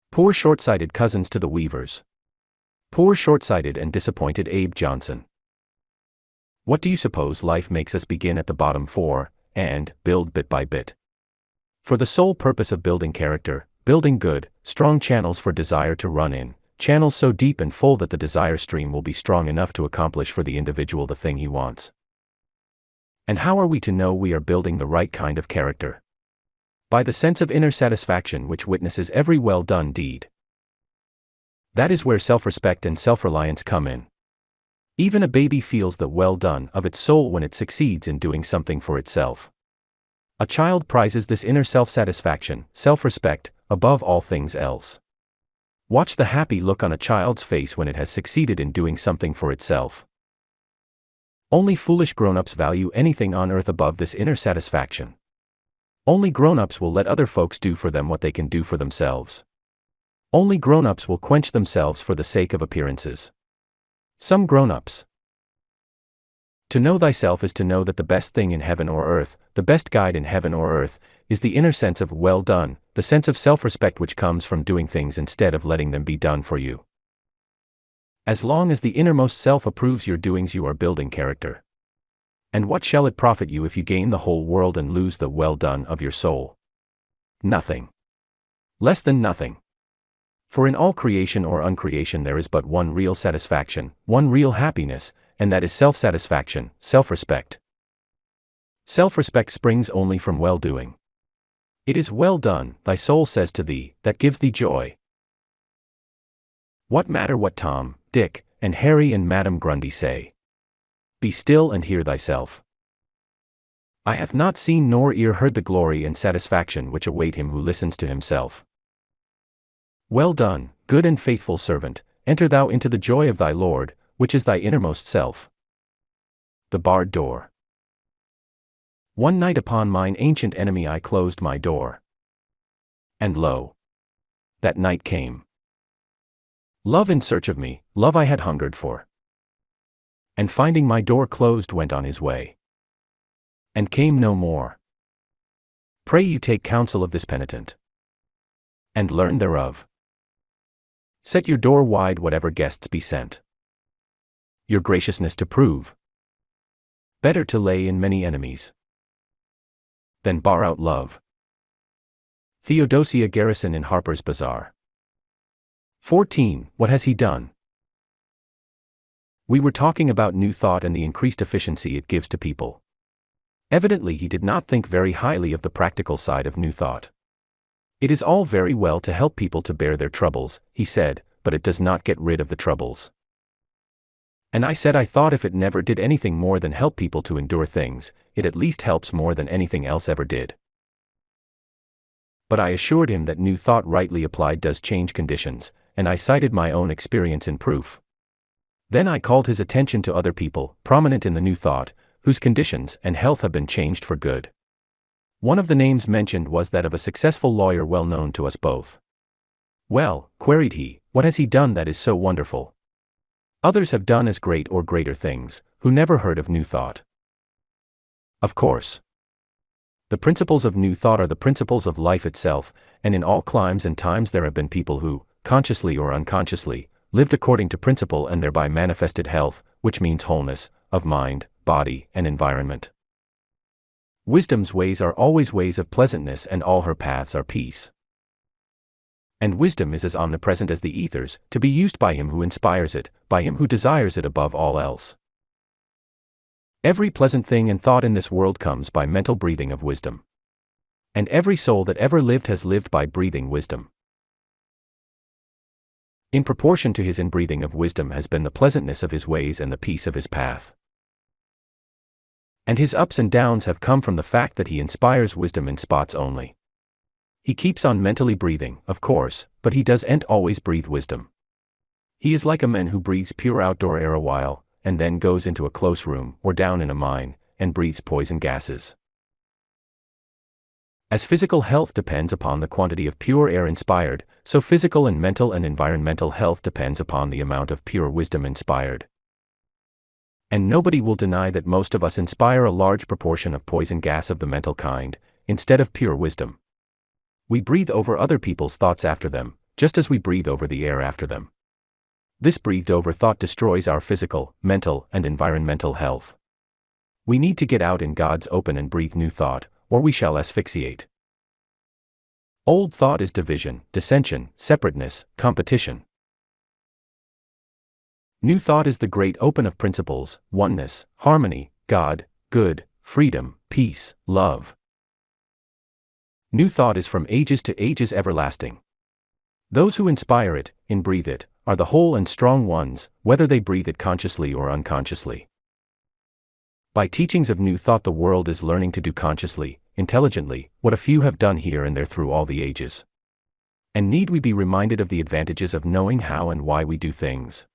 Poor short-sighted cousins to the weavers. Poor short-sighted and disappointed Abe Johnson. What do you suppose life makes us begin at the bottom for, and build bit by bit? For the sole purpose of building character, building good, strong channels for desire to run in, channels so deep and full that the desire stream will be strong enough to accomplish for the individual the thing he wants. And how are we to know we are building the right kind of character? By the sense of inner satisfaction which witnesses every well-done deed. That is where self-respect and self-reliance come in. Even a baby feels the well-done of its soul when it succeeds in doing something for itself. A child prizes this inner self-satisfaction, self-respect, above all things else. Watch the happy look on a child's face when it has succeeded in doing something for itself. Only foolish grown-ups value anything on earth above this inner satisfaction. Only grown-ups will let other folks do for them what they can do for themselves. Only grown-ups will quench themselves for the sake of appearances. Some grown-ups. To know thyself is to know that the best thing in heaven or earth, the best guide in heaven or earth, is the inner sense of well done, the sense of self-respect which comes from doing things instead of letting them be done for you. As long as the innermost self approves your doings you are building character. And what shall it profit you if you gain the whole world and lose the well done of your soul? Nothing. Less than nothing. For in all creation or uncreation there is but one real satisfaction, one real happiness, and that is self-satisfaction, self-respect. Self-respect springs only from well-doing. It is well done, thy soul says to thee, that gives thee joy. What matter what Tom, Dick, and Harry and Madam Grundy say? Be still and hear thyself. Eye hath not seen nor ear heard the glory and satisfaction which await him who listens to himself. Well done, good and faithful servant, enter thou into the joy of thy Lord, which is thy innermost self. The barred door. One night upon mine ancient enemy I closed my door. And lo, that night came. Love in search of me, love I had hungered for. And finding my door closed went on his way. And came no more. Pray you take counsel of this penitent. And learn thereof. Set your door wide whatever guests be sent. Your graciousness to prove. Better to lay in many enemies than bar out love. Theodosia Garrison in Harper's Bazaar. 14. What has he done? We were talking about New Thought and the increased efficiency it gives to people. Evidently he did not think very highly of the practical side of New Thought. It is all very well to help people to bear their troubles, he said, but it does not get rid of the troubles. And I said I thought if it never did anything more than help people to endure things, it at least helps more than anything else ever did. But I assured him that New Thought rightly applied does change conditions, and I cited my own experience in proof. Then I called his attention to other people, prominent in the New Thought, whose conditions and health have been changed for good. One of the names mentioned was that of a successful lawyer well known to us both. Well, queried he, what has he done that is so wonderful? Others have done as great or greater things, who never heard of New Thought. Of course. The principles of New Thought are the principles of life itself, and in all climes and times there have been people who, consciously or unconsciously, lived according to principle and thereby manifested health, which means wholeness, of mind, body, and environment. Wisdom's ways are always ways of pleasantness and all her paths are peace. And wisdom is as omnipresent as the ethers, to be used by him who inspires it, by him who desires it above all else. Every pleasant thing and thought in this world comes by mental breathing of wisdom. And every soul that ever lived has lived by breathing wisdom. In proportion to his inbreathing of wisdom has been the pleasantness of his ways and the peace of his path. And his ups and downs have come from the fact that he inspires wisdom in spots only. He keeps on mentally breathing, of course, but he doesn't always breathe wisdom. He is like a man who breathes pure outdoor air a while, and then goes into a close room, or down in a mine, and breathes poison gases. As physical health depends upon the quantity of pure air inspired, so physical and mental and environmental health depends upon the amount of pure wisdom inspired. And nobody will deny that most of us inspire a large proportion of poison gas of the mental kind, instead of pure wisdom. We breathe over other people's thoughts after them, just as we breathe over the air after them. This breathed over thought destroys our physical, mental, and environmental health. We need to get out in God's open and breathe new thought, or we shall asphyxiate. Old thought is division, dissension, separateness, competition. New thought is the great open of principles, oneness, harmony, God, good, freedom, peace, love. New thought is from ages to ages everlasting. Those who inspire it, inbreathe it, are the whole and strong ones, whether they breathe it consciously or unconsciously. By teachings of New Thought the world is learning to do consciously, intelligently, what a few have done here and there through all the ages. And need we be reminded of the advantages of knowing how and why we do things?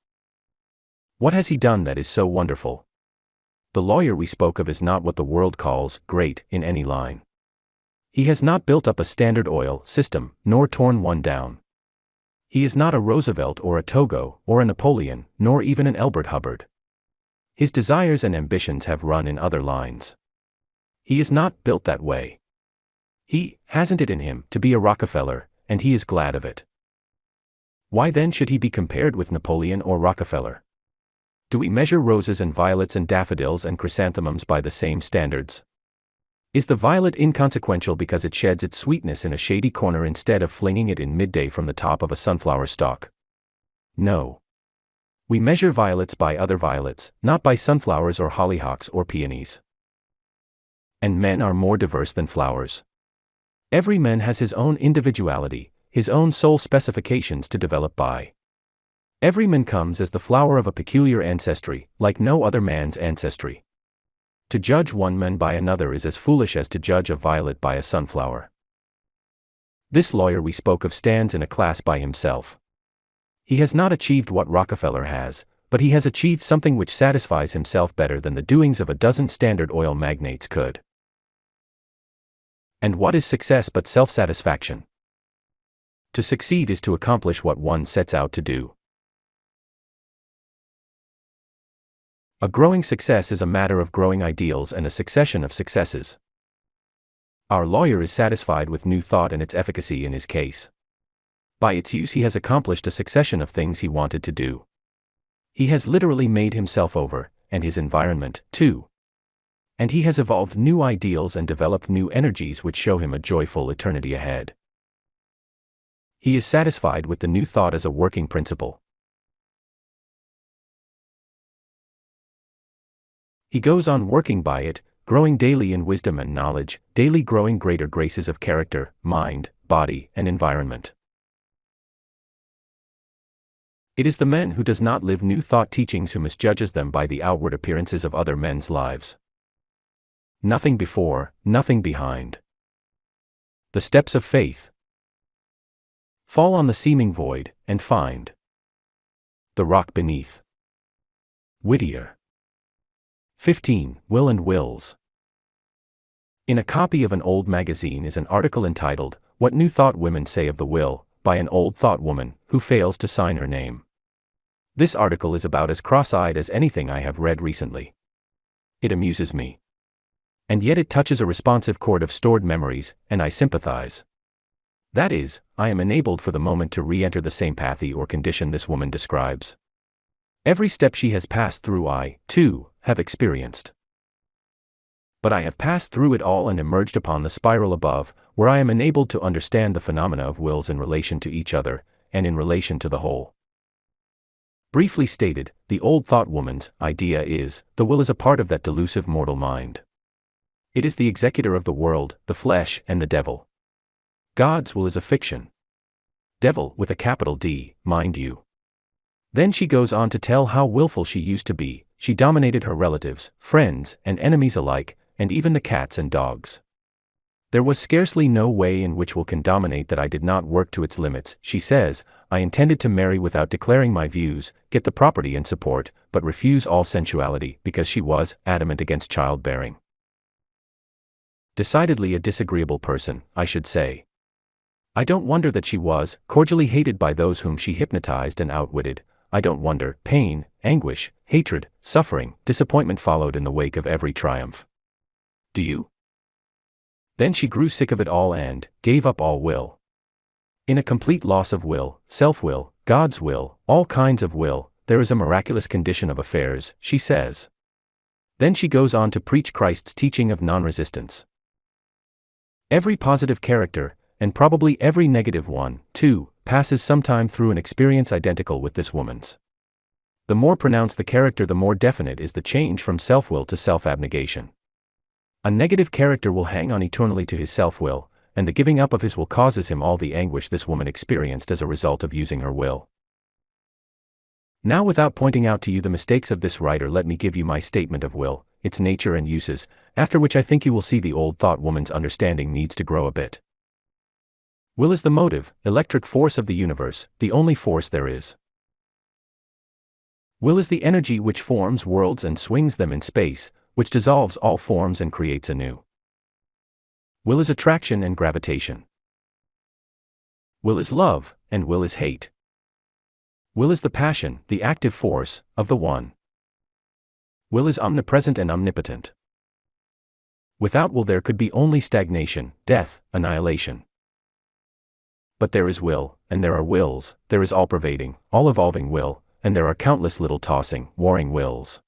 What has he done that is so wonderful? The lawyer we spoke of is not what the world calls great in any line. He has not built up a Standard Oil system, nor torn one down. He is not a Roosevelt or a Togo, or a Napoleon, nor even an Elbert Hubbard. His desires and ambitions have run in other lines. He is not built that way. He hasn't it in him to be a Rockefeller, and he is glad of it. Why then should he be compared with Napoleon or Rockefeller? Do we measure roses and violets and daffodils and chrysanthemums by the same standards? Is the violet inconsequential because it sheds its sweetness in a shady corner instead of flinging it in midday from the top of a sunflower stalk? No. We measure violets by other violets, not by sunflowers or hollyhocks or peonies. And men are more diverse than flowers. Every man has his own individuality, his own soul specifications to develop by. Every man comes as the flower of a peculiar ancestry, like no other man's ancestry. To judge one man by another is as foolish as to judge a violet by a sunflower. This lawyer we spoke of stands in a class by himself. He has not achieved what Rockefeller has, but he has achieved something which satisfies himself better than the doings of a dozen Standard Oil magnates could. And what is success but self-satisfaction? To succeed is to accomplish what one sets out to do. A growing success is a matter of growing ideals and a succession of successes. Our lawyer is satisfied with new thought and its efficacy in his case. By its use he has accomplished a succession of things he wanted to do. He has literally made himself over, and his environment, too. And he has evolved new ideals and developed new energies which show him a joyful eternity ahead. He is satisfied with the new thought as a working principle. He goes on working by it, growing daily in wisdom and knowledge, daily growing greater graces of character, mind, body, and environment. It is the man who does not live new thought teachings who misjudges them by the outward appearances of other men's lives. Nothing before, nothing behind. The steps of faith. Fall on the seeming void, and find the rock beneath. Whittier. 15. Will and Wills. In a copy of an old magazine is an article entitled, "What New Thought Women Say of the Will," by an old thought woman, who fails to sign her name. This article is about as cross-eyed as anything I have read recently. It amuses me. And yet it touches a responsive chord of stored memories, and I sympathize. That is, I am enabled for the moment to re-enter the same pathy or condition this woman describes. Every step she has passed through I, too, have experienced. But I have passed through it all and emerged upon the spiral above, where I am enabled to understand the phenomena of wills in relation to each other, and in relation to the whole. Briefly stated, the old thought woman's idea is, the will is a part of that delusive mortal mind. It is the executor of the world, the flesh, and the devil. God's will is a fiction. Devil, with a capital D, mind you. Then she goes on to tell how willful she used to be. She dominated her relatives, friends, and enemies alike, and even the cats and dogs. There was scarcely no way in which will can dominate that I did not work to its limits, she says. I intended to marry without declaring my views, get the property and support, but refuse all sensuality, because she was adamant against childbearing. Decidedly a disagreeable person, I should say. I don't wonder that she was cordially hated by those whom she hypnotized and outwitted. I don't wonder pain, anguish, hatred, suffering, disappointment followed in the wake of every triumph. Do you? Then she grew sick of it all and gave up all will. In a complete loss of will, self-will, God's will, all kinds of will, there is a miraculous condition of affairs, she says. Then she goes on to preach Christ's teaching of non-resistance. Every positive character, and probably every negative one, too, passes sometime through an experience identical with this woman's. The more pronounced the character, the more definite is the change from self-will to self-abnegation. A negative character will hang on eternally to his self-will, and the giving up of his will causes him all the anguish this woman experienced as a result of using her will. Now, without pointing out to you the mistakes of this writer, let me give you my statement of will, its nature and uses, after which I think you will see the old thought woman's understanding needs to grow a bit. Will is the motive, electric force of the universe, the only force there is. Will is the energy which forms worlds and swings them in space, which dissolves all forms and creates anew. Will is attraction and gravitation. Will is love, and will is hate. Will is the passion, the active force, of the one. Will is omnipresent and omnipotent. Without will there could be only stagnation, death, annihilation. But there is will, and there are wills, there is all-pervading, all-evolving will, and there are countless little tossing, warring wills.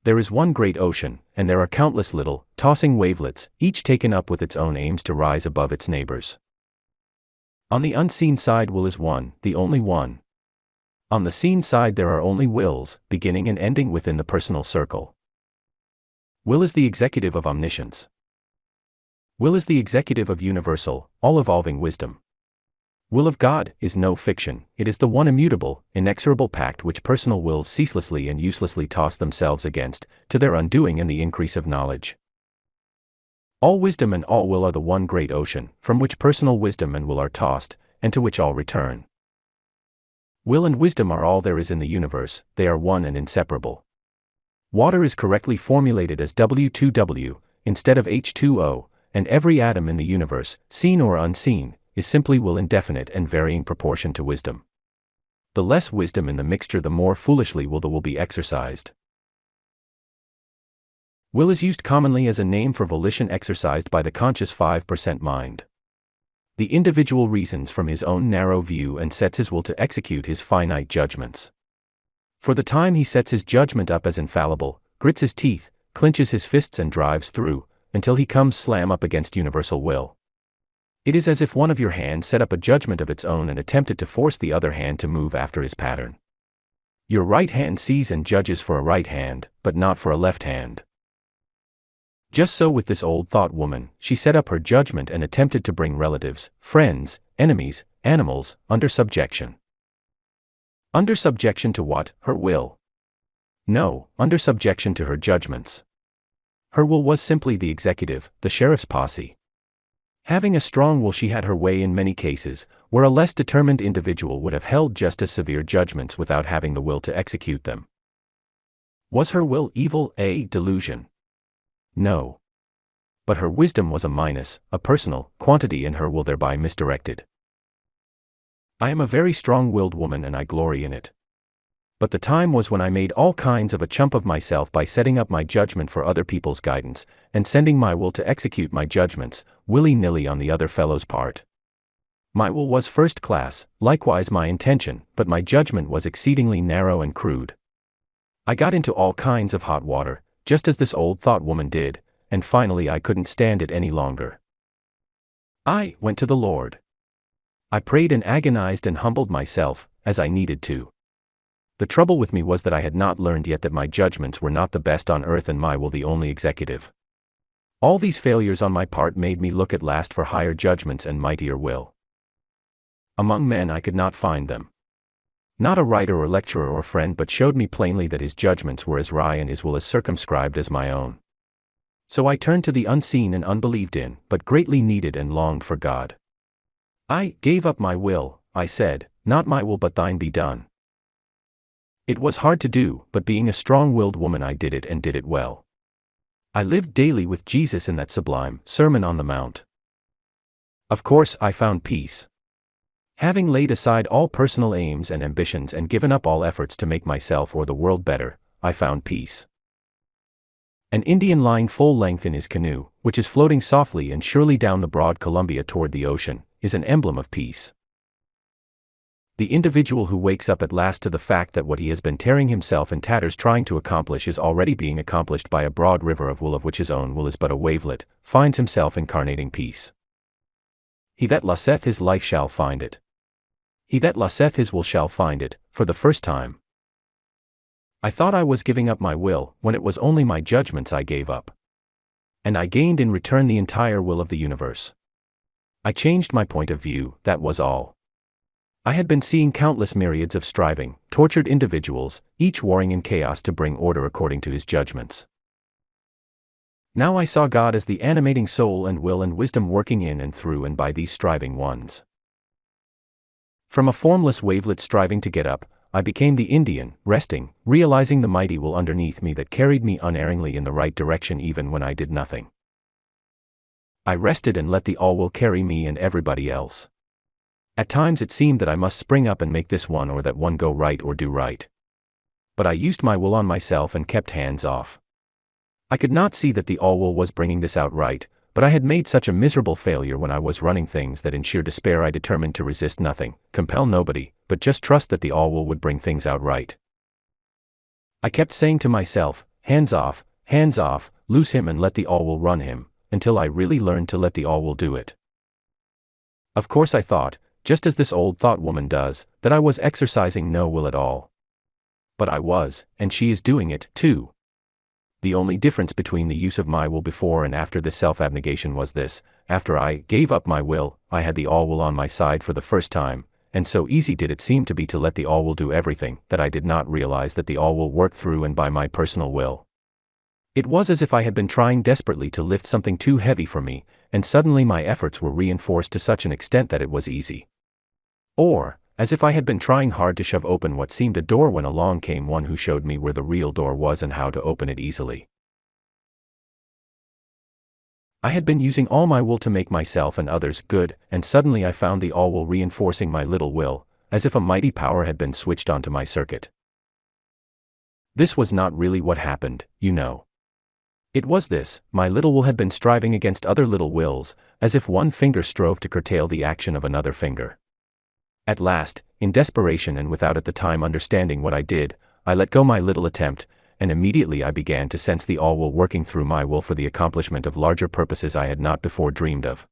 There is one great ocean, and there are countless little, tossing wavelets, each taken up with its own aims to rise above its neighbors. On the unseen side will is one, the only one. On the seen side there are only wills, beginning and ending within the personal circle. Will is the executive of omniscience. Will is the executive of universal, all-evolving wisdom. Will of God is no fiction, it is the one immutable, inexorable pact which personal wills ceaselessly and uselessly toss themselves against, to their undoing and the increase of knowledge. All wisdom and all will are the one great ocean, from which personal wisdom and will are tossed, and to which all return. Will and wisdom are all there is in the universe, they are one and inseparable. Water is correctly formulated as W2W, instead of H2O, and every atom in the universe, seen or unseen, is simply will indefinite and varying proportion to wisdom. The less wisdom in the mixture, the more foolishly will the will be exercised. Will is used commonly as a name for volition exercised by the conscious 5% mind. The individual reasons from his own narrow view and sets his will to execute his finite judgments. For the time he sets his judgment up as infallible, grits his teeth, clenches his fists and drives through, until he comes slam up against universal will. It is as if one of your hands set up a judgment of its own and attempted to force the other hand to move after his pattern. Your right hand sees and judges for a right hand, but not for a left hand. Just so with this old thought woman, she set up her judgment and attempted to bring relatives, friends, enemies, animals, under subjection. Under subjection to what? Her will. No, under subjection to her judgments. Her will was simply the executive, the sheriff's posse. Having a strong will, she had her way in many cases, where a less determined individual would have held just as severe judgments without having the will to execute them. Was her will evil, a delusion? No. But her wisdom was a minus, a personal quantity, and her will thereby misdirected. I am a very strong-willed woman and I glory in it. But the time was when I made all kinds of a chump of myself by setting up my judgment for other people's guidance, and sending my will to execute my judgments, willy-nilly on the other fellow's part. My will was first class, likewise my intention, but my judgment was exceedingly narrow and crude. I got into all kinds of hot water, just as this old thought woman did, and finally I couldn't stand it any longer. I went to the Lord. I prayed and agonized and humbled myself, as I needed to. The trouble with me was that I had not learned yet that my judgments were not the best on earth and my will the only executive. All these failures on my part made me look at last for higher judgments and mightier will. Among men I could not find them. Not a writer or lecturer or friend but showed me plainly that his judgments were as wry and his will as circumscribed as my own. So I turned to the unseen and unbelieved in, but greatly needed and longed for God. I gave up my will, I said, not my will but thine be done. It was hard to do, but being a strong-willed woman I did it and did it well. I lived daily with Jesus in that sublime Sermon on the Mount. Of course I found peace. Having laid aside all personal aims and ambitions and given up all efforts to make myself or the world better, I found peace. An Indian lying full length in his canoe, which is floating softly and surely down the broad Columbia toward the ocean, is an emblem of peace. The individual who wakes up at last to the fact that what he has been tearing himself in tatters trying to accomplish is already being accomplished by a broad river of will of which his own will is but a wavelet, finds himself incarnating peace. He that loseth his life shall find it. He that loseth his will shall find it, for the first time. I thought I was giving up my will, when it was only my judgments I gave up. And I gained in return the entire will of the universe. I changed my point of view, that was all. I had been seeing countless myriads of striving, tortured individuals, each warring in chaos to bring order according to his judgments. Now I saw God as the animating soul and will and wisdom working in and through and by these striving ones. From a formless wavelet striving to get up, I became the Indian, resting, realizing the mighty will underneath me that carried me unerringly in the right direction even when I did nothing. I rested and let the all-will carry me and everybody else. At times it seemed that I must spring up and make this one or that one go right or do right. But I used my will on myself and kept hands off. I could not see that the all-will was bringing this out right, but I had made such a miserable failure when I was running things that in sheer despair I determined to resist nothing, compel nobody, but just trust that the all-will would bring things out right. I kept saying to myself, hands off, lose him and let the all-will run him, until I really learned to let the all-will do it. Of course I thought, just as this old thought woman does, that I was exercising no will at all. But I was, and she is doing it, too. The only difference between the use of my will before and after this self-abnegation was this: after I gave up my will, I had the all-will on my side for the first time, and so easy did it seem to be to let the all-will do everything, that I did not realize that the all-will worked through and by my personal will. It was as if I had been trying desperately to lift something too heavy for me, and suddenly my efforts were reinforced to such an extent that it was easy. Or, as if I had been trying hard to shove open what seemed a door when along came one who showed me where the real door was and how to open it easily. I had been using all my will to make myself and others good, and suddenly I found the all-will reinforcing my little will, as if a mighty power had been switched onto my circuit. This was not really what happened, you know. It was this: my little will had been striving against other little wills, as if one finger strove to curtail the action of another finger. At last, in desperation and without at the time understanding what I did, I let go my little attempt, and immediately I began to sense the all-will working through my will for the accomplishment of larger purposes I had not before dreamed of.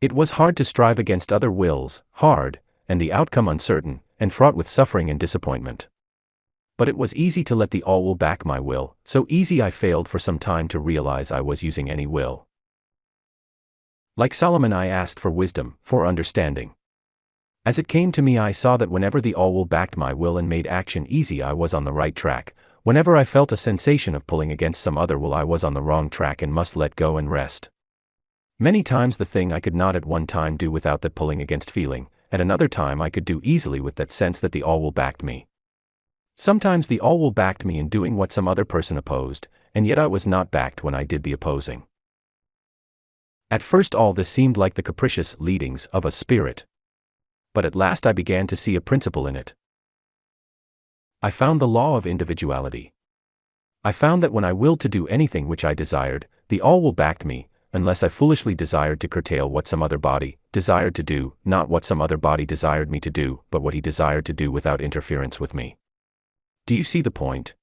It was hard to strive against other wills, hard, and the outcome uncertain, and fraught with suffering and disappointment. But it was easy to let the all-will back my will, so easy I failed for some time to realize I was using any will. Like Solomon, I asked for wisdom, for understanding. As it came to me, I saw that whenever the all-will backed my will and made action easy, I was on the right track. Whenever I felt a sensation of pulling against some other will, I was on the wrong track and must let go and rest. Many times the thing I could not at one time do without that pulling against feeling, at another time I could do easily with that sense that the all-will backed me. Sometimes the all-will backed me in doing what some other person opposed, and yet I was not backed when I did the opposing. At first all this seemed like the capricious leadings of a spirit. But at last I began to see a principle in it. I found the law of individuality. I found that when I willed to do anything which I desired, the all-will backed me, unless I foolishly desired to curtail what some other body desired to do, not what some other body desired me to do, but what he desired to do without interference with me. Do you see the point?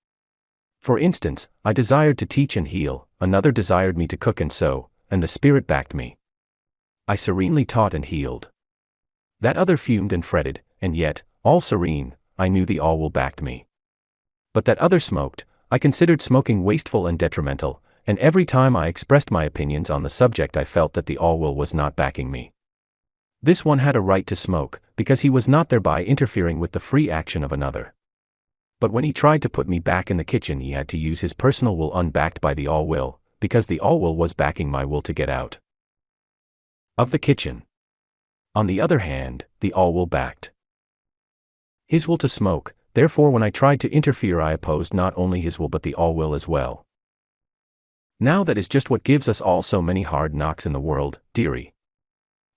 For instance, I desired to teach and heal, another desired me to cook and sew, and the spirit backed me. I serenely taught and healed. That other fumed and fretted, and yet, all serene, I knew the all-will backed me. But that other smoked, I considered smoking wasteful and detrimental, and every time I expressed my opinions on the subject I felt that the all-will was not backing me. This one had a right to smoke, because he was not thereby interfering with the free action of another. But when he tried to put me back in the kitchen, he had to use his personal will unbacked by the all-will, because the all-will was backing my will to get out of the kitchen. On the other hand, the all-will backed his will to smoke, therefore when I tried to interfere I opposed not only his will but the all-will as well. Now that is just what gives us all so many hard knocks in the world, dearie.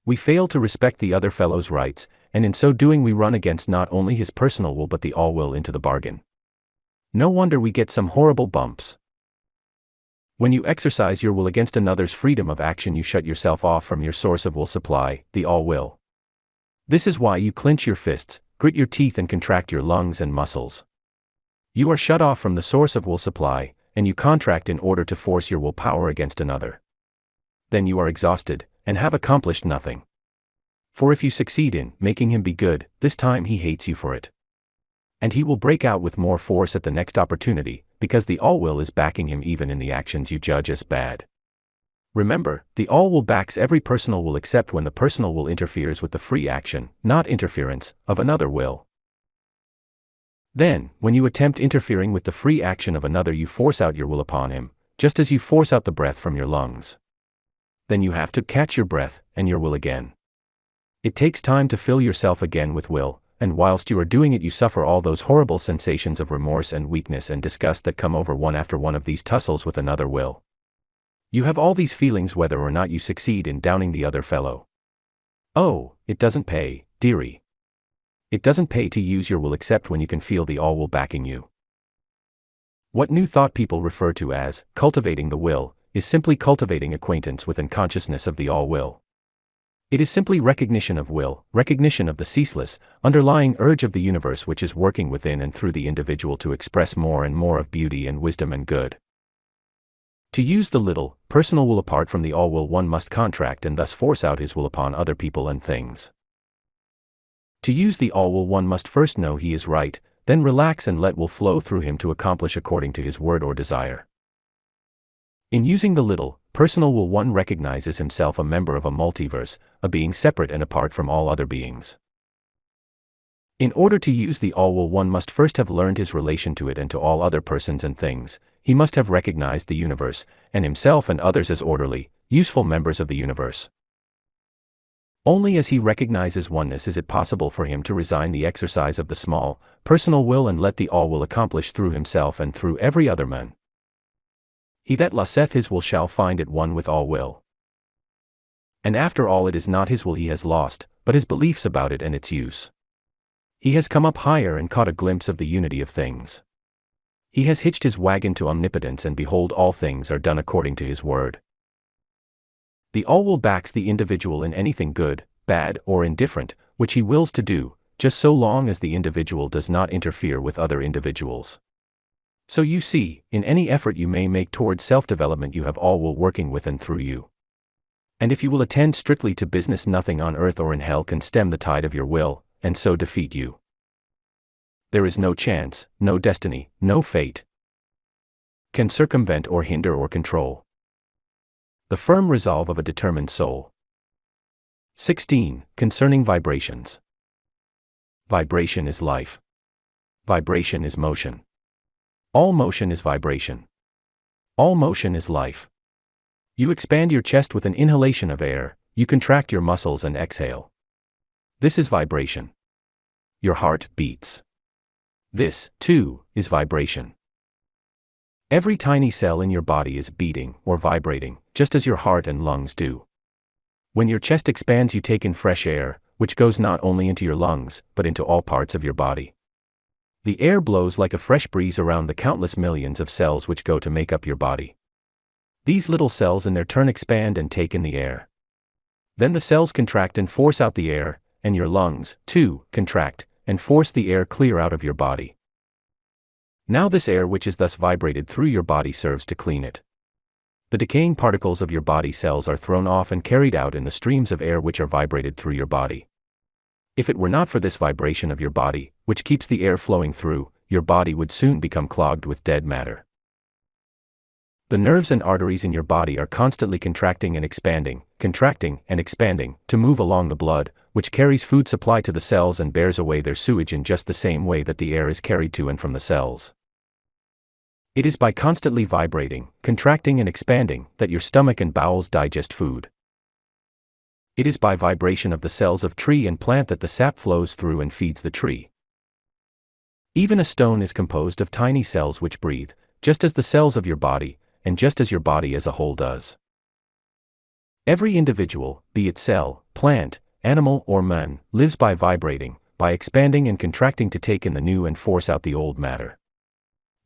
We fail to respect the other fellow's rights, and in so doing we run against not only his personal will but the all-will into the bargain. No wonder we get some horrible bumps. When you exercise your will against another's freedom of action, you shut yourself off from your source of will supply, the all-will. This is why you clench your fists, grit your teeth and contract your lungs and muscles. You are shut off from the source of will supply, and you contract in order to force your willpower against another. Then you are exhausted, and have accomplished nothing. For if you succeed in making him be good, this time he hates you for it. And he will break out with more force at the next opportunity, because the all-will is backing him even in the actions you judge as bad. Remember, the all-will backs every personal will except when the personal will interferes with the free action, not interference, of another will. Then, when you attempt interfering with the free action of another, you force out your will upon him, just as you force out the breath from your lungs. Then you have to catch your breath, and your will again. It takes time to fill yourself again with will, and whilst you are doing it you suffer all those horrible sensations of remorse and weakness and disgust that come over one after one of these tussles with another will. You have all these feelings whether or not you succeed in downing the other fellow. Oh, it doesn't pay, dearie. It doesn't pay to use your will except when you can feel the all-will backing you. What New Thought people refer to as cultivating the will is simply cultivating acquaintance with and consciousness of the all-will. It is simply recognition of will, recognition of the ceaseless, underlying urge of the universe which is working within and through the individual to express more and more of beauty and wisdom and good. To use the little, personal will apart from the all will, one must contract and thus force out his will upon other people and things. To use the all will, one must first know he is right, then relax and let will flow through him to accomplish according to his word or desire. In using the little, personal will, one recognizes himself a member of a multiverse, a being separate and apart from all other beings. In order to use the all will, one must first have learned his relation to it and to all other persons and things. He must have recognized the universe, and himself and others as orderly, useful members of the universe. Only as he recognizes oneness is it possible for him to resign the exercise of the small, personal will and let the all will accomplish through himself and through every other man. He that loseth his will shall find it one with all will. And after all, it is not his will he has lost, but his beliefs about it and its use. He has come up higher and caught a glimpse of the unity of things. He has hitched his wagon to omnipotence, and behold, all things are done according to his word. The all will backs the individual in anything good, bad, or indifferent, which he wills to do, just so long as the individual does not interfere with other individuals. So you see, in any effort you may make towards self-development, you have all will working with and through you. And if you will attend strictly to business, nothing on earth or in hell can stem the tide of your will, and so defeat you. There is no chance, no destiny, no fate can circumvent or hinder or control the firm resolve of a determined soul. 16. Concerning vibrations. Vibration is life. Vibration is motion. All motion is vibration. All motion is life. You expand your chest with an inhalation of air, you contract your muscles and exhale. This is vibration. Your heart beats. This, too, is vibration. Every tiny cell in your body is beating or vibrating, just as your heart and lungs do. When your chest expands, you take in fresh air, which goes not only into your lungs, but into all parts of your body. The air blows like a fresh breeze around the countless millions of cells which go to make up your body. These little cells in their turn expand and take in the air. Then the cells contract and force out the air, and your lungs, too, contract, and force the air clear out of your body. Now this air which is thus vibrated through your body serves to clean it. The decaying particles of your body cells are thrown off and carried out in the streams of air which are vibrated through your body. If it were not for this vibration of your body, which keeps the air flowing through, your body would soon become clogged with dead matter. The nerves and arteries in your body are constantly contracting and expanding to move along the blood, which carries food supply to the cells and bears away their sewage in just the same way that the air is carried to and from the cells. It is by constantly vibrating, contracting and expanding that your stomach and bowels digest food. It is by vibration of the cells of tree and plant that the sap flows through and feeds the tree. Even a stone is composed of tiny cells which breathe, just as the cells of your body, and just as your body as a whole does. Every individual, be it cell, plant, animal or man, lives by vibrating, by expanding and contracting to take in the new and force out the old matter.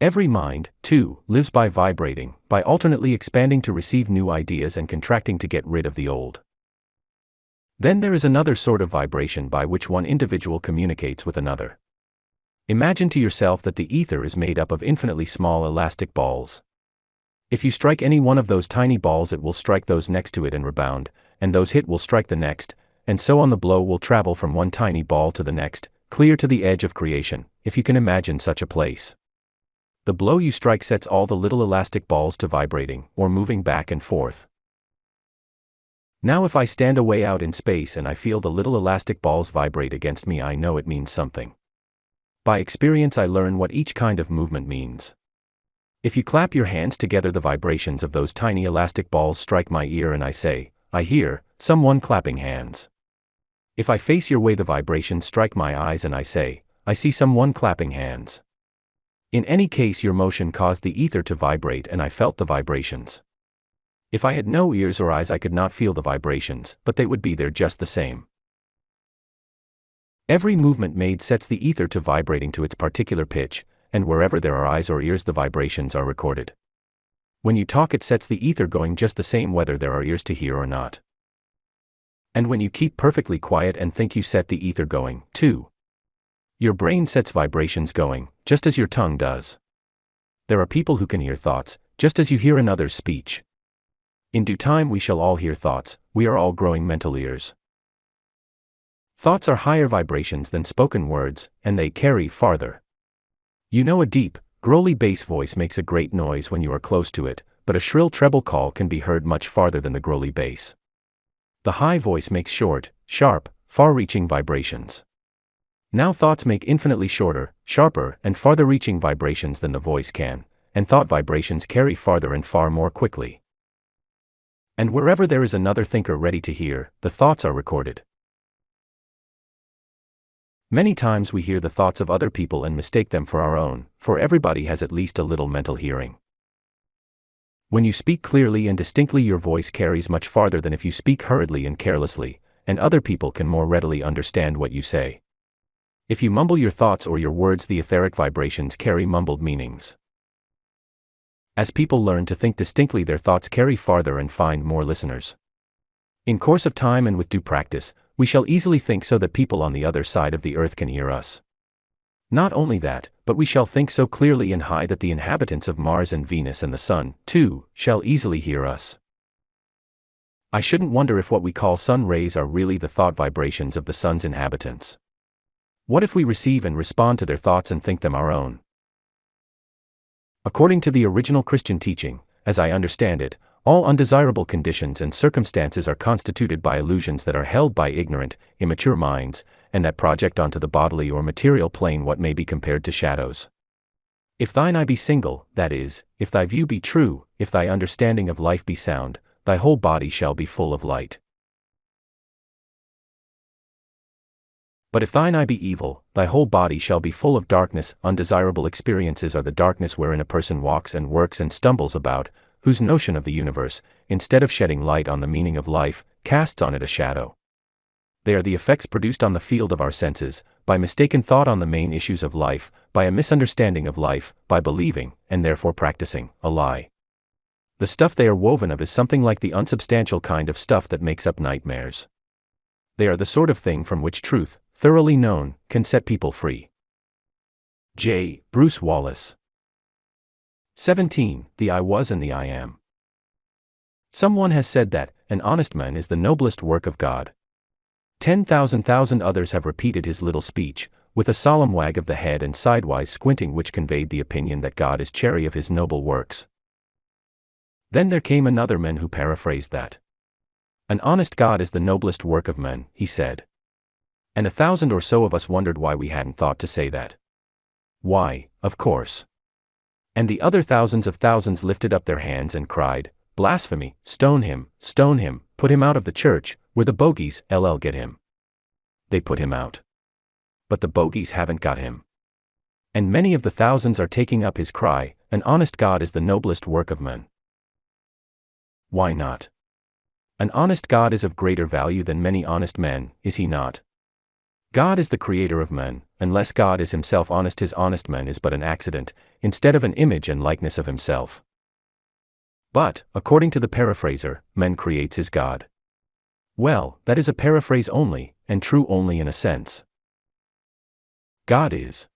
Every mind, too, lives by vibrating, by alternately expanding to receive new ideas and contracting to get rid of the old. Then there is another sort of vibration by which one individual communicates with another. Imagine to yourself that the ether is made up of infinitely small elastic balls. If you strike any one of those tiny balls, it will strike those next to it and rebound, and those hit will strike the next, and so on. The blow will travel from one tiny ball to the next, clear to the edge of creation, if you can imagine such a place. The blow you strike sets all the little elastic balls to vibrating, or moving back and forth. Now if I stand away out in space and I feel the little elastic balls vibrate against me, I know it means something. By experience I learn what each kind of movement means. If you clap your hands together, the vibrations of those tiny elastic balls strike my ear and I say, I hear someone clapping hands. If I face your way, the vibrations strike my eyes and I say, I see someone clapping hands. In any case, your motion caused the ether to vibrate and I felt the vibrations. If I had no ears or eyes, I could not feel the vibrations, but they would be there just the same. Every movement made sets the ether to vibrating to its particular pitch, and wherever there are eyes or ears, the vibrations are recorded. When you talk, it sets the ether going just the same whether there are ears to hear or not. And when you keep perfectly quiet and think you set the ether going, too. Your brain sets vibrations going, just as your tongue does. There are people who can hear thoughts, just as you hear another's speech. In due time we shall all hear thoughts, we are all growing mental ears. Thoughts are higher vibrations than spoken words, and they carry farther. You know, a deep, growly bass voice makes a great noise when you are close to it, but a shrill treble call can be heard much farther than the growly bass. The high voice makes short, sharp, far-reaching vibrations. Now thoughts make infinitely shorter, sharper, and farther-reaching vibrations than the voice can, and thought vibrations carry farther and far more quickly. And wherever there is another thinker ready to hear, the thoughts are recorded. Many times we hear the thoughts of other people and mistake them for our own, for everybody has at least a little mental hearing. When you speak clearly and distinctly, your voice carries much farther than if you speak hurriedly and carelessly, and other people can more readily understand what you say. If you mumble your thoughts or your words, the etheric vibrations carry mumbled meanings. As people learn to think distinctly, their thoughts carry farther and find more listeners. In course of time and with due practice, we shall easily think so that people on the other side of the earth can hear us. Not only that, but we shall think so clearly and high that the inhabitants of Mars and Venus and the Sun, too, shall easily hear us. I shouldn't wonder if what we call sun rays are really the thought vibrations of the Sun's inhabitants. What if we receive and respond to their thoughts and think them our own? According to the original Christian teaching, as I understand it, all undesirable conditions and circumstances are constituted by illusions that are held by ignorant, immature minds, and that project onto the bodily or material plane what may be compared to shadows. If thine eye be single, that is, if thy view be true, if thy understanding of life be sound, thy whole body shall be full of light. But if thine eye be evil, thy whole body shall be full of darkness. Undesirable experiences are the darkness wherein a person walks and works and stumbles about, whose notion of the universe, instead of shedding light on the meaning of life, casts on it a shadow. They are the effects produced on the field of our senses, by mistaken thought on the main issues of life, by a misunderstanding of life, by believing, and therefore practicing, a lie. The stuff they are woven of is something like the unsubstantial kind of stuff that makes up nightmares. They are the sort of thing from which truth, thoroughly known, can set people free. J. Bruce Wallace. 17. The I was and the I am. Someone has said that an honest man is the noblest work of God. 10,000 others have repeated his little speech, with a solemn wag of the head and sidewise squinting which conveyed the opinion that God is chary of his noble works. Then there came another man who paraphrased that. An honest God is the noblest work of men, he said. And 1,000 or so of us wondered why we hadn't thought to say that. Why, of course. And the other thousands of thousands lifted up their hands and cried, "Blasphemy, stone him, put him out of the church, we're the bogies, get him." They put him out. But the bogies haven't got him. And many of the thousands are taking up his cry, an honest God is the noblest work of men. Why not? An honest God is of greater value than many honest men, is he not? God is the creator of men. Unless God is himself honest, his honest man is but an accident, instead of an image and likeness of himself. But, according to the paraphraser, man creates his God. Well, that is a paraphrase only, and true only in a sense. God is.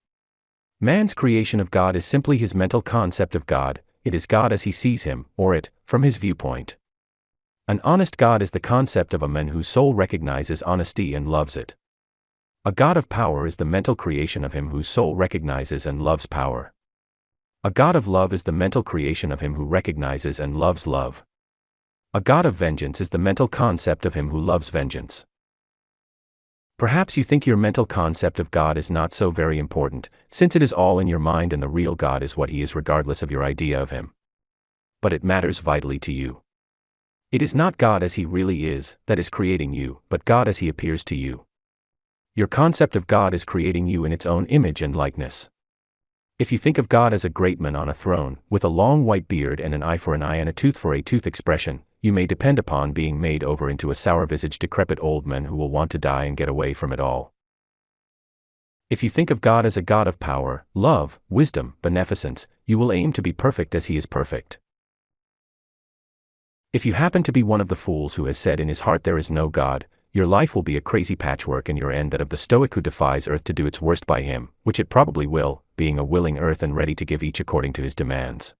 Man's creation of God is simply his mental concept of God. It is God as he sees him, or it, from his viewpoint. An honest God is the concept of a man whose soul recognizes honesty and loves it. A God of power is the mental creation of him whose soul recognizes and loves power. A God of love is the mental creation of him who recognizes and loves love. A God of vengeance is the mental concept of him who loves vengeance. Perhaps you think your mental concept of God is not so very important, since it is all in your mind and the real God is what he is regardless of your idea of him. But it matters vitally to you. It is not God as he really is, that is creating you, but God as he appears to you. Your concept of God is creating you in its own image and likeness. If you think of God as a great man on a throne, with a long white beard and an eye for an eye and a tooth for a tooth expression, you may depend upon being made over into a sour-visaged decrepit old man who will want to die and get away from it all. If you think of God as a God of power, love, wisdom, beneficence, you will aim to be perfect as he is perfect. If you happen to be one of the fools who has said in his heart there is no God, your life will be a crazy patchwork and your end that of the stoic who defies earth to do its worst by him, which it probably will, being a willing earth and ready to give each according to his demands.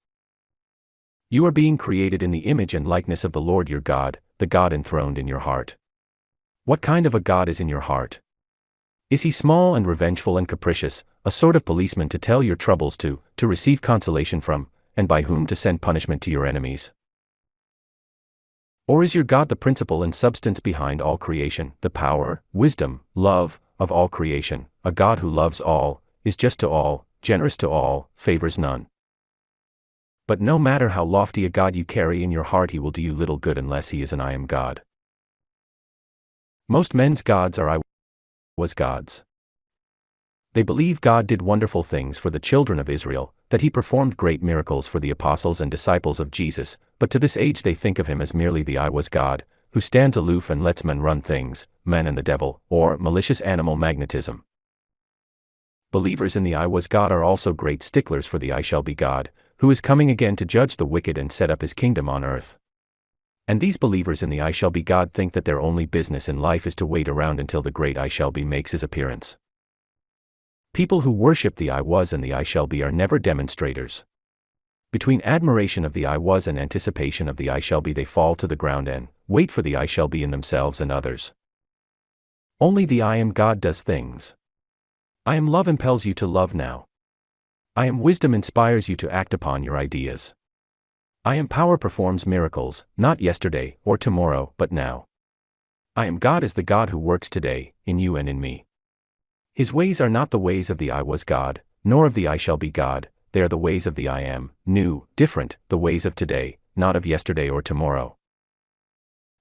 You are being created in the image and likeness of the Lord your God, the God enthroned in your heart. What kind of a God is in your heart? Is he small and revengeful and capricious, a sort of policeman to tell your troubles to receive consolation from, and by whom to send punishment to your enemies? Or is your God the principle and substance behind all creation, the power, wisdom, love, of all creation, a God who loves all, is just to all, generous to all, favors none? But no matter how lofty a God you carry in your heart, he will do you little good unless he is an I am God. Most men's gods are I was gods. They believe God did wonderful things for the children of Israel, that he performed great miracles for the apostles and disciples of Jesus, but to this age they think of him as merely the I was God, who stands aloof and lets men run things, men and the devil, or malicious animal magnetism. Believers in the I was God are also great sticklers for the I shall be God, who is coming again to judge the wicked and set up his kingdom on earth. And these believers in the I shall be God think that their only business in life is to wait around until the great I shall be makes his appearance. People who worship the I was and the I shall be are never demonstrators. Between admiration of the I was and anticipation of the I shall be they fall to the ground and wait for the I shall be in themselves and others. Only the I am God does things. I am love impels you to love now. I am wisdom inspires you to act upon your ideas. I am power performs miracles, not yesterday or tomorrow, but now. I am God is the God who works today, in you and in me. His ways are not the ways of the I was God, nor of the I shall be God, they are the ways of the I am, new, different, the ways of today, not of yesterday or tomorrow.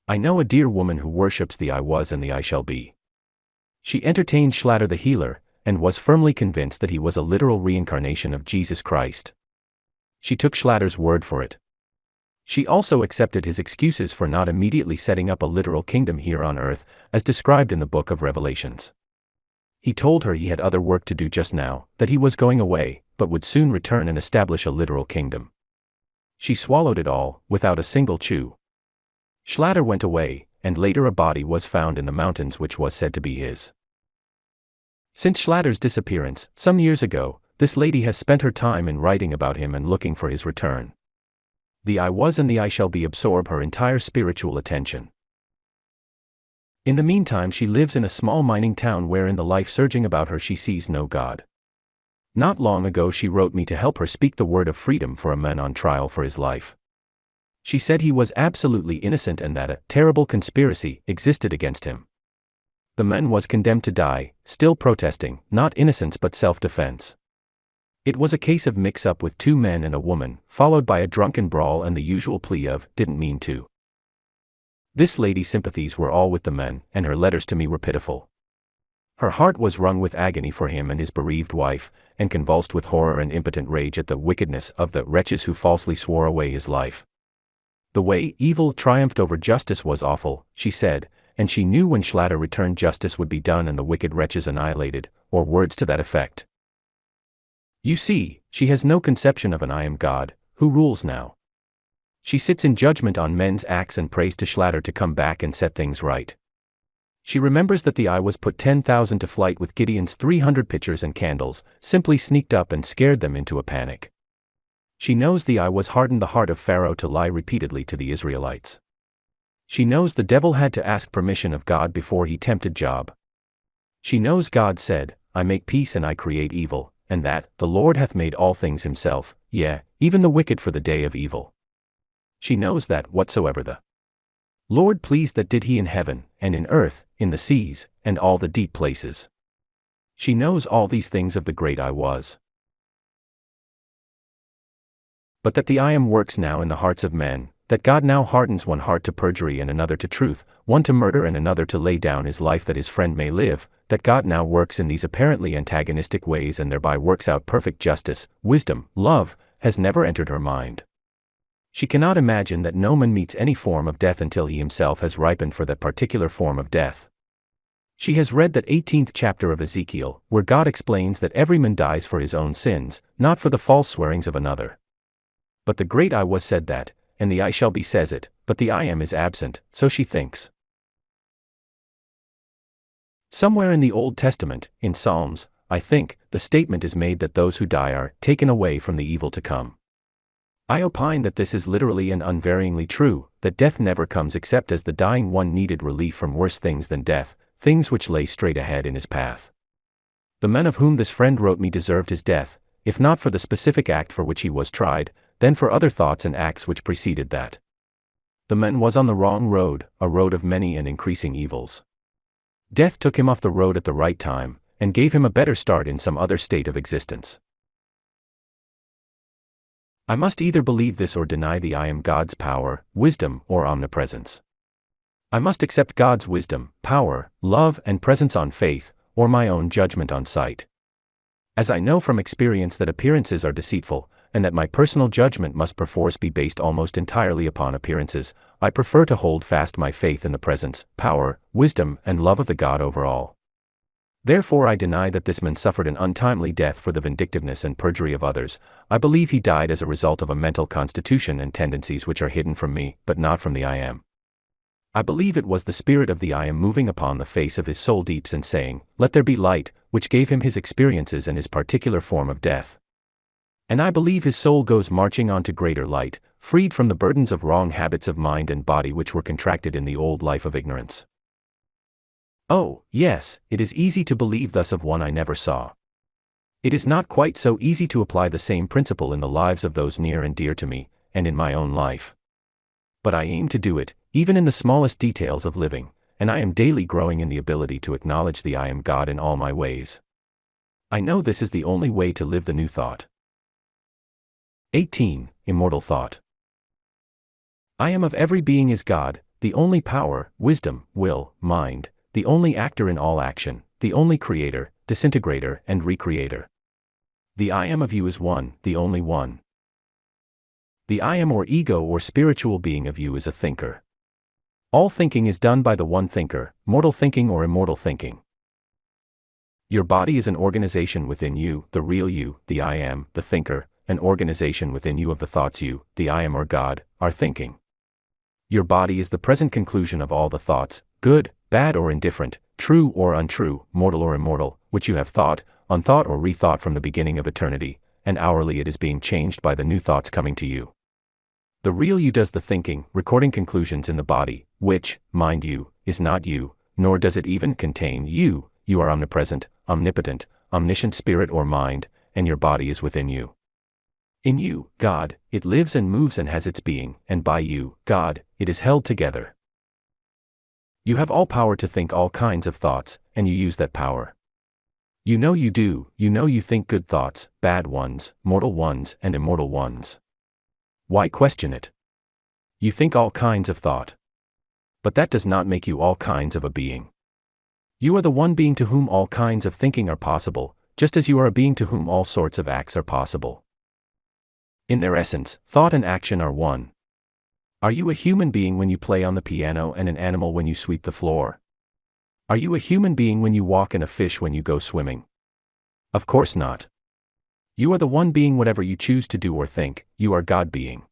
I know a dear woman who worships the I was and the I shall be. She entertained Schlatter the healer, and was firmly convinced that he was a literal reincarnation of Jesus Christ. She took Schlatter's word for it. She also accepted his excuses for not immediately setting up a literal kingdom here on earth, as described in the book of Revelations. He told her he had other work to do just now, that he was going away, but would soon return and establish a literal kingdom. She swallowed it all, without a single chew. Schlatter went away, and later a body was found in the mountains which was said to be his. Since Schlatter's disappearance, some years ago, this lady has spent her time in writing about him and looking for his return. The I was and the I shall be absorb her entire spiritual attention. In the meantime she lives in a small mining town where in the life surging about her she sees no God. Not long ago she wrote me to help her speak the word of freedom for a man on trial for his life. She said he was absolutely innocent and that a terrible conspiracy existed against him. The man was condemned to die, still protesting, not innocence but self-defense. It was a case of mix-up with two men and a woman, followed by a drunken brawl and the usual plea of, didn't mean to. This lady's sympathies were all with the men, and her letters to me were pitiful. Her heart was wrung with agony for him and his bereaved wife, and convulsed with horror and impotent rage at the wickedness of the wretches who falsely swore away his life. The way evil triumphed over justice was awful, she said, and she knew when Schlatter returned justice would be done and the wicked wretches annihilated, or words to that effect. You see, she has no conception of an I am God, who rules now. She sits in judgment on men's acts and prays to Schlatter to come back and set things right. She remembers that the I was put 10,000 to flight with Gideon's 300 pitchers and candles, simply sneaked up and scared them into a panic. She knows the I was hardened the heart of Pharaoh to lie repeatedly to the Israelites. She knows the devil had to ask permission of God before he tempted Job. She knows God said, I make peace and I create evil, and that, the Lord hath made all things himself, yea, even the wicked for the day of evil. She knows that whatsoever the Lord pleased that did he in heaven, and in earth, in the seas, and all the deep places. She knows all these things of the great I was. But that the I am works now in the hearts of men, that God now hardens one heart to perjury and another to truth, one to murder and another to lay down his life that his friend may live, that God now works in these apparently antagonistic ways and thereby works out perfect justice, wisdom, love, has never entered her mind. She cannot imagine that no man meets any form of death until he himself has ripened for that particular form of death. She has read that 18th chapter of Ezekiel, where God explains that every man dies for his own sins, not for the false swearings of another. But the great I was said that, and the I shall be says it, but the I am is absent, so she thinks. Somewhere in the Old Testament, in Psalms, I think, the statement is made that those who die are taken away from the evil to come. I opine that this is literally and unvaryingly true, that death never comes except as the dying one needed relief from worse things than death, things which lay straight ahead in his path. The man of whom this friend wrote me deserved his death, if not for the specific act for which he was tried, then for other thoughts and acts which preceded that. The man was on the wrong road, a road of many and increasing evils. Death took him off the road at the right time, and gave him a better start in some other state of existence. I must either believe this or deny the I am God's power, wisdom, or omnipresence. I must accept God's wisdom, power, love, and presence on faith, or my own judgment on sight. As I know from experience that appearances are deceitful, and that my personal judgment must perforce be based almost entirely upon appearances, I prefer to hold fast my faith in the presence, power, wisdom, and love of the God over all. Therefore I deny that this man suffered an untimely death for the vindictiveness and perjury of others. I believe he died as a result of a mental constitution and tendencies which are hidden from me, but not from the I am. I believe it was the spirit of the I am moving upon the face of his soul deeps and saying, "Let there be light," which gave him his experiences and his particular form of death. And I believe his soul goes marching on to greater light, freed from the burdens of wrong habits of mind and body which were contracted in the old life of ignorance. Oh, yes, it is easy to believe thus of one I never saw. It is not quite so easy to apply the same principle in the lives of those near and dear to me, and in my own life. But I aim to do it, even in the smallest details of living, and I am daily growing in the ability to acknowledge the I am God in all my ways. I know this is the only way to live the new thought. 18. Immortal thought. I am of every being is God, the only power, wisdom, will, mind, the only actor in all action, the only creator, disintegrator, and recreator. The I am of you is one, the only one. The I am or ego or spiritual being of you is a thinker. All thinking is done by the one thinker, mortal thinking or immortal thinking. Your body is an organization within you, the real you, the I am, the thinker, an organization within you of the thoughts you, the I am or God, are thinking. Your body is the present conclusion of all the thoughts, good, bad or indifferent, true or untrue, mortal or immortal, which you have thought, unthought or rethought from the beginning of eternity, and hourly it is being changed by the new thoughts coming to you. The real you does the thinking, recording conclusions in the body, which, mind you, is not you, nor does it even contain you. You are omnipresent, omnipotent, omniscient spirit or mind, and your body is within you. In you, God, it lives and moves and has its being, and by you, God, it is held together. You have all power to think all kinds of thoughts, and you use that power. You know you do, you know you think good thoughts, bad ones, mortal ones, and immortal ones. Why question it? You think all kinds of thought. But that does not make you all kinds of a being. You are the one being to whom all kinds of thinking are possible, just as you are a being to whom all sorts of acts are possible. In their essence, thought and action are one. Are you a human being when you play on the piano and an animal when you sweep the floor? Are you a human being when you walk and a fish when you go swimming? Of course not. You are the one being whatever you choose to do or think, you are God being.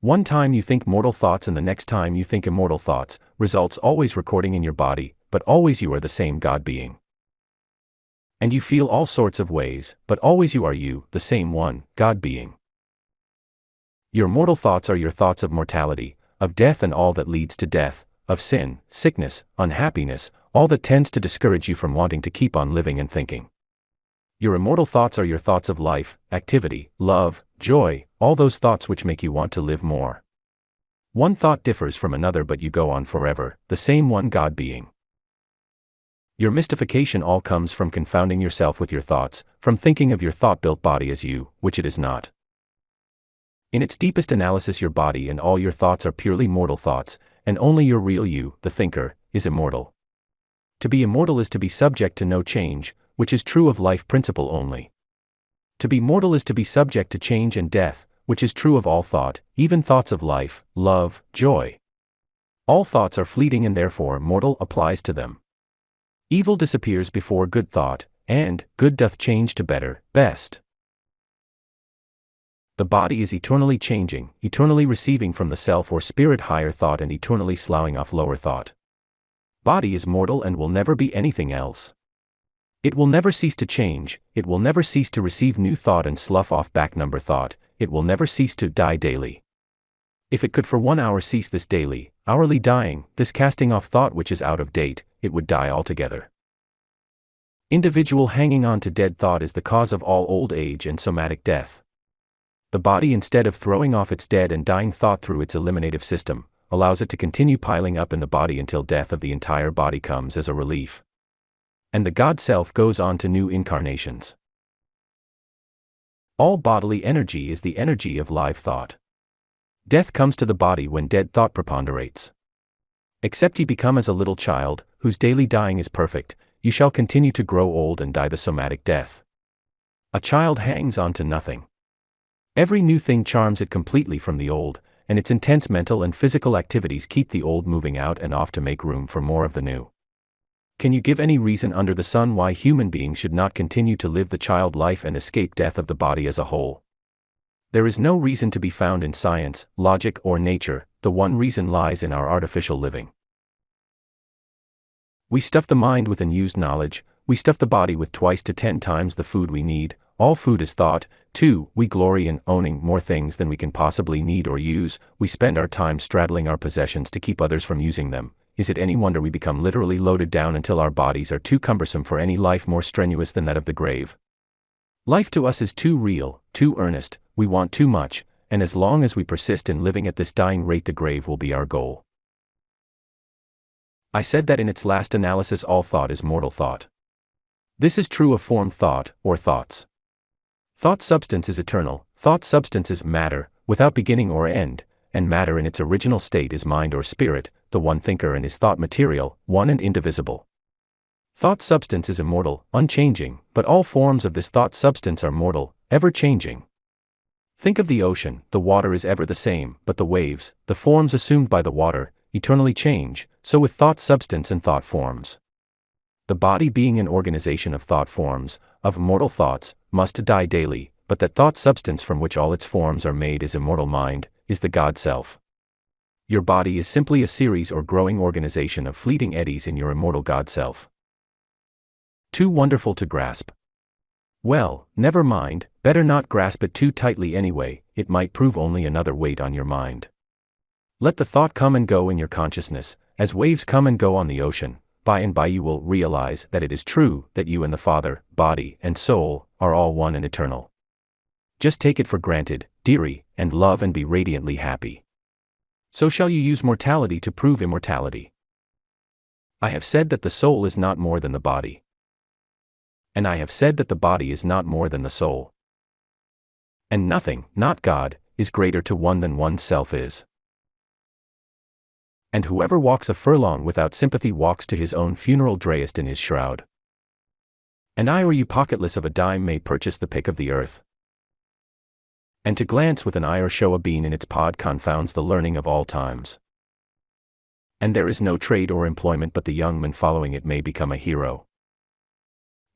One time you think mortal thoughts and the next time you think immortal thoughts, results always recording in your body, but always you are the same God being. And you feel all sorts of ways, but always you are you, the same one, God being. Your mortal thoughts are your thoughts of mortality, of death and all that leads to death, of sin, sickness, unhappiness, all that tends to discourage you from wanting to keep on living and thinking. Your immortal thoughts are your thoughts of life, activity, love, joy, all those thoughts which make you want to live more. One thought differs from another but you go on forever, the same one God being. Your mystification all comes from confounding yourself with your thoughts, from thinking of your thought-built body as you, which it is not. In its deepest analysis your body and all your thoughts are purely mortal thoughts, and only your real you, the thinker, is immortal. To be immortal is to be subject to no change, which is true of life principle only. To be mortal is to be subject to change and death, which is true of all thought, even thoughts of life, love, joy. All thoughts are fleeting and therefore mortal applies to them. Evil disappears before good thought, and good doth change to better, best. The body is eternally changing, eternally receiving from the self or spirit higher thought and eternally sloughing off lower thought. Body is mortal and will never be anything else. It will never cease to change, it will never cease to receive new thought and slough off back number thought, it will never cease to die daily. If it could for 1 hour cease this daily, hourly dying, this casting off thought which is out of date, it would die altogether. Individual hanging on to dead thought is the cause of all old age and somatic death. The body, instead of throwing off its dead and dying thought through its eliminative system, allows it to continue piling up in the body until death of the entire body comes as a relief. And the God Self goes on to new incarnations. All bodily energy is the energy of live thought. Death comes to the body when dead thought preponderates. Except ye become as a little child, whose daily dying is perfect, you shall continue to grow old and die the somatic death. A child hangs on to nothing. Every new thing charms it completely from the old, and its intense mental and physical activities keep the old moving out and off to make room for more of the new. Can you give any reason under the sun why human beings should not continue to live the child life and escape death of the body as a whole? There is no reason to be found in science, logic, or nature. The one reason lies in our artificial living. We stuff the mind with unused knowledge, we stuff the body with 2 to 10 times the food we need. All food is thought. 2. We glory in owning more things than we can possibly need or use. We spend our time straddling our possessions to keep others from using them. Is it any wonder we become literally loaded down until our bodies are too cumbersome for any life more strenuous than that of the grave? Life to us is too real, too earnest, we want too much, and as long as we persist in living at this dying rate, the grave will be our goal. I said that in its last analysis all thought is mortal thought. This is true of formed thought, or thoughts. Thought substance is eternal, thought substance is matter, without beginning or end, and matter in its original state is mind or spirit, the one thinker and his thought material, one and indivisible. Thought substance is immortal, unchanging, but all forms of this thought substance are mortal, ever-changing. Think of the ocean, the water is ever the same, but the waves, the forms assumed by the water, eternally change, so with thought substance and thought forms. The body being an organization of thought forms, of mortal thoughts, must die daily, but that thought substance from which all its forms are made is immortal mind, is the God Self. Your body is simply a series or growing organization of fleeting eddies in your immortal God Self. Too wonderful to grasp. Well, never mind, better not grasp it too tightly anyway, it might prove only another weight on your mind. Let the thought come and go in your consciousness, as waves come and go on the ocean. By and by you will realize that it is true, that you and the Father, body, and soul, are all one and eternal. Just take it for granted, dearie, and love and be radiantly happy. So shall you use mortality to prove immortality. I have said that the soul is not more than the body. And I have said that the body is not more than the soul. And nothing, not God, is greater to one than one's self is. And whoever walks a furlong without sympathy walks to his own funeral drayest in his shroud. And I or you pocketless of a dime may purchase the pick of the earth. And to glance with an eye or show a bean in its pod confounds the learning of all times. And there is no trade or employment but the young man following it may become a hero.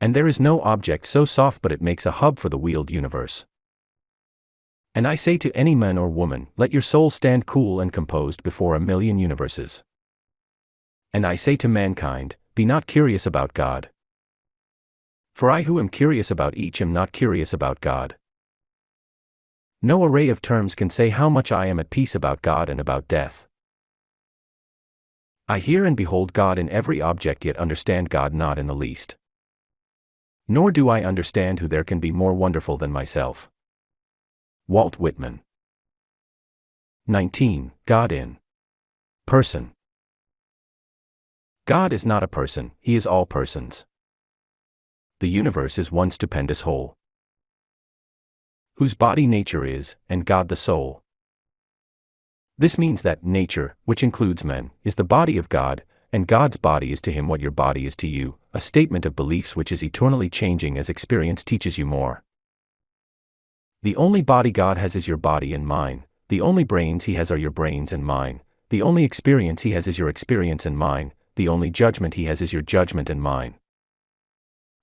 And there is no object so soft but it makes a hub for the wheeled universe. And I say to any man or woman, let your soul stand cool and composed before a million universes. And I say to mankind, be not curious about God. For I who am curious about each am not curious about God. No array of terms can say how much I am at peace about God and about death. I hear and behold God in every object yet understand God not in the least. Nor do I understand who there can be more wonderful than myself. Walt Whitman. 19. God in person. God is not a person, he is all persons. The universe is one stupendous whole, whose body nature is, and God the soul. This means that nature, which includes men, is the body of God, and God's body is to him what your body is to you, a statement of beliefs which is eternally changing as experience teaches you more. The only body God has is your body and mine, the only brains he has are your brains and mine, the only experience he has is your experience and mine, the only judgment he has is your judgment and mine.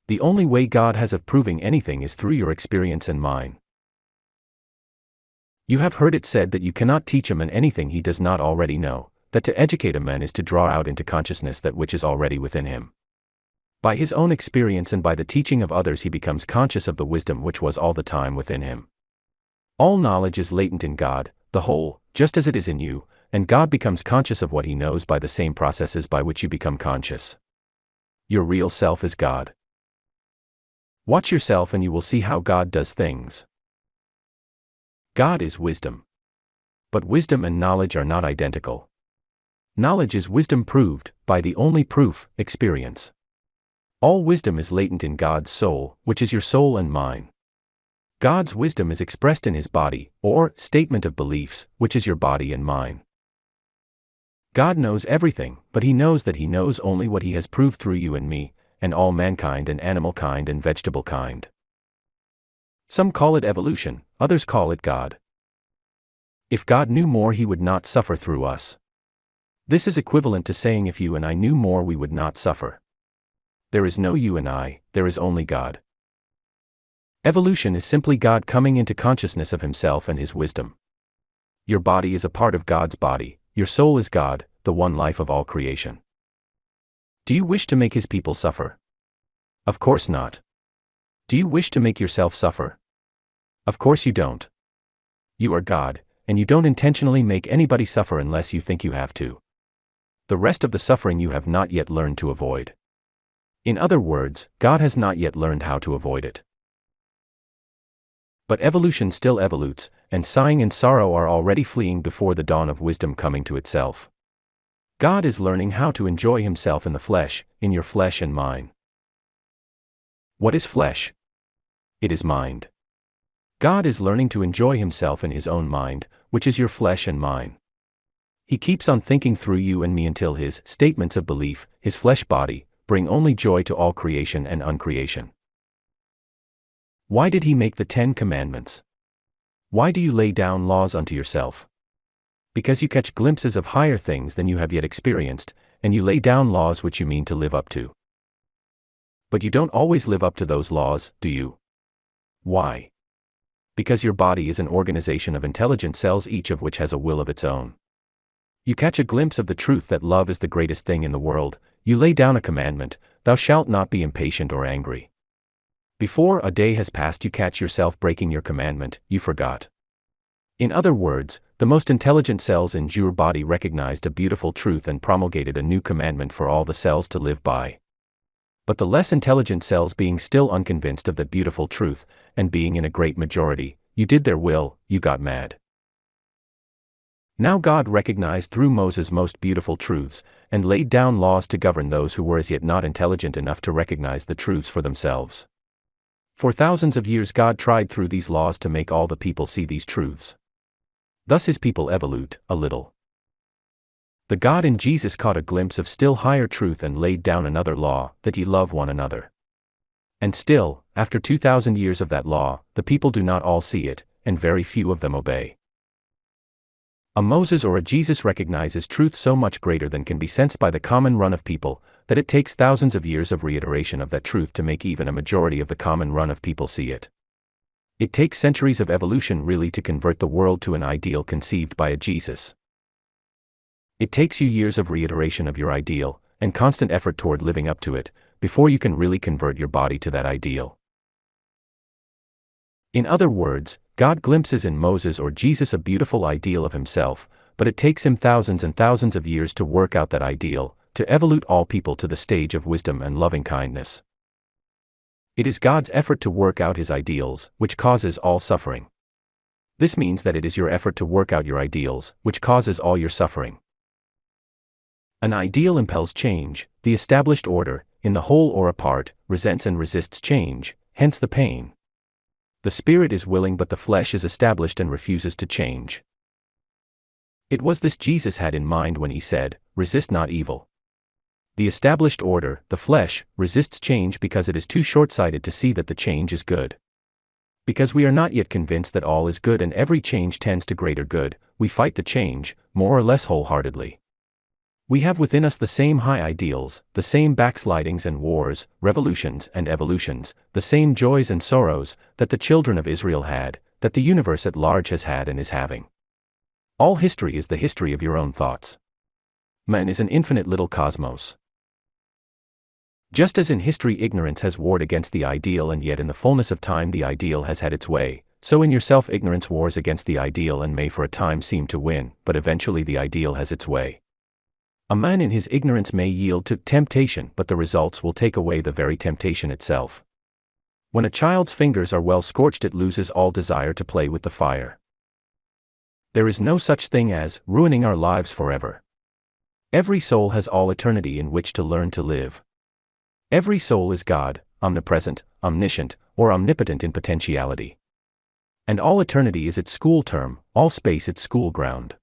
The only way God has of proving anything is through your experience and mine. You have heard it said that you cannot teach a man anything he does not already know, that to educate a man is to draw out into consciousness that which is already within him. By his own experience and by the teaching of others he becomes conscious of the wisdom which was all the time within him. All knowledge is latent in God, the whole, just as it is in you, and God becomes conscious of what he knows by the same processes by which you become conscious. Your real self is God. Watch yourself and you will see how God does things. God is wisdom. But wisdom and knowledge are not identical. Knowledge is wisdom proved, by the only proof, experience. All wisdom is latent in God's soul, which is your soul and mine. God's wisdom is expressed in his body, or statement of beliefs, which is your body and mine. God knows everything, but he knows that he knows only what he has proved through you and me, and all mankind and animal kind and vegetable kind. Some call it evolution, others call it God. If God knew more he would not suffer through us. This is equivalent to saying if you and I knew more we would not suffer. There is no you and I, there is only God. Evolution is simply God coming into consciousness of himself and his wisdom. Your body is a part of God's body, your soul is God, the one life of all creation. Do you wish to make his people suffer? Of course not. Do you wish to make yourself suffer? Of course you don't. You are God, and you don't intentionally make anybody suffer unless you think you have to. The rest of the suffering you have not yet learned to avoid. In other words, God has not yet learned how to avoid it. But evolution still evolutes, and sighing and sorrow are already fleeing before the dawn of wisdom coming to itself. God is learning how to enjoy himself in the flesh, in your flesh and mine. What is flesh? It is mind. God is learning to enjoy himself in his own mind, which is your flesh and mine. He keeps on thinking through you and me until his statements of belief, his flesh body, bring only joy to all creation and uncreation. Why did he make the 10 Commandments? Why do you lay down laws unto yourself? Because you catch glimpses of higher things than you have yet experienced, and you lay down laws which you mean to live up to. But you don't always live up to those laws, do you? Why? Because your body is an organization of intelligent cells, each of which has a will of its own. You catch a glimpse of the truth that love is the greatest thing in the world, you lay down a commandment, thou shalt not be impatient or angry. Before a day has passed you catch yourself breaking your commandment, you forgot. In other words, the most intelligent cells in your body recognized a beautiful truth and promulgated a new commandment for all the cells to live by. But the less intelligent cells, being still unconvinced of that beautiful truth, and being in a great majority, you did their will, you got mad. Now God recognized through Moses most beautiful truths, and laid down laws to govern those who were as yet not intelligent enough to recognize the truths for themselves. For thousands of years God tried through these laws to make all the people see these truths. Thus his people evolute, a little. The God in Jesus caught a glimpse of still higher truth and laid down another law, that ye love one another. And still, after 2,000 years of that law, the people do not all see it, and very few of them obey. A Moses or a Jesus recognizes truth so much greater than can be sensed by the common run of people, that it takes thousands of years of reiteration of that truth to make even a majority of the common run of people see it. It takes centuries of evolution really to convert the world to an ideal conceived by a Jesus. It takes you years of reiteration of your ideal, and constant effort toward living up to it, before you can really convert your body to that ideal. In other words, God glimpses in Moses or Jesus a beautiful ideal of himself, but it takes him thousands and thousands of years to work out that ideal, to evolute all people to the stage of wisdom and loving kindness. It is God's effort to work out his ideals, which causes all suffering. This means that it is your effort to work out your ideals, which causes all your suffering. An ideal impels change, the established order, in the whole or a part, resents and resists change, hence the pain. The spirit is willing but the flesh is established and refuses to change. It was this Jesus had in mind when he said, "Resist not evil." The established order, the flesh, resists change because it is too short-sighted to see that the change is good. Because we are not yet convinced that all is good and every change tends to greater good, we fight the change, more or less wholeheartedly. We have within us the same high ideals, the same backslidings and wars, revolutions and evolutions, the same joys and sorrows, that the children of Israel had, that the universe at large has had and is having. All history is the history of your own thoughts. Man is an infinite little cosmos. Just as in history ignorance has warred against the ideal and yet in the fullness of time the ideal has had its way, so in yourself ignorance wars against the ideal and may for a time seem to win, but eventually the ideal has its way. A man in his ignorance may yield to temptation, but the results will take away the very temptation itself. When a child's fingers are well scorched it loses all desire to play with the fire. There is no such thing as ruining our lives forever. Every soul has all eternity in which to learn to live. Every soul is God, omnipresent, omniscient, or omnipotent in potentiality. And all eternity is its school term, all space its school ground.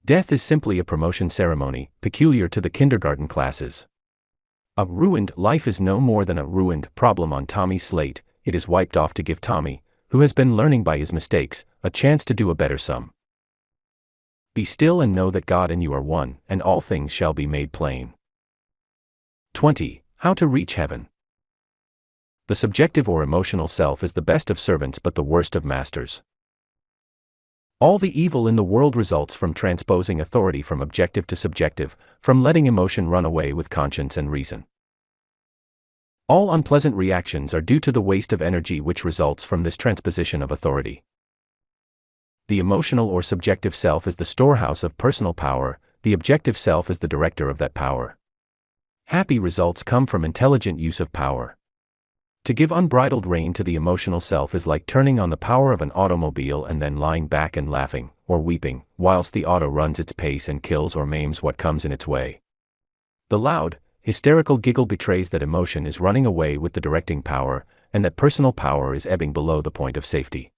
Death is simply a promotion ceremony, peculiar to the kindergarten classes. A ruined life is no more than a ruined problem on Tommy's slate. It is wiped off to give Tommy, who has been learning by his mistakes, a chance to do a better sum. Be still and know that God and you are one, and all things shall be made plain. 20. How to reach heaven. The subjective or emotional self is the best of servants but the worst of masters. All the evil in the world results from transposing authority from objective to subjective, from letting emotion run away with conscience and reason. All unpleasant reactions are due to the waste of energy which results from this transposition of authority. The emotional or subjective self is the storehouse of personal power, the objective self is the director of that power. Happy results come from intelligent use of power. To give unbridled rein to the emotional self is like turning on the power of an automobile and then lying back and laughing, or weeping, whilst the auto runs its pace and kills or maims what comes in its way. The loud, hysterical giggle betrays that emotion is running away with the directing power, and that personal power is ebbing below the point of safety.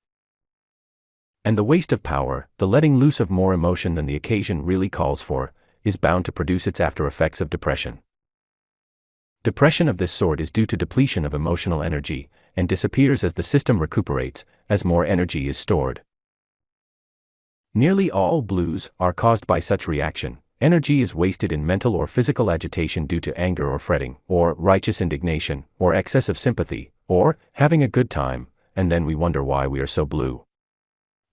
And the waste of power, the letting loose of more emotion than the occasion really calls for, is bound to produce its after effects of depression. Depression of this sort is due to depletion of emotional energy, and disappears as the system recuperates, as more energy is stored. Nearly all blues are caused by such reaction. Energy is wasted in mental or physical agitation due to anger or fretting, or righteous indignation, or excess of sympathy, or having a good time, and then we wonder why we are so blue.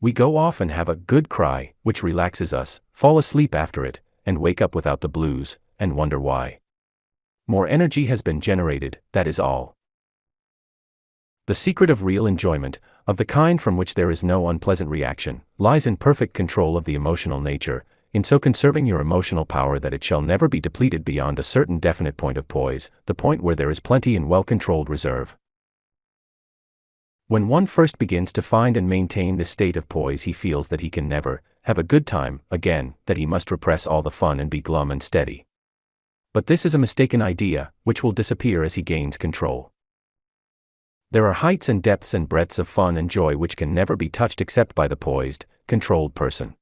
We go off and have a good cry, which relaxes us, fall asleep after it, and wake up without the blues, and wonder why. More energy has been generated, that is all. The secret of real enjoyment, of the kind from which there is no unpleasant reaction, lies in perfect control of the emotional nature, in so conserving your emotional power that it shall never be depleted beyond a certain definite point of poise, the point where there is plenty and well-controlled reserve. When one first begins to find and maintain this state of poise he feels that he can never have a good time again, that he must repress all the fun and be glum and steady. But this is a mistaken idea, which will disappear as he gains control. There are heights and depths and breadths of fun and joy which can never be touched except by the poised, controlled person.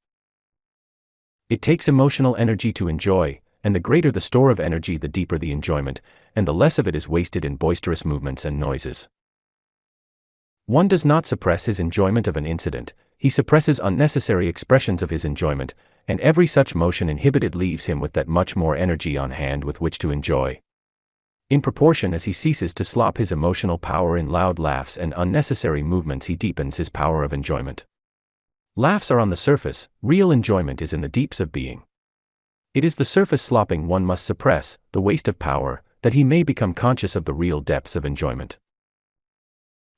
It takes emotional energy to enjoy, and the greater the store of energy the deeper the enjoyment, and the less of it is wasted in boisterous movements and noises. One does not suppress his enjoyment of an incident, he suppresses unnecessary expressions of his enjoyment, and every such motion inhibited leaves him with that much more energy on hand with which to enjoy. In proportion as he ceases to slop his emotional power in loud laughs and unnecessary movements he deepens his power of enjoyment. Laughs are on the surface, real enjoyment is in the deeps of being. It is the surface slopping one must suppress, the waste of power, that he may become conscious of the real depths of enjoyment.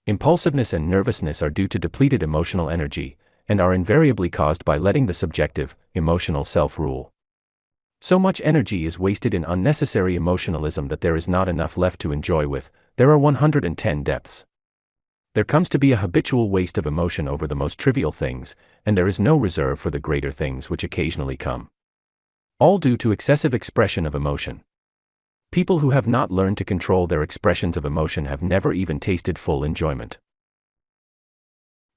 Impulsiveness and nervousness are due to depleted emotional energy, and are invariably caused by letting the subjective, emotional self rule. So much energy is wasted in unnecessary emotionalism that there is not enough left to enjoy with. There are 110 depths. There comes to be a habitual waste of emotion over the most trivial things, and there is no reserve for the greater things which occasionally come. All due to excessive expression of emotion. People who have not learned to control their expressions of emotion have never even tasted full enjoyment.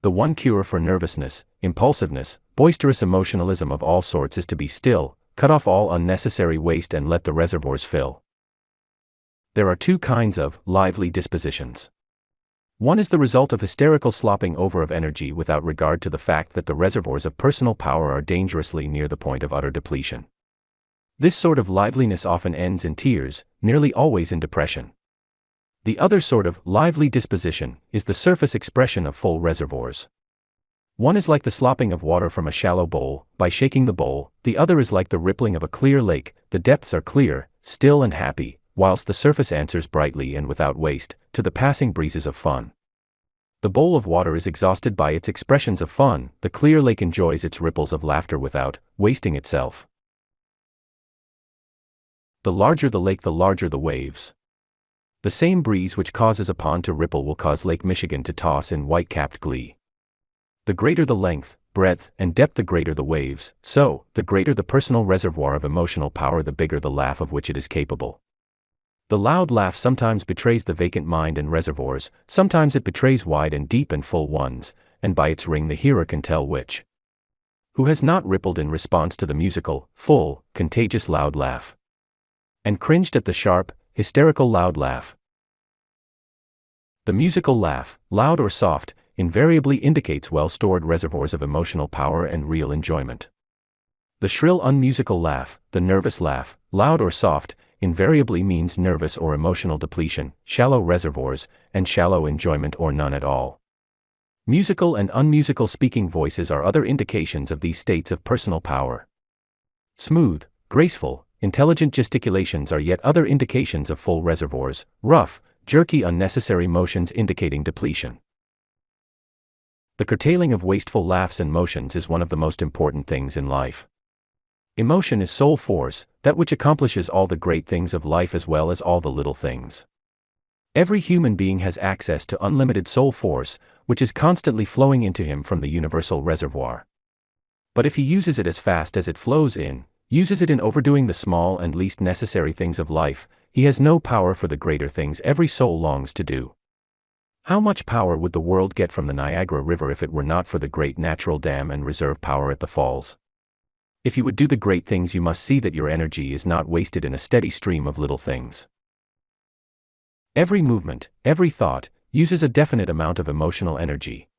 The one cure for nervousness, impulsiveness, boisterous emotionalism of all sorts is to be still, cut off all unnecessary waste and let the reservoirs fill. There are two kinds of lively dispositions. One is the result of hysterical slopping over of energy without regard to the fact that the reservoirs of personal power are dangerously near the point of utter depletion. This sort of liveliness often ends in tears, nearly always in depression. The other sort of lively disposition is the surface expression of full reservoirs. One is like the slopping of water from a shallow bowl, by shaking the bowl; the other is like the rippling of a clear lake, the depths are clear, still and happy, whilst the surface answers brightly and without waste, to the passing breezes of fun. The bowl of water is exhausted by its expressions of fun, the clear lake enjoys its ripples of laughter without wasting itself. The larger the lake, the larger the waves. The same breeze which causes a pond to ripple will cause Lake Michigan to toss in white-capped glee. The greater the length, breadth, and depth, the greater the waves, so, the greater the personal reservoir of emotional power, the bigger the laugh of which it is capable. The loud laugh sometimes betrays the vacant mind and reservoirs, sometimes it betrays wide and deep and full ones, and by its ring the hearer can tell which. Who has not rippled in response to the musical, full, contagious loud laugh? And cringed at the sharp, hysterical loud laugh. The musical laugh, loud or soft, invariably indicates well-stored reservoirs of emotional power and real enjoyment. The shrill unmusical laugh, the nervous laugh, loud or soft, invariably means nervous or emotional depletion, shallow reservoirs, and shallow enjoyment or none at all. Musical and unmusical speaking voices are other indications of these states of personal power. Smooth, graceful, intelligent gesticulations are yet other indications of full reservoirs, rough, jerky, unnecessary motions indicating depletion. The curtailing of wasteful laughs and motions is one of the most important things in life. Emotion is soul force, that which accomplishes all the great things of life as well as all the little things. Every human being has access to unlimited soul force, which is constantly flowing into him from the universal reservoir. But if he uses it as fast as it flows in, uses it in overdoing the small and least necessary things of life, he has no power for the greater things every soul longs to do. How much power would the world get from the Niagara River if it were not for the great natural dam and reserve power at the falls? If you would do the great things, you must see that your energy is not wasted in a steady stream of little things. Every movement, every thought, uses a definite amount of emotional energy.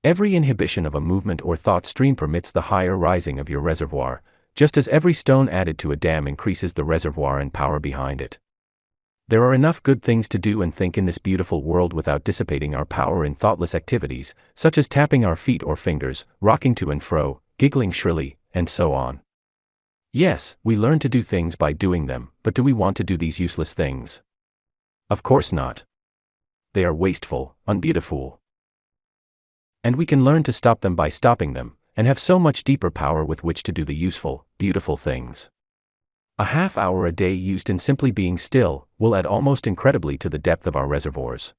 Every inhibition of a movement or thought stream permits the higher rising of your reservoir, just as every stone added to a dam increases the reservoir and power behind it. There are enough good things to do and think in this beautiful world without dissipating our power in thoughtless activities, such as tapping our feet or fingers, rocking to and fro, giggling shrilly, and so on. Yes, we learn to do things by doing them, but do we want to do these useless things? Of course not. They are wasteful, unbeautiful. And we can learn to stop them by stopping them, and have so much deeper power with which to do the useful, beautiful things. A half hour a day used in simply being still, will add almost incredibly to the depth of our reservoirs.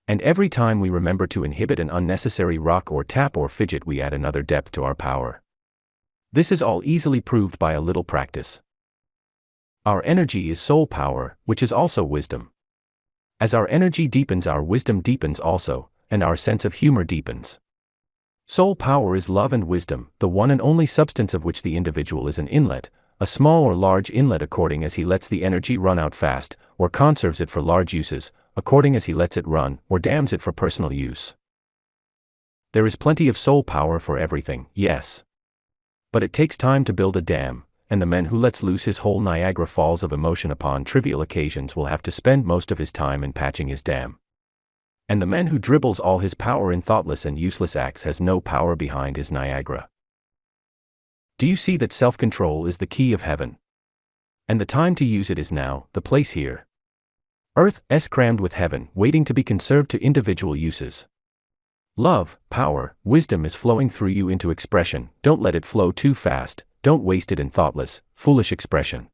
And every time we remember to inhibit an unnecessary rock or tap or fidget, we add another depth to our power. This is all easily proved by a little practice. Our energy is soul power, which is also wisdom. As our energy deepens, our wisdom deepens also, and our sense of humor deepens. Soul power is love and wisdom, the one and only substance of which the individual is an inlet, a small or large inlet according as he lets the energy run out fast, or conserves it for large uses, according as he lets it run, or dams it for personal use. There is plenty of soul power for everything, yes. But it takes time to build a dam, and the man who lets loose his whole Niagara Falls of emotion upon trivial occasions will have to spend most of his time in patching his dam. And the man who dribbles all his power in thoughtless and useless acts has no power behind his Niagara. Do you see that self-control is the key of heaven? And the time to use it is now, the place here. Earth is crammed with heaven, waiting to be conserved to individual uses. Love, power, wisdom is flowing through you into expression. Don't let it flow too fast, don't waste it in thoughtless, foolish expression.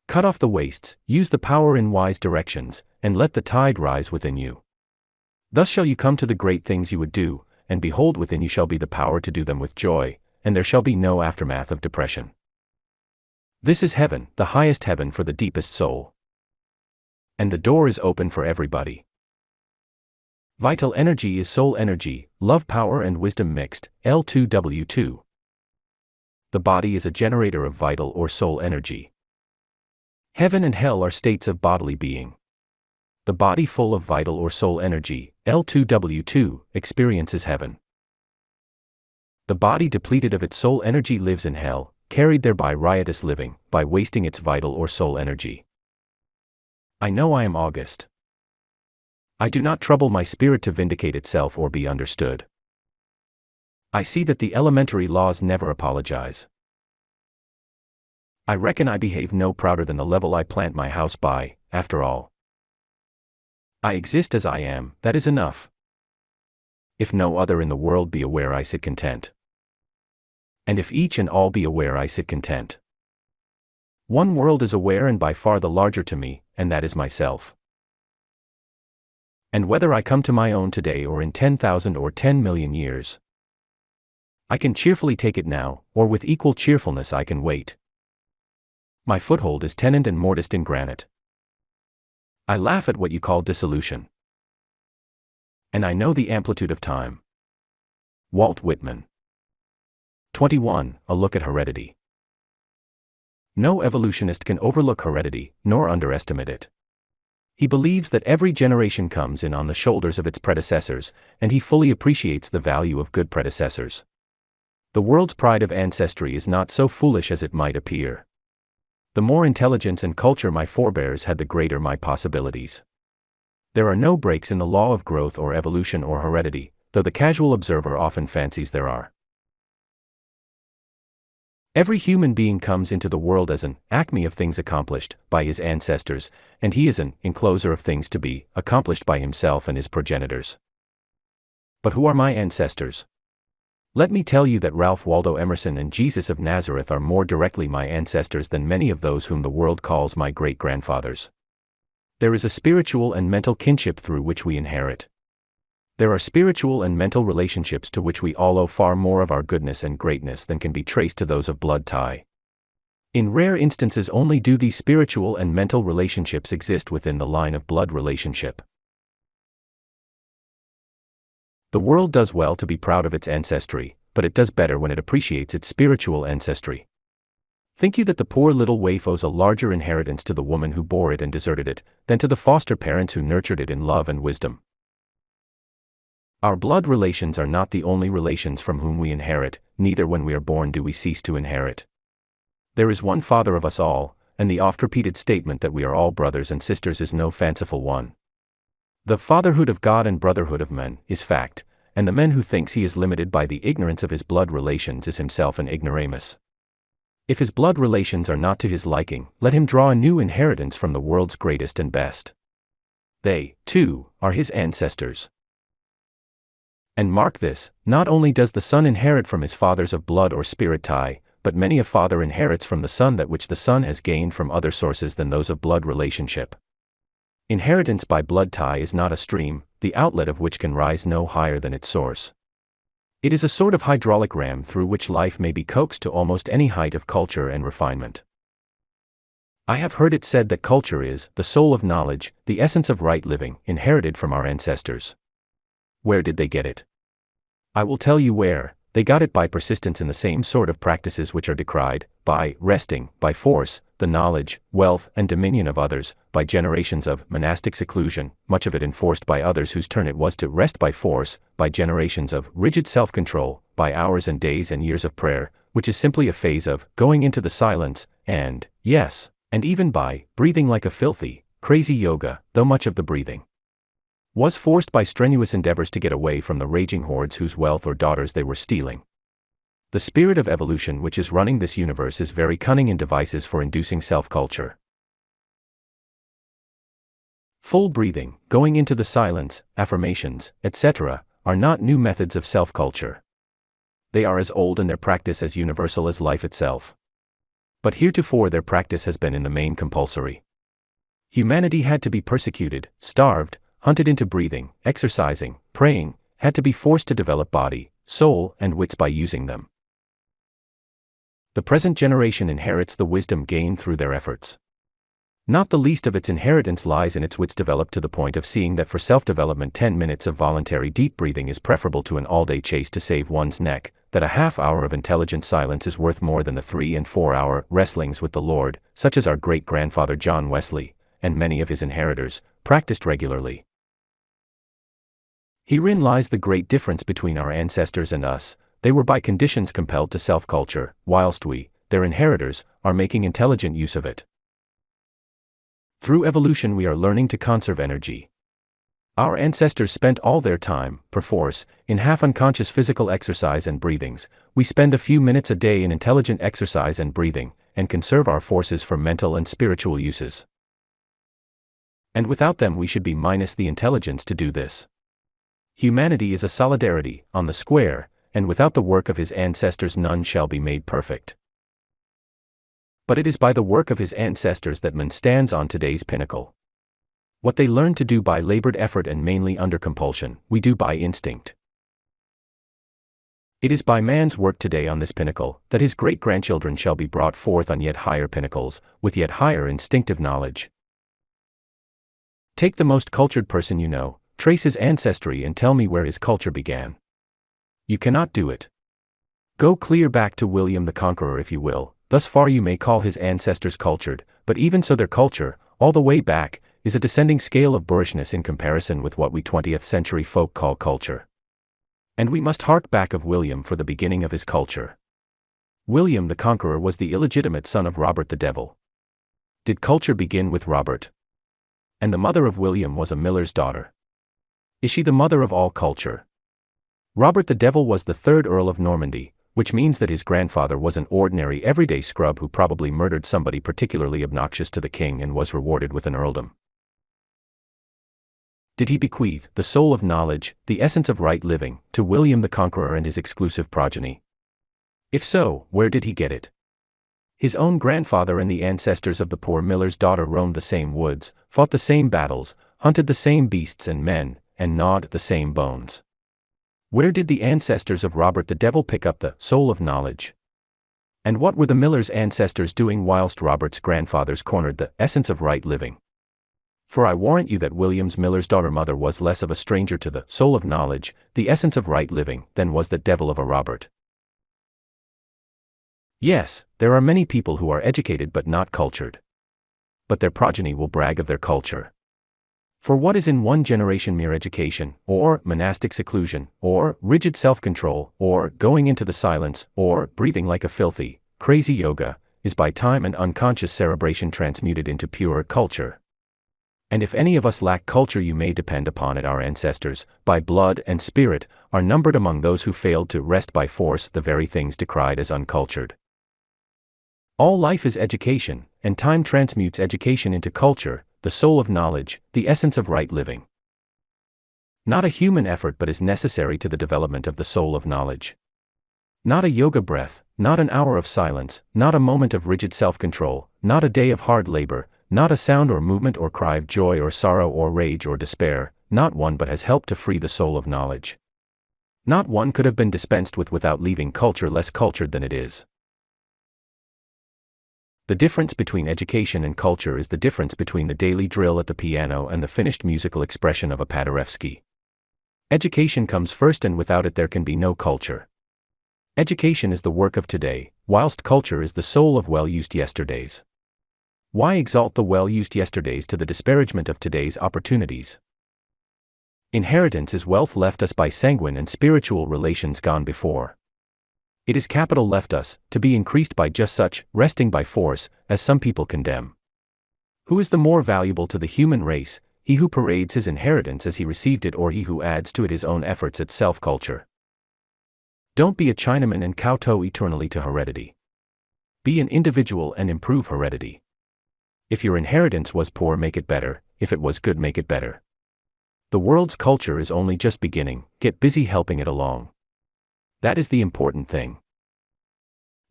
Cut off the wastes, use the power in wise directions, and let the tide rise within you. Thus shall you come to the great things you would do, and behold, within you shall be the power to do them with joy, and there shall be no aftermath of depression. This is heaven, the highest heaven for the deepest soul. And the door is open for everybody. Vital energy is soul energy, love, power, and wisdom mixed, L2W2. The body is a generator of vital or soul energy. Heaven and hell are states of bodily being. The body full of vital or soul energy, L2W2, experiences heaven. The body depleted of its soul energy lives in hell, carried there by riotous living, by wasting its vital or soul energy. I know I am august. I do not trouble my spirit to vindicate itself or be understood. I see that the elementary laws never apologize. I reckon I behave no prouder than the level I plant my house by, after all. I exist as I am, that is enough. If no other in the world be aware, I sit content. And if each and all be aware, I sit content. One world is aware and by far the larger to me, and that is myself. And whether I come to my own today or in 10,000 or 10 million years, I can cheerfully take it now, or with equal cheerfulness I can wait. My foothold is tenant and mortised in granite. I laugh at what you call dissolution. And I know the amplitude of time. Walt Whitman. 21. A look at heredity. No evolutionist can overlook heredity, nor underestimate it. He believes that every generation comes in on the shoulders of its predecessors, and he fully appreciates the value of good predecessors. The world's pride of ancestry is not so foolish as it might appear. The more intelligence and culture my forebears had, the greater my possibilities. There are no breaks in the law of growth or evolution or heredity, though the casual observer often fancies there are. Every human being comes into the world as an acme of things accomplished by his ancestors, and he is an encloser of things to be accomplished by himself and his progenitors. But who are my ancestors? Let me tell you that Ralph Waldo Emerson and Jesus of Nazareth are more directly my ancestors than many of those whom the world calls my great-grandfathers. There is a spiritual and mental kinship through which we inherit. There are spiritual and mental relationships to which we all owe far more of our goodness and greatness than can be traced to those of blood tie. In rare instances only do these spiritual and mental relationships exist within the line of blood relationship. The world does well to be proud of its ancestry, but it does better when it appreciates its spiritual ancestry. Think you that the poor little waif owes a larger inheritance to the woman who bore it and deserted it, than to the foster parents who nurtured it in love and wisdom? Our blood relations are not the only relations from whom we inherit, neither when we are born do we cease to inherit. There is one Father of us all, and the oft-repeated statement that we are all brothers and sisters is no fanciful one. The fatherhood of God and brotherhood of men is fact, and the man who thinks he is limited by the ignorance of his blood relations is himself an ignoramus. If his blood relations are not to his liking, let him draw a new inheritance from the world's greatest and best. They, too, are his ancestors. And mark this, not only does the son inherit from his fathers of blood or spirit tie, but many a father inherits from the son that which the son has gained from other sources than those of blood relationship. Inheritance by blood tie is not a stream, the outlet of which can rise no higher than its source. It is a sort of hydraulic ram through which life may be coaxed to almost any height of culture and refinement. I have heard it said that culture is the soul of knowledge, the essence of right living, inherited from our ancestors. Where did they get it? I will tell you where. They got it by persistence in the same sort of practices which are decried, by wresting, by force, the knowledge, wealth, and dominion of others, by generations of monastic seclusion, much of it enforced by others whose turn it was to wrest by force, by generations of rigid self-control, by hours and days and years of prayer, which is simply a phase of going into the silence, and, yes, and even by breathing like a filthy, crazy yoga, though much of the breathing was forced by strenuous endeavors to get away from the raging hordes whose wealth or daughters they were stealing. The spirit of evolution which is running this universe is very cunning in devices for inducing self-culture. Full breathing, going into the silence, affirmations, etc., are not new methods of self-culture. They are as old in their practice as universal as life itself. But heretofore their practice has been in the main compulsory. Humanity had to be persecuted, starved, hunted into breathing, exercising, praying, had to be forced to develop body, soul, and wits by using them. The present generation inherits the wisdom gained through their efforts. Not the least of its inheritance lies in its wits developed to the point of seeing that for self-development 10 minutes of voluntary deep breathing is preferable to an all-day chase to save one's neck, that a half-hour of intelligent silence is worth more than the 3- and 4-hour wrestlings with the Lord, such as our great-grandfather John Wesley, and many of his inheritors, practiced regularly. Herein lies the great difference between our ancestors and us. They were by conditions compelled to self-culture, whilst we, their inheritors, are making intelligent use of it. Through evolution we are learning to conserve energy. Our ancestors spent all their time, perforce, in half-unconscious physical exercise and breathings. We spend a few minutes a day in intelligent exercise and breathing, and conserve our forces for mental and spiritual uses. And without them we should be minus the intelligence to do this. Humanity is a solidarity, on the square, and without the work of his ancestors none shall be made perfect. But it is by the work of his ancestors that man stands on today's pinnacle. What they learned to do by labored effort and mainly under compulsion, we do by instinct. It is by man's work today on this pinnacle that his great-grandchildren shall be brought forth on yet higher pinnacles, with yet higher instinctive knowledge. Take the most cultured person you know, trace his ancestry and tell me where his culture began. You cannot do it. Go clear back to William the Conqueror if you will. Thus far you may call his ancestors cultured, but even so their culture, all the way back, is a descending scale of boorishness in comparison with what we 20th century folk call culture. And we must hark back of William for the beginning of his culture. William the Conqueror was the illegitimate son of Robert the Devil. Did culture begin with Robert? And the mother of William was a miller's daughter. Is she the mother of all culture? Robert the Devil was the third Earl of Normandy, which means that his grandfather was an ordinary everyday scrub who probably murdered somebody particularly obnoxious to the king and was rewarded with an earldom. Did he bequeath the soul of knowledge, the essence of right living, to William the Conqueror and his exclusive progeny? If so, where did he get it? His own grandfather and the ancestors of the poor miller's daughter roamed the same woods, fought the same battles, hunted the same beasts and men, and gnawed the same bones. Where did the ancestors of Robert the Devil pick up the soul of knowledge? And what were the miller's ancestors doing whilst Robert's grandfathers cornered the essence of right living? For I warrant you that William's miller's daughter mother was less of a stranger to the soul of knowledge, the essence of right living, than was the devil of a Robert. Yes, there are many people who are educated but not cultured. But their progeny will brag of their culture. For what is in one generation mere education, or monastic seclusion, or rigid self-control, or going into the silence, or breathing like a filthy, crazy yoga, is by time and unconscious cerebration transmuted into pure culture. And if any of us lack culture you may depend upon it our ancestors, by blood and spirit, are numbered among those who failed to wrest by force the very things decried as uncultured. All life is education, and time transmutes education into culture, the soul of knowledge, the essence of right living. Not a human effort but is necessary to the development of the soul of knowledge. Not a yoga breath, not an hour of silence, not a moment of rigid self-control, not a day of hard labor, not a sound or movement or cry of joy or sorrow or rage or despair, not one but has helped to free the soul of knowledge. Not one could have been dispensed with without leaving culture less cultured than it is. The difference between education and culture is the difference between the daily drill at the piano and the finished musical expression of a Paderewski. Education comes first and without it there can be no culture. Education is the work of today, whilst culture is the soul of well-used yesterdays. Why exalt the well-used yesterdays to the disparagement of today's opportunities? Inheritance is wealth left us by sanguine and spiritual relations gone before. It is capital left us, to be increased by just such, resting by force, as some people condemn. Who is the more valuable to the human race, he who parades his inheritance as he received it or he who adds to it his own efforts at self-culture? Don't be a Chinaman and kowtow eternally to heredity. Be an individual and improve heredity. If your inheritance was poor, make it better. If it was good, make it better. The world's culture is only just beginning, get busy helping it along. That is the important thing.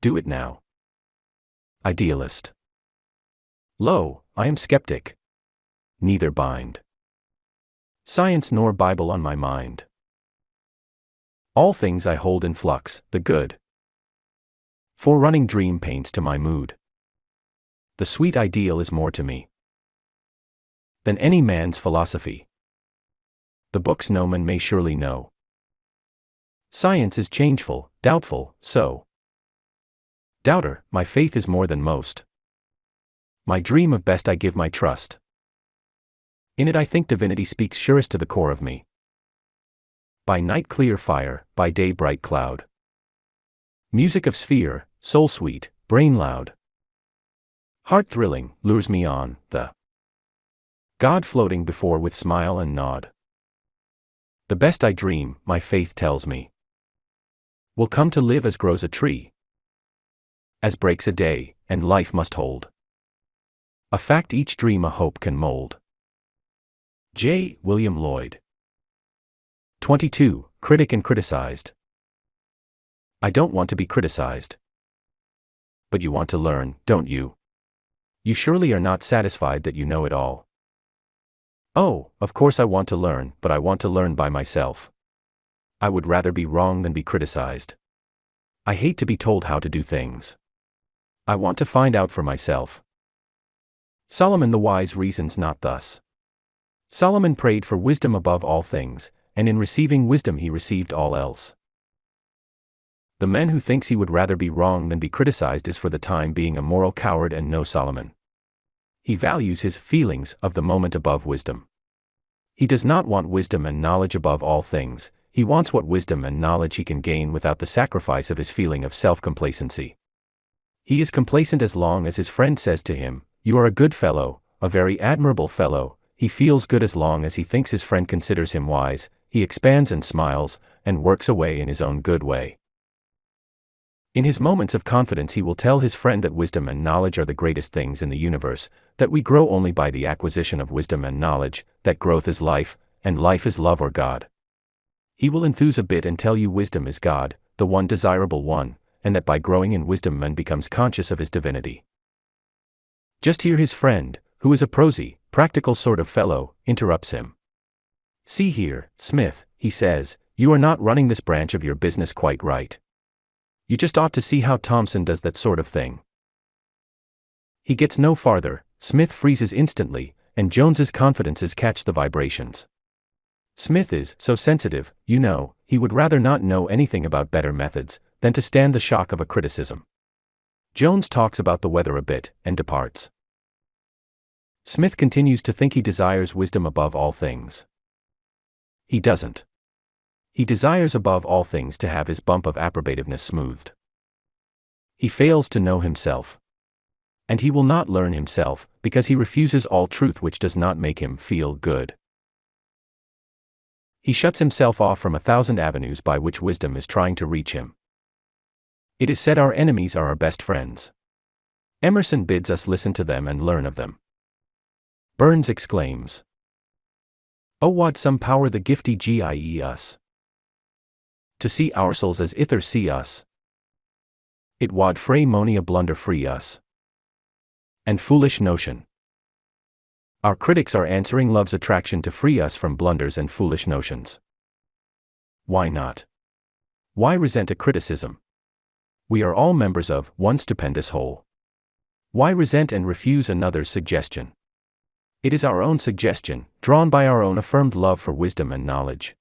Do it now. Idealist. Lo, I am skeptic. Neither bind science nor Bible on my mind. All things I hold in flux, the good. Forerunning dream paints to my mood. The sweet ideal is more to me than any man's philosophy. The books no man may surely know. Science is changeful, doubtful, so. Doubter, my faith is more than most. My dream of best I give my trust. In it I think divinity speaks surest to the core of me. By night clear fire, by day bright cloud. Music of sphere, soul sweet, brain loud. Heart thrilling, lures me on, the God floating before with smile and nod. The best I dream, my faith tells me, will come to live as grows a tree, as breaks a day, and life must hold. A fact each dream a hope can mold. J. William Lloyd. 22. Critic and criticized. I don't want to be criticized. But you want to learn, don't you? You surely are not satisfied that you know it all. Oh, of course I want to learn, but I want to learn by myself. I would rather be wrong than be criticized. I hate to be told how to do things. I want to find out for myself. Solomon the wise reasons not thus. Solomon prayed for wisdom above all things, and in receiving wisdom he received all else. The man who thinks he would rather be wrong than be criticized is for the time being a moral coward and no Solomon. He values his feelings of the moment above wisdom. He does not want wisdom and knowledge above all things, he wants what wisdom and knowledge he can gain without the sacrifice of his feeling of self-complacency. He is complacent as long as his friend says to him, "You are a good fellow, a very admirable fellow." He feels good as long as he thinks his friend considers him wise. He expands and smiles, and works away in his own good way. In his moments of confidence he will tell his friend that wisdom and knowledge are the greatest things in the universe, that we grow only by the acquisition of wisdom and knowledge, that growth is life, and life is love or God. He will enthuse a bit and tell you wisdom is God, the one desirable one, and that by growing in wisdom man becomes conscious of his divinity. Just here his friend, who is a prosy, practical sort of fellow, interrupts him. "See here, Smith," he says, "you are not running this branch of your business quite right. You just ought to see how Thompson does that sort of thing." He gets no farther, Smith freezes instantly, and Jones's confidences catch the vibrations. Smith is so sensitive, you know, he would rather not know anything about better methods than to stand the shock of a criticism. Jones talks about the weather a bit, and departs. Smith continues to think he desires wisdom above all things. He doesn't. He desires above all things to have his bump of approbativeness smoothed. He fails to know himself. And he will not learn himself, because he refuses all truth which does not make him feel good. He shuts himself off from 1,000 avenues by which wisdom is trying to reach him. It is said our enemies are our best friends. Emerson bids us listen to them and learn of them. Burns exclaims, "Oh, wad some power the gifty gie us, to see our souls as ither see us. It wad frae mony a blunder free us, and foolish notion." Our critics are answering love's attraction to free us from blunders and foolish notions. Why not? Why resent a criticism? We are all members of one stupendous whole. Why resent and refuse another's suggestion? It is our own suggestion, drawn by our own affirmed love for wisdom and knowledge.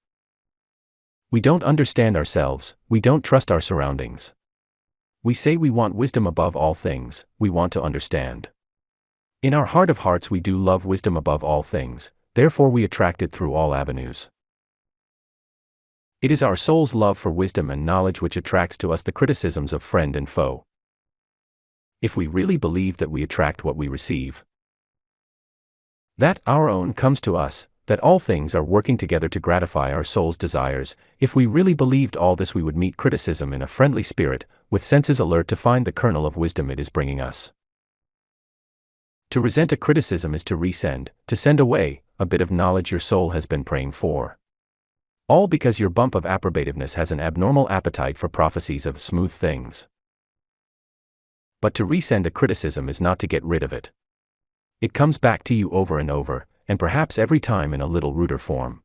We don't understand ourselves, we don't trust our surroundings. We say we want wisdom above all things, we want to understand. In our heart of hearts we do love wisdom above all things, therefore we attract it through all avenues. It is our soul's love for wisdom and knowledge which attracts to us the criticisms of friend and foe. If we really believe that we attract what we receive, that our own comes to us, that all things are working together to gratify our soul's desires, if we really believed all this we would meet criticism in a friendly spirit, with senses alert to find the kernel of wisdom it is bringing us. To resent a criticism is to resend, to send away, a bit of knowledge your soul has been praying for. All because your bump of approbativeness has an abnormal appetite for prophecies of smooth things. But to resend a criticism is not to get rid of it. It comes back to you over and over, and perhaps every time in a little ruder form.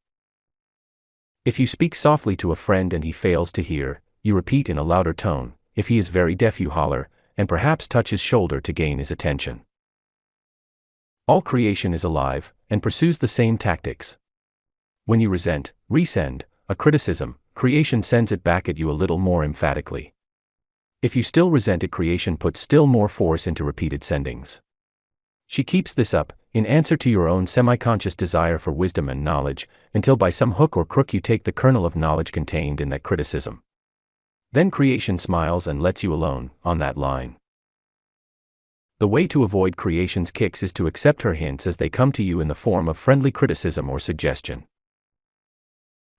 If you speak softly to a friend and he fails to hear, you repeat in a louder tone. If he is very deaf you holler, and perhaps touch his shoulder to gain his attention. All creation is alive, and pursues the same tactics. When you resent, resend, a criticism, creation sends it back at you a little more emphatically. If you still resent it, creation puts still more force into repeated sendings. She keeps this up, in answer to your own semi-conscious desire for wisdom and knowledge, until by some hook or crook you take the kernel of knowledge contained in that criticism. Then creation smiles and lets you alone, on that line. The way to avoid creation's kicks is to accept her hints as they come to you in the form of friendly criticism or suggestion.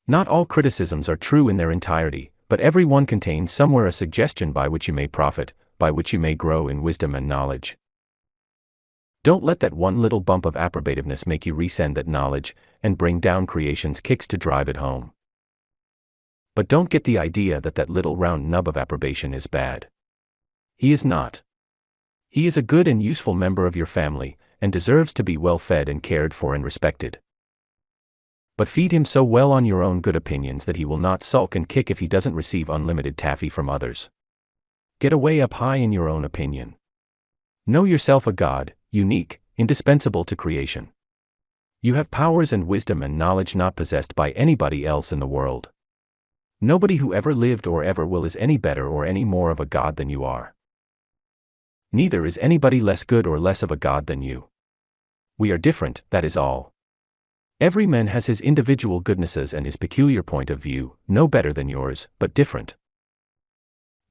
Not all criticisms are true in their entirety, but every one contains somewhere a suggestion by which you may profit, by which you may grow in wisdom and knowledge. Don't let that one little bump of approbativeness make you resend that knowledge, and bring down creation's kicks to drive it home. But don't get the idea that that little round nub of approbation is bad. He is not. He is a good and useful member of your family, and deserves to be well fed and cared for and respected. But feed him so well on your own good opinions that he will not sulk and kick if he doesn't receive unlimited taffy from others. Get away up high in your own opinion. Know yourself a God, unique, indispensable to creation. You have powers and wisdom and knowledge not possessed by anybody else in the world. Nobody who ever lived or ever will is any better or any more of a God than you are. Neither is anybody less good or less of a God than you. We are different, that is all. Every man has his individual goodnesses and his peculiar point of view, no better than yours, but different.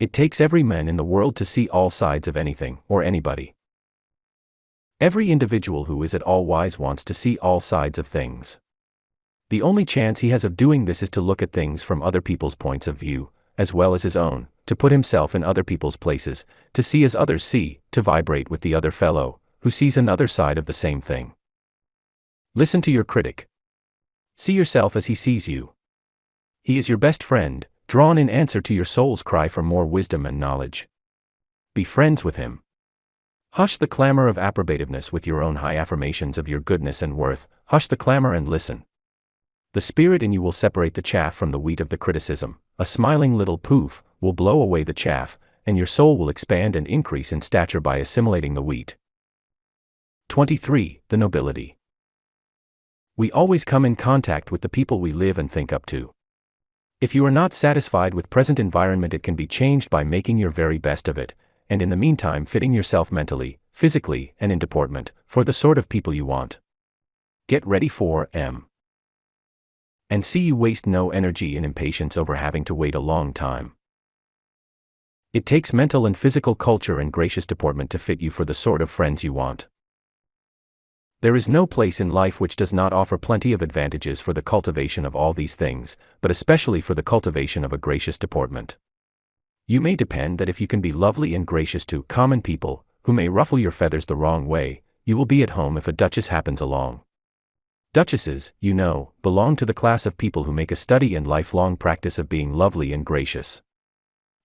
It takes every man in the world to see all sides of anything, or anybody. Every individual who is at all wise wants to see all sides of things. The only chance he has of doing this is to look at things from other people's points of view, as well as his own, to put himself in other people's places, to see as others see, to vibrate with the other fellow, who sees another side of the same thing. Listen to your critic. See yourself as he sees you. He is your best friend, drawn in answer to your soul's cry for more wisdom and knowledge. Be friends with him. Hush the clamor of approbativeness with your own high affirmations of your goodness and worth, hush the clamor and listen. The spirit in you will separate the chaff from the wheat of the criticism, a smiling little poof will blow away the chaff, and your soul will expand and increase in stature by assimilating the wheat. 23. The nobility. We always come in contact with the people we live and think up to. If you are not satisfied with present environment, it can be changed by making your very best of it, and in the meantime fitting yourself mentally, physically, and in deportment, for the sort of people you want. Get ready for M. And see you waste no energy in impatience over having to wait a long time. It takes mental and physical culture and gracious deportment to fit you for the sort of friends you want. There is no place in life which does not offer plenty of advantages for the cultivation of all these things, but especially for the cultivation of a gracious deportment. You may depend that if you can be lovely and gracious to common people, who may ruffle your feathers the wrong way, you will be at home if a duchess happens along. Duchesses, you know, belong to the class of people who make a study and lifelong practice of being lovely and gracious.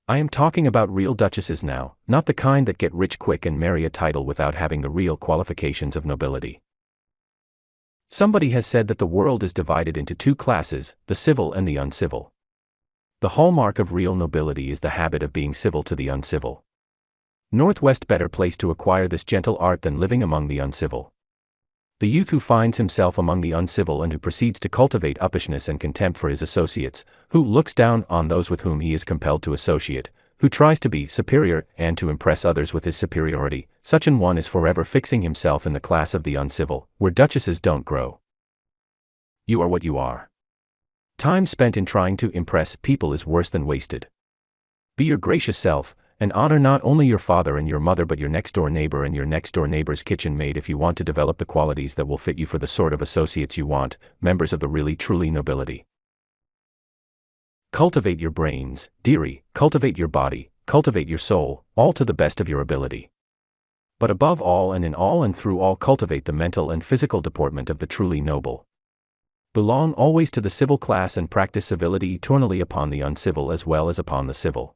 I am talking about real duchesses now, not the kind that get rich quick and marry a title without having the real qualifications of nobility. Somebody has said that the world is divided into two classes, the civil and the uncivil. The hallmark of real nobility is the habit of being civil to the uncivil. Northwest better place to acquire this gentle art than living among the uncivil. The youth who finds himself among the uncivil and who proceeds to cultivate uppishness and contempt for his associates, who looks down on those with whom he is compelled to associate, who tries to be superior and to impress others with his superiority, such an one is forever fixing himself in the class of the uncivil, where duchesses don't grow. You are what you are. Time spent in trying to impress people is worse than wasted. Be your gracious self, and honor not only your father and your mother but your next-door neighbor and your next-door neighbor's kitchen maid if you want to develop the qualities that will fit you for the sort of associates you want, members of the really truly nobility. Cultivate your brains, dearie, cultivate your body, cultivate your soul, all to the best of your ability. But above all and in all and through all cultivate the mental and physical deportment of the truly noble. Belong always to the civil class and practice civility eternally upon the uncivil as well as upon the civil.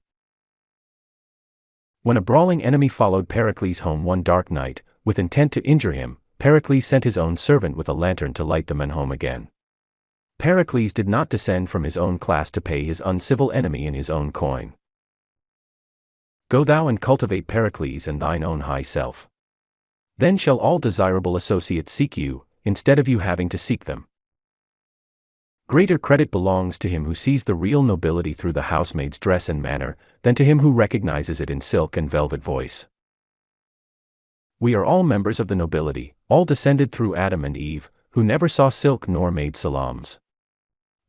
When a brawling enemy followed Pericles home one dark night, with intent to injure him, Pericles sent his own servant with a lantern to light the men home again. Pericles did not descend from his own class to pay his uncivil enemy in his own coin. Go thou and cultivate Pericles and thine own high self. Then shall all desirable associates seek you, instead of you having to seek them. Greater credit belongs to him who sees the real nobility through the housemaid's dress and manner, than to him who recognizes it in silk and velvet voice. We are all members of the nobility, all descended through Adam and Eve, who never saw silk nor made salams.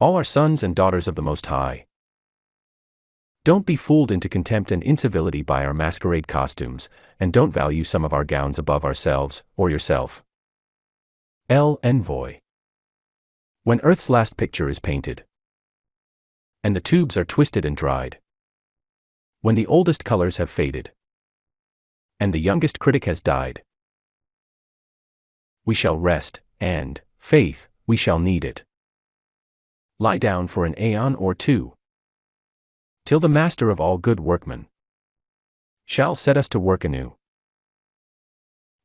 All are sons and daughters of the Most High. Don't be fooled into contempt and incivility by our masquerade costumes, and don't value some of our gowns above ourselves, or yourself. L. Envoy. When Earth's last picture is painted, and the tubes are twisted and dried. When the oldest colors have faded, and the youngest critic has died, we shall rest, and, faith, we shall need it. Lie down for an aeon or two, till the Master of all good workmen shall set us to work anew.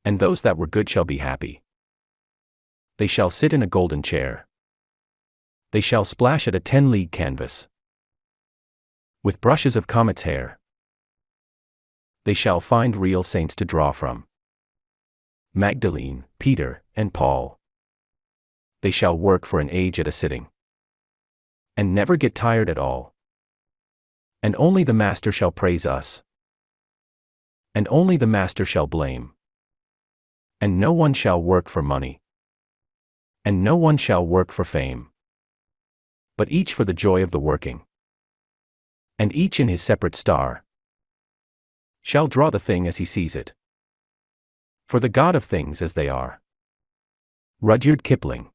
And those that were good shall be happy. They shall sit in a golden chair. They shall splash at a 10-league canvas with brushes of comet's hair. They shall find real saints to draw from, Magdalene, Peter, and Paul. They shall work for an age at a sitting, and never get tired at all. And only the Master shall praise us, and only the Master shall blame. And no one shall work for money, and no one shall work for fame, but each for the joy of the working, and each in his separate star shall draw the thing as he sees it, for the God of things as they are. Rudyard Kipling.